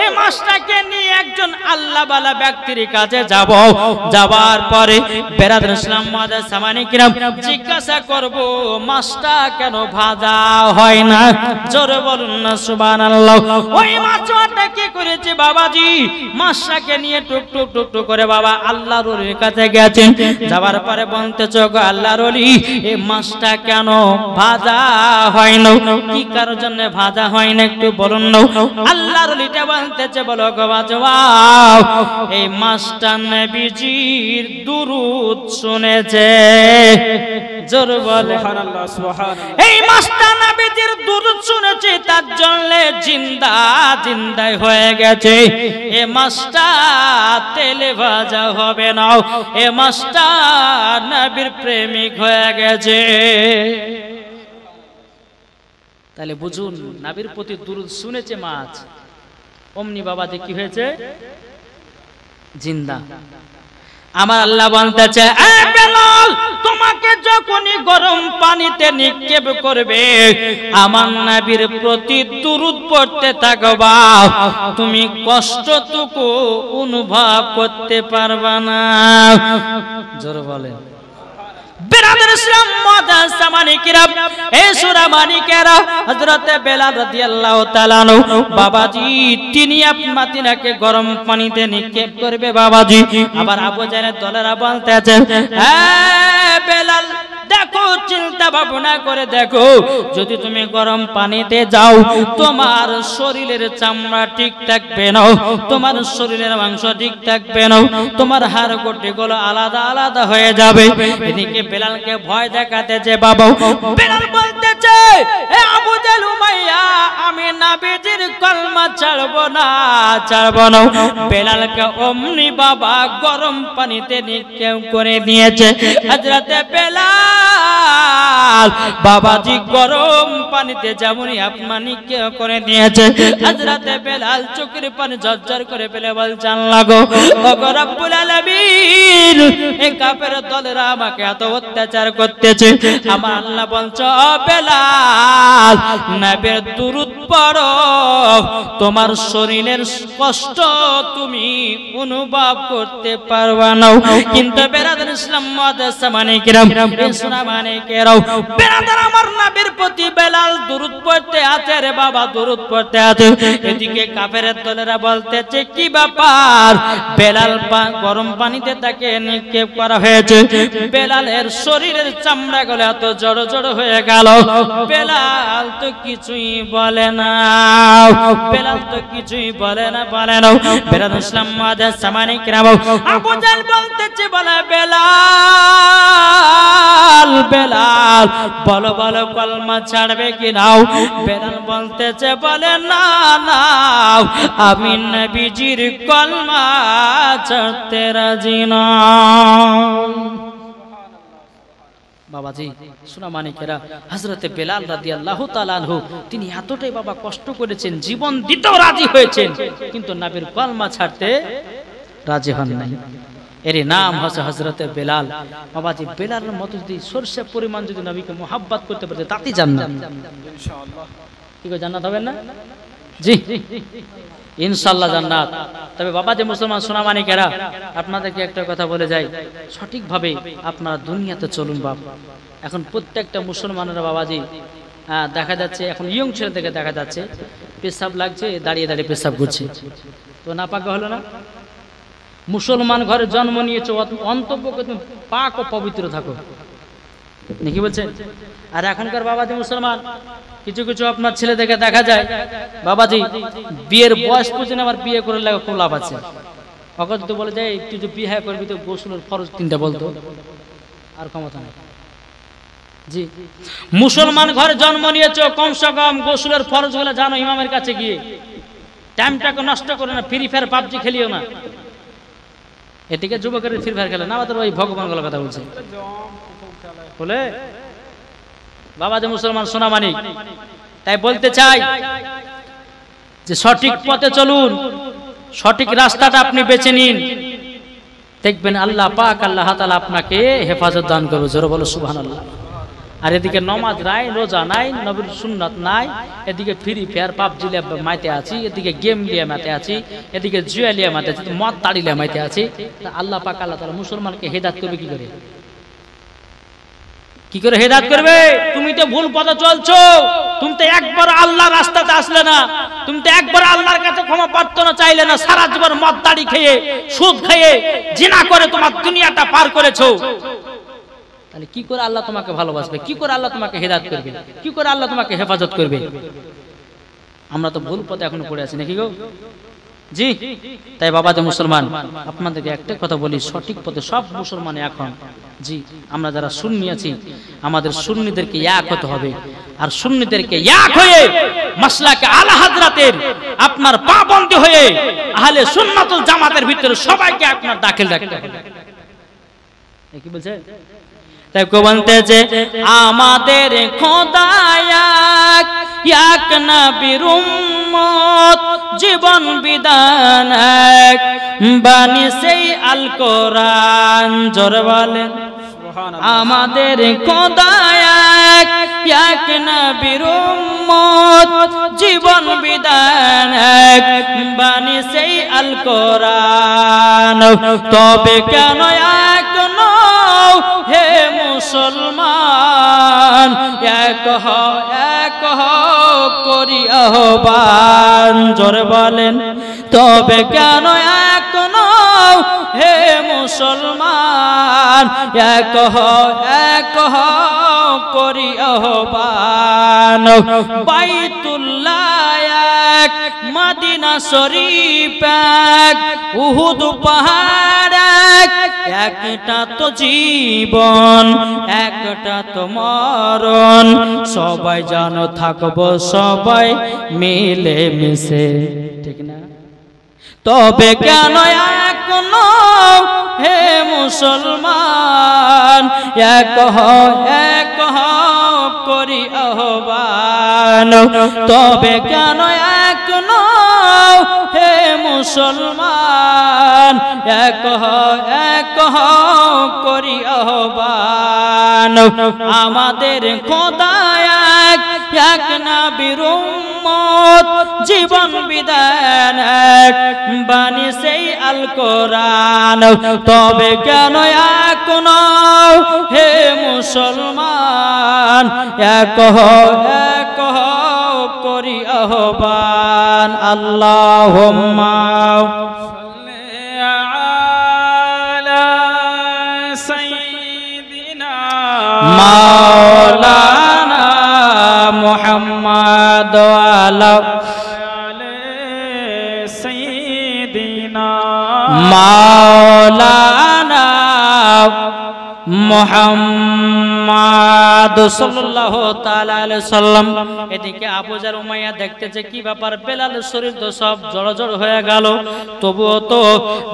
এই মাছটাকে নিয়ে একজন আল্লাহ বালা ব্যক্তির কাছে যাব। যাবার পরে বেরাদান ইসলাম মাদাসামানি কিরাম জিজ্ঞাসা করব, মাছটা কেন ভাজা হয় না? জোরে বলুন না সুবহানাল্লাহ। ওই মাছুয়াটা কি করেছে বাবাজি, মাছটাকে নিয়ে টুক টুক টুক টুক করে বাবা আল্লাহর ওলির কাছে গেছেন। যাবার পরে বলতেছে, গো আল্লাহর ওলি এই মাছটা কেন ভাজা হয় না? কি কারোর জন্য ভাজা হয় না একটু বলুন না। আল্লাহর ওলিটা বলতেছে বলো গো বাজাও এই মাসটা নবীজির দুরূদ শুনেছে জোর বলে সুবহানাল্লাহ সুবহানাল্লাহ এই মাসটা নবীজির দুরূদ শুনেছে তার জন্য জিন্দা জিন্দাই হয়ে গেছে এ মাসটা তেলে ভাজা হবে না এ মাসটা নবীর প্রেমিক হয়ে গেছে তাহলে বুঝুন নবীর প্রতি দুরূদ শুনেছে মাছ অমনি বাবাজি কি হয়েছে জিন্দা আমার আল্লাহ বলতেছে এ বেলাল তোমাকে যখনই গরম পানিতে নিক্ষেপ করবে আমার নবীর প্রতি দুরূদ পড়তে থাকবা তুমি কষ্টটুকু অনুভব করতে পারবা না জোরে বলে বিরাদর ইসলাম মুআদ্দাস সামানিকেরা এই সূরা মানিকেরা হযরত বেলাল রাদিয়াল্লাহু তাআলা আনহু বাবাজি তিনি আপনাকে গরম পানিতে নিক্ষেপ করবে বাবাজি আবার আবু জাহেলের দলেরা বলতেছে হে বেলাল দেখো চিন্তা ভাবনা করে দেখো যদি তুমি গরম পানিতে যাও তোমার শরীরের চামড়া ঠিক থাকবে না তোমার শরীরের মাংস ঠিক থাকবে না তোমার হাড় গোটিগুলো আলাদা আলাদা হয়ে যাবে এদিকে বেলালকে ভয় দেখাতেছে বাবা বেলাল বলতেছে হে আবু জাহেল উমাইয়া আমি নবীজির কলমা ছাড়বো না বেলালকে অমনি বাবা গরম পানিতে নিক্ষেপ করে দিয়েছে হযরত বেলাল বাবাজি গরম পানিতে যেমনই আপনি কে করে দিয়েছে হযরত বেলাল চোখের পানি ঝরঝর করে ফেলে বলছে আল্লাহ গো ওগো রব্বুল আলামিন এই কাফের দলেরা আমাকে এত অত্যাচার করতেছে আমার আল্লাহ বলছে ও বেলাল নবীর দুরূদ পড়ো তোমার শরীরের কষ্ট তুমি অনুভব করতে পারবা না কিন্তু বেরাদার ইসলাম মুআদ্দাস সামানিকেরা শোনা মানিকেরা বেরাদার আমার নবীর প্রতি বেলাল দুরূদ পড়তে আছে রে বাবা দুরূদ পড়তে আছে এদিকে কাফেরের দলেরা বলতেছে কি ব্যাপার বেলাল গরম পানিতে তাকে নিক্ষেপ করা হয়েছে বেলালের শরীরের চামড়াগুলো এত জড়ো জড়ো হয়ে গেল বেলাল তো কিছুই বলে না বেলাল তো কিছুই বলে না বেরাদার ইসলাম মুআদ্দাস সামানিকেরা আবু জাহেল বলতেছে বলে বেলাল বেলাল বলো বলো কলমা ছাড়বে কি নাও বেলাল বলতেছে বলে না না আমি নবীজির কলমা ছাড়তে রাজি না বাবাজি শোনা মানিকেরা হযরতে বেলাল রাদিয়াল্লাহু তাআলা আনহু তিনি এতটাই বাবা কষ্ট করেছেন জীবন দিতেও রাজি হয়েছেন কিন্তু নবীর কলমা ছাড়তে রাজি হন নাই এর নাম হচ্ছে হযরতে বেলাল বাবাজি বেলালের মতো যদি সরষে পরিমাণ যদি নবীকে মোহাব্বত করতে পারতে তাতেই জান্নাত ইনশাআল্লাহ কি গো জান্নাত হবে না জি ইনশাআল্লাহ জান্নাত তবে বাবাজি মুসলমান সোনা মানিকেরা আপনাদেরকে একটা কথা বলে যাই সঠিকভাবে আপনারা দুনিয়াতে চলুন বাপ এখন প্রত্যেকটা মুসলমানেরা বাবাজি দেখা যাচ্ছে এখন ইয়ং ছেলেদেরকে দেখা যাচ্ছে পেশাব লাগছে দাঁড়িয়ে দাঁড়িয়ে পেশাব করছে তো না পাকা হলো না মুসলমান ঘরে জন্ম নিয়েছে অন্তব্য তুমি পাক ও পবিত্র থাকো নাকি বলছেন আর এখনকার বাবাজি মুসলমান কিছু কিছু আপনার ছেলেদেরকে দেখা যায় বাবাজি বিয়ের বয়স পর্যন্ত আবার বিয়ে করে লাগে খুব লাভ আছে অকত তো বলে যায় তুই যে বিয়ে করবি তো গোসলের ফরজ তিনটা বলতো আর ক্ষমতা নেই জি মুসলমান ঘরে জন্ম নিয়েছো কমসে কম গোসলের ফরজ গুলো জানো ইমামের কাছে গিয়ে টাইমটাকে নষ্ট করো না ফ্রি ফায়ার পাবজি খেলিও না এদিকে যুবকের ফ্রি ফায়ার খেলে না আমাদের ওই ভগবান গুলোর কথা বলছে বলে বাবা যে মুসলমান সোনা মানিক তাই বলতে চাই যে সঠিক পথে চলুন সঠিক রাস্তাটা আপনি বেছে নিন দেখবেন আল্লাহ পাক আল্লাহ তাআলা আপনাকে হেফাজত দান করবে জোরে বলো সুবহানাল্লাহ আর এদিকে নামাজ নাই রোজা নাই নবীর সুন্নাত নাই এদিকে ফ্রি ফায়ার পাবজি লিয়ে মাইতে আছি এদিকে গেম লিয়ে মাইতে আছি এদিকে জুয়া লিয়ে মাইতে আছি মদ তাড়ি লিয়ে মাইতে আছি আল্লাহ পাক আল্লাহ তাআলা মুসলমানকে হেদায়েত করবে কি করে হেদায়েত করবে তুমি তো ভুল পথে চলছো তুমি তো একবার আল্লাহর রাস্তাতে আসলে না তুমি তো একবার আল্লাহর কাছে ক্ষমা প্রার্থনা চাইলে না সারা জীবন মদ তাড়ি খেয়ে সুদ খেয়ে জিনা করে তোমার দুনিয়াটা পার করেছো তাহলে কি করে আল্লাহ তোমাকে ভালোবাসবে কি করে আল্লাহ তোমাকে হেদায়েত করবে কি করে আল্লাহ তোমাকে হেফাজত করবে আমরা তো ভুল পথে এখনো পড়ে আছি নাকি গো? জি, তাই বাবা যে মুসলমান, আপনাদেরকে একটা কথা বলি, সঠিক পথে সব মুসলমান এখন। জি, আমরা যারা সুন্নি আছি, আমাদের সুন্নিদেরকে এক হতে হবে, আর সুন্নিদেরকে এক হয়ে মাসলাকে আলা হাজরাতের আপনার পাবন্দি হয়ে আহলে সুন্নাতুল জামাতের ভিতরে সবাইকে আপনার দাখিল রাখতে হবে। কি বলছে? তাই কো বলতেছে আমাদের খোদা এক নবীর উম্মত, জীবন বিধান এক, বাণী সেই আল কোরআন। জোরে বলেন আমাদের খোদা এক নবীর উম্মত, জীবন বিধান এক, বাণী সেই আল কোরআন। তবে কেন এক নও হে মুসলমান, এক হও করি আহ্বান। জোরে বলেন তবে কেন এক নও হে মুসলমান, এক হও করি আহ্বান। বাইতুল্লাহ এক, মদিনা শরীফ এক, উহুদ পাহাড় এক, একটা তো জীবন একটা তো মরণ, সবাই জানো থাকবো সবাই মিলে মিশে, ঠিক না? তবে কেন এক নও হে মুসলমান, এক হও করি আহ্বান। তবে কেন এক নও হে মুসলমান, এক হও করি আহ্বান। আমাদের খোদা এক নবীর উম্মত, জীবন বিধান এক, বাণী সেই আল কোরআন। তবে কেন এক নও হে মুসলমান, এক হও করি আহ্বান। আল্লাহুম্মা মাওলানা মুহাম্মদ আলা সাইয়্যিদিনা মাওলানা মুহাম্মদ সাল্লাল্লাহু তাআলা আলাইহি সাল্লাম। এদিকে আবু জার উমাইয়া দেখতেছে কি ব্যাপার, বেলালের শরীর তো সব জড়জড় হয়ে গেল, তবুও তো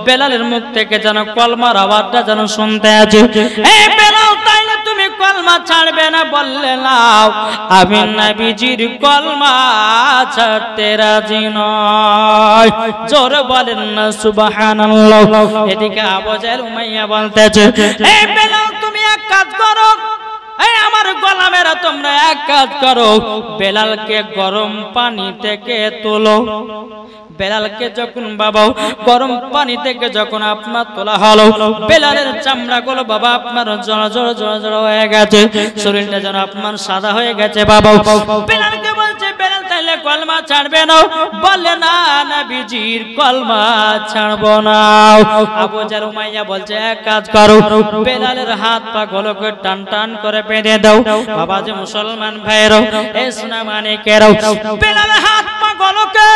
বেলালের মুখ থেকে যেন কলমার আওয়াজটা যেন শুনতে আছে। এই বেলাল, তাইলে তুমি কলমা ছাড়বে না? বললে নাও, আমি নবীজির কলমা ছাড়তে রাজি নয়। জোরে বলেন না সুবহানাল্লাহ। এদিকে আবু জার উমাইয়া বলতেছে, এই বেলাল তুমি এক কাজ করো, এই আমার গোলামেরা তোমরা এক কাজ করো, বেলালকে গরম পানি থেকে তোলো। বেলালকে যখন বাবা গরম পানি থেকে যখন আপনার তোলা হলো, বেলালের চামড়া গুলো বাবা আপনার জড় হয়ে গেছে, শরীরটা যেন আপনার সাদা হয়ে গেছে বাবা। বেলালকে বলছে, বেলাল তাইলে কলমা ছাড়বে না? বলে না, নবীজির কলমা ছাড়বো না। আবু জার উমাইয়া বলছে, এক কাজ করো, বেলালের হাত পা গুলোকে টান টান করে বেঁধে দাও। বাবা যে মুসলমান ভাইয়েরও, এ সোনা মানিকেরও, বেলালের হাত পা গুলোকে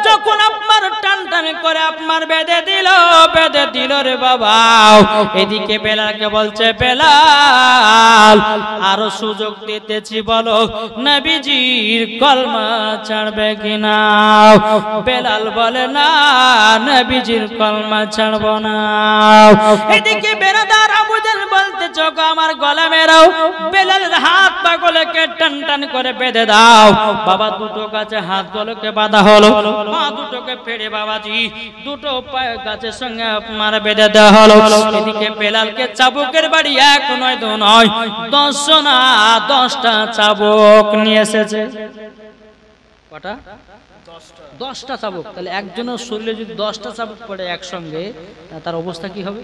যখন আপনার টান টান করে আপনার বেঁধে দিল রে বাবা। এদিকে বেলালকে বলছে, বেলাল আরো সুযোগ দিতেছি, বলো নবীজির কলমা ছাড়বে কিনা? বেলাল বলে না, নবীজির কলমা ছাড়বো না। এদিকে বেরাদার আবু জাহল বলতে, চোখ আমার গলা মেরাও, বেলালের হাত পা গুলোকে টান টান করে বেঁধে দাও। বাবা দুটো কাছে হাত গুলোকে বাঁধা হলো, পা দুটোকে ফেড়ে বাবাজি দুটো পায়ের গাছের সঙ্গে আপনার বেঁধে দেওয়া হলো। এদিকে বেলালকে চাবুকের বাড়ি এক নয় দু নয় 10 না 10টা চাবুক নিয়ে এসেছে। কটা? 10টা চাবুক। তাহলে একজনের শরীরে যদি 10টা চাবুক পড়ে একসঙ্গে, তার অবস্থা কি হবে?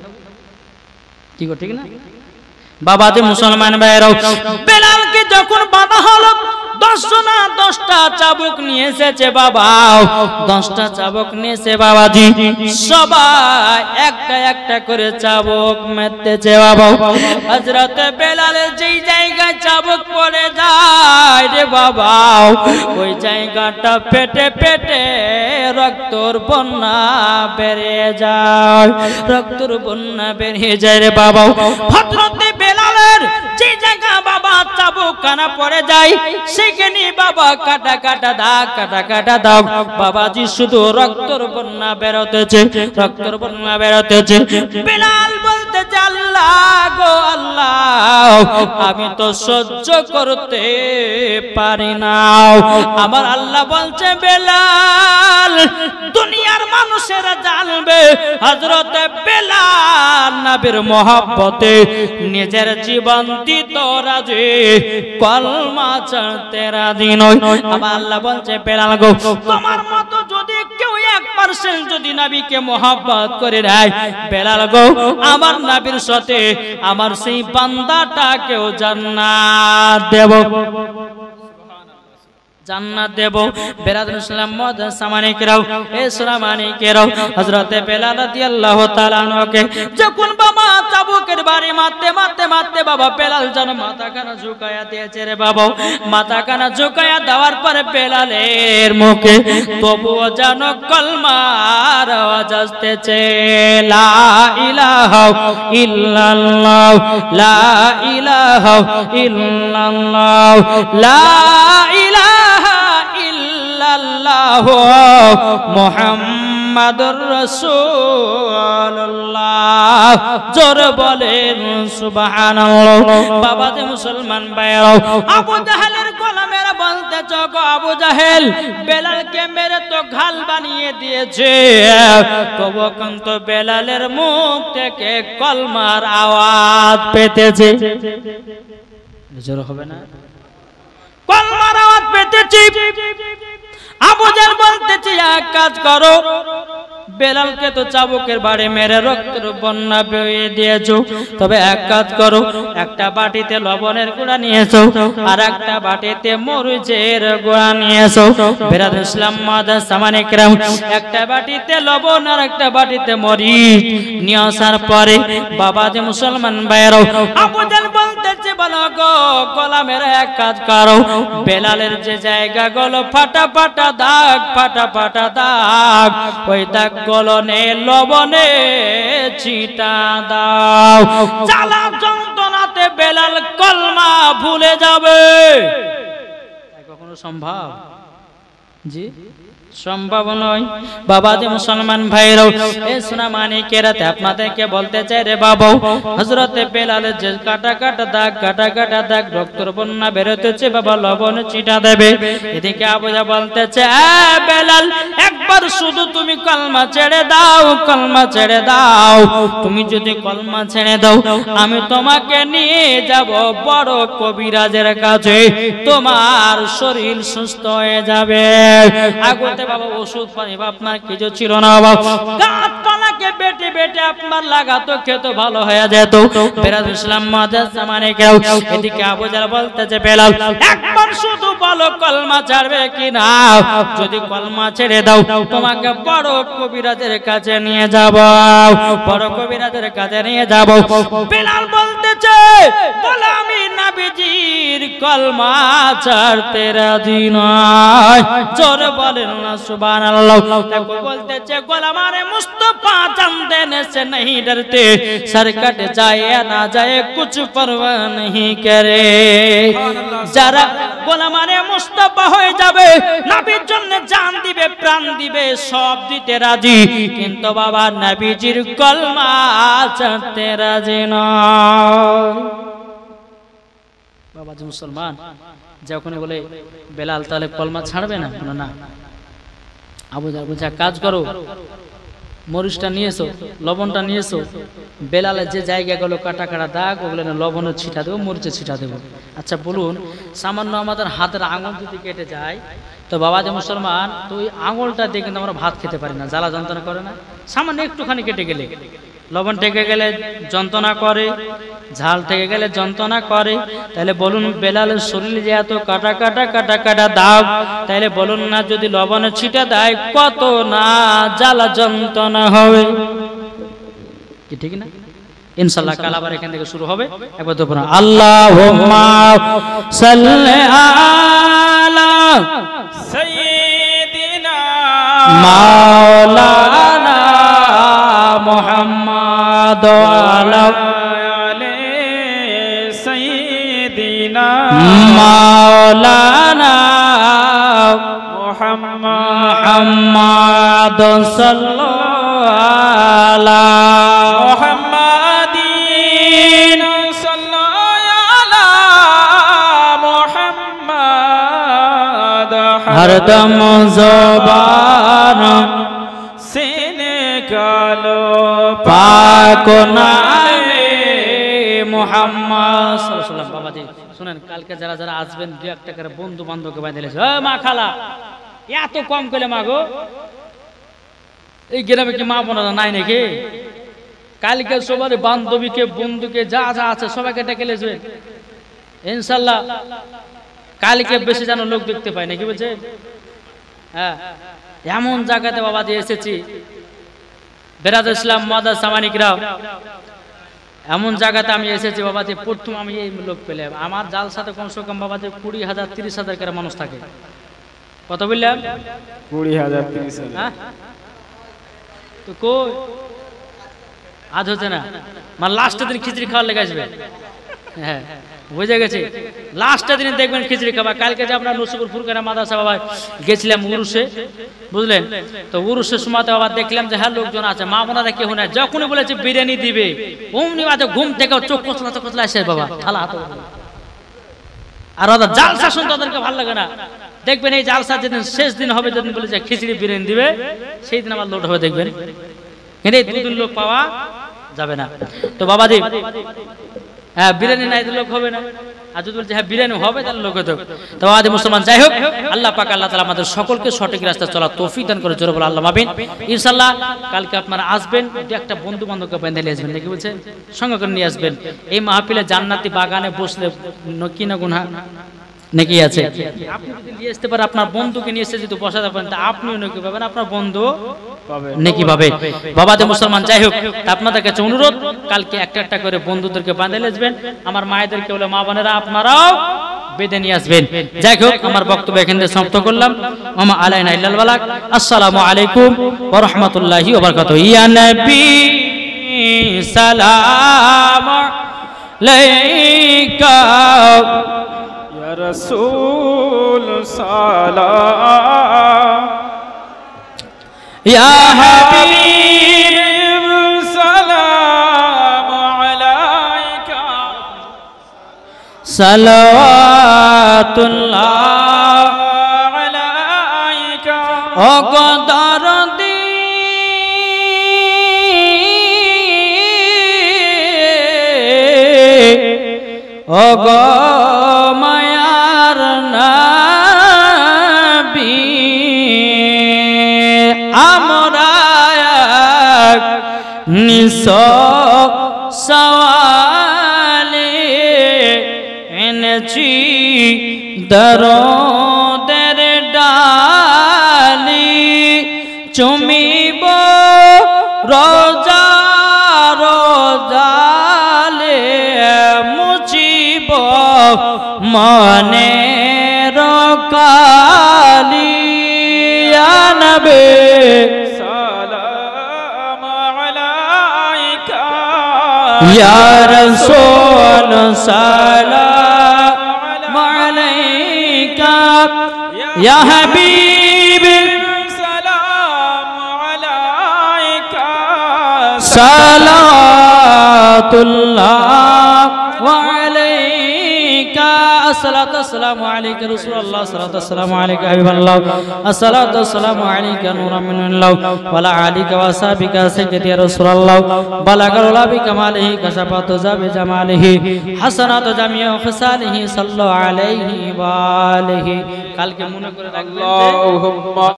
কি গো, ঠিক না? বাবা যে মুসলমান ভাইরাও, বেলালকে যখন বাঁধা হলো, 10টা চাবুক নিয়ে এসেছে বাবা, 10টা চাবুক নিয়েছে বাবাজি, সবাই একটা একটা করে চাবুক মেরতেছে বাবা। হযরতে বেলালের যেই জায়গায় চাবুক পড়ে যায় রে বাবা, ওই জায়গাটা পেটে পেটে রক্তর বন্যা বেরিয়ে যায়, রক্তর বন্যা বেরিয়ে যায় রে বাবা। হযরতে বেলালের যে জায়গা বাবা চাবুক কানা পড়ে যায়, সেখানে বাবা কাটা কাটা দাগ, কাটা কাটা দাগ বাবাজি, শুধু রক্তর বন্যা বেরোতেছে, রক্তর বন্যা বেরোতেছে। বেলাল বলতেছে আল্লাহ গো আল্লাহ, আমি তো সহ্য করতে পারি না। আমার আল্লাহ বলছে বেলাল, দুনিয়ার মানুষেরা জানবে হযরতে বেলাল নবীর মহব্বতে নিজের জীবন দিতে রাজি, কলমা ছাড়তে রাজি নয়। আমার আল্লাহ বলছে বেলাল গো, তোমার মতো যদি কেউ 1% যদি নবীকে মহব্বত করে নেয় বেলাল গো, আমার নবীর সাথে আমার সেই বান্দাটাকেও জান্নাত দেব, জান্নাত দেব। বেরাদুল ইসলাম মুআজ্জাজ সামানিকেরাও, এ সুরামানিকেরাও, হযরতে বেলাল রাদিয়াল্লাহু তাআলা আনহুকে যখন বাবা চাবুকের বাড়ি মারতে মারতে মারতে বাবা বেলাল যেন মাথা কানা ঝুঁকায়া দিয়েছে রে বাবা। মাথা কানা ঝুঁকায়া দেওয়ার পরে বেলালের মুখে তবুও যেন কলমার আওয়াজ আসতেছে, লা ইলাহা ইল্লাল্লাহ, লা ইলাহা ইল্লাল্লাহ, লা ইলাহা ইল্লাল্লাহ মুহাম্মাদুর রাসূলুল্লাহ। জোরে বলেন সুবহানাল্লাহ। বাবা যে মুসলমান ভাইরাও, আবু জাহেলের গোলামেরা বলতেছে গো আবু জাহেল, বেলালকে মেরে তো ঘাল বানিয়ে দিয়েছে, তবু কিন্তু বেলালের মুখ থেকে কলমার আওয়াজ পেতেছে। জোরে হবে না? কলমার আওয়াজ পেতেছি। আবু জাহেল বলতেছে এক কাজ করো, বেলালকে তো চাবুকের বাড়ি মেরে রক্তের বন্যা বইয়ে দিয়েছো, তবে এক কাজ করো, একটা বাটিতে লবণের গুঁড়া নিয়ে এসো আর একটা বাটিতে মরিচের গুঁড়া নিয়ে এসো। বেরাদুল ইসলাম মুআজ্জাজ সামানিকেরাম, একটা বাটিতে লবণ আর একটা বাটিতে মরিচ নিয়ে আসার পরে বাবা যে মুসলমান ভাইরাও, আবু জাহেল বলতেছে বলো গো গোলামের এক কাজ করো, বেলালের যে জায়গা গুলো ফাটা ফাটা দাগ, ফাটা ফাটা দাগ, ওই দাগ গলনে লবণে ছিটা দাও, জ্বালা যন্ত্রণাতে বেলাল কলমা ভুলে যাবে। কখনো সম্ভব? জি সম্ভব নয়। বাবা যে মুসলমান ভাইরাও, এ সুনামানিকেরাতে আপনাদেরকে বলতে চাই রে বাবা, হযরতে বেলালের যে কাটা কাটা দাগ, কাটা কাটা দাগ, রক্তের বন্যা বেরোতেছে বাবা, লবণ ছিটা দেবে। এদিকে আবু জাহেল বলতেছে বেলাল, একবার শুধু তুমি কলমা ছেড়ে দাও, কলমা ছেড়ে দাও। তুমি যদি কলমা ছেড়ে দাও, আমি তোমাকে নিয়ে যাব বড় কবিরাজের কাছে, তোমার শরীর সুস্থ হয়ে যাবে। আগতে বাবা ওষুধ পানি আপনার কিছু ছিল না বাবা, গাছপালাকে বেটে বেটে আপনার লাগাতো, খেতো, ভালো হয়ে যেত। বেরাদুল ইসলাম মুআজ্জাজ সামানিকেরাও, এদিকে আবু জাহেল বলতেছে বেলাল, একবার শুধু বলো কলমা ছাড়বে কিনা, যদি কলমা ছেড়ে দাও তোমাকে বড় কবিরাজের কাছে নিয়ে যাব, বড় কবিরাজের কাছে নিয়ে যাব। বেলাল বলতেছে বলে আমি নবীজির কলমা ছাড়তে রাজি নয়। জোরে বলেন না সুবহানাল্লাহ। দেখো বলতেছে গোলামারে মুস্তাফা জান দেने से नहीं डरते, सर कट जाए ना जाए कुछ परवाह नहीं करे। যারা গোলামারে মুস্তাফা হয়ে যাবে, নবীর জন্য জান দিবে, প্রাণ দিবে, সব দিতে রাজি, কিন্তু বাবা নবীজির কলমা ছাড়তে রাজি নয়। বাবা যে মুসলমান যখন বলে বেলাল তাহলে কলমা ছাড়বে না, না আবু জাহেল বলছে কাজ করো, মরিচটা নিয়ে এসো, লবণটা নিয়ে এসো, বেলালের যে জায়গাগুলো কাটা কাটা দাগ ওগুলো লবণের ছিটা দেবো, মরিচের ছিটা দেবো। আচ্ছা বলুন, সামান্য আমাদের হাতের আঙুল যদি কেটে যায় তো বাবা যে মুসলমান, তো ওই আঙুলটা দিয়ে কিন্তু আমরা ভাত খেতে পারি না, জ্বালা যন্ত্রণা করে না? সামান্য একটুখানি কেটে গেলে, লবণ টেকে গেলে যন্ত্রণা করে, ঝাল থেকে গেলে যন্ত্রণা করে, তাহলে বলুন বেলালের শরীরে যে এত কাটা কাটা কাটা কাটা দাগ, তাহলে বলুন না যদি লবণের ছিটা দেয় কত না জ্বালা যন্ত্রণা হবে, কি ঠিক না? ইনশাআল্লাহ কাল আবার এখান থেকে শুরু হবে। একবার তো পড়ুন আল্লাহুম্মা সাল্লি আলা সাইয়্যিদিনা মাওলানা মুহাম্মাদ আলা আলি সাইয়্যিদিনা মাওলানা মুহাম্মাদ মুহাম্মাদ সাল্লাল্লাহু আলা মুহাম্মাদিন সাল্লাল্লাহু আলা মুহাম্মাদ হরদম জবান সিনে কালো পাক নামে মুহাম্মদ সাল্লাল্লাহু আলাইহি ওয়াসাল্লাম। বাবাজি শুনেন, কালকে যারা যারা আসবেন দু একটা করে বন্ধু বান্ধবকে বাঁধিলে মা খালা এত কম করে মা গো, এই গ্রামে কি মা বোনেরা নাই নাকি? কালকে সবার বান্ধবীকে বন্ধুকে যা যা আছে সবাইকে ডেকে লেসবেন ইনশাল্লাহ। কালকে বেশি যেন লোক দেখতে পাই নাকি বলছে। হ্যাঁ, এমন জায়গাতে বাবাজি এসেছি বেরাদুল ইসলাম মাদার সামানিকরাও, এমন জায়গাতে আমি এসেছি বাবাজি, প্রথম আমি এই লোক পেলাম। আমার জালসাতে কমসে কম বাবাজি 20,000 30,000 করে মানুষ থাকে। কত বললাম? 20,000 30,000। হ্যাঁ, তো কই আজ হচ্ছে না, মানে লাস্টের দিন খিচড়ি খাওয়ার লেগে আসবে। হ্যাঁ বুঝে গেছে, লাস্টের দিন দেখবেন খিচড়ি খাবার। কালকে যে আপনার নসিপুর ফুরকানা মাদ্রাসা বাবা গেছিলাম উরুসে, বুঝলেন তো, উরুসের সময় বাবা দেখলাম যে হ্যাঁ লোকজন আছে, মা বোনারা কেউ না, যখনই বলেছে বিরিয়ানি দিবে অমনি বাদে ঘুম থেকে চোখ কচলা কচলা আসে বাবা থালা হাতে। আর ওদের জালসা শুনতে ওদেরকে ভালো লাগে না। দেখবেন এই জালসা যেদিন শেষ দিন হবে, যেদিন বলে যে খিচড়ি বিরিয়ানি দিবে, সেই দিন আবার লোড হবে দেখবেন। কিন্তু এই দুদিন লোক পাওয়া যাবে না। তো বাবাজি হ্যাঁ বিরিয়ানি নাই লোক হবে না, আর যদি বলছে হ্যাঁ বিরিয়ানি হবে তাহলে লোক হতো। তো বাবাজি মুসলমান যাই হোক, আল্লাহ পাক আল্লাহ তাআলা আমাদের সকলকে সঠিক রাস্তায় চলার তৌফিক দান করে, জোরে বলে আল্লাহ আমিন। ইনশাআল্লাহ কালকে আপনারা আসবেন, দু একটা বন্ধু বান্ধবকে বেঁধে নিয়ে আসবেন নাকি বলছে, সঙ্গে করে নিয়ে আসবেন। এই মাহফিলে জান্নাতি বাগানে বসলে কি না গুনাহ নাকি আছে। আপনি যদি নিয়ে আসতে পারেন আপনার বন্ধুকে নিয়ে এসে যদি বসাতে পারেন, তা আপনিও নাকি পাবেন, আপনার বন্ধু নাকি পাবে। বাবাদের মুসলমান যাই হোক, আপনাদের কাছে অনুরোধ, কালকে একটা একটা করে বন্ধুদেরকে বাঁধে আসবেন। আমার মায়েদেরকে বলে মা বোনেরা আপনারাও বেঁধে নিয়ে আসবেন। যাই হোক, আমার বক্তব্য এখান থেকে সমাপ্ত করলাম। মামা আলাইনা ইল্লাল বালাগ। আসসালামু আলাইকুম ওয়া রাহমাতুল্লাহি ওয়া বারাকাতুহু। ইয়া নবী সালাম আলাইকা, ইয়া রাসূল সালাম, ইয়া হাবিব সালাম আলাইকা, সালাওয়াতুল্লাহ আলাইকা, ও গদরদি ও গো মায়ার নবী, আমরা নিস সওয়ালে এনেছি দরদের ডালি, চুমিব রোজা রোজালে, মুচিব মনের কালি, ইয়া নবী সালাম আলাইকা, ইয়া রাসূল সালাম আলাইকা, ইয়া হাবিব সালাম আলাইকা, সালাতুল্লাহ ওয়া আলাইকা, আসসালাতু ওয়াসসালামু আলাইকা রাসূলুল্লাহ, সালাতু ওয়াসসালামু আলাইকা হাবিবাল্লাহ, আসসালাতু ওয়াসসালামু আলাইকা নূরুম মিনাল্লাহ, ওয়া আলা আলিকা ওয়া সাহবিকা সাইয়্যিদি ইয়া রাসূলুল্লাহ, বালাগাল উলা বিকামালিহি কাশাফাতু জাবি জামালিহি, হাসানাতু জামিউ খিসালিহি, সাল্লাল্লাহু আলাইহি ওয়া আলিহি। কালকে মনে করে রাখবেন আল্লাহুম্মা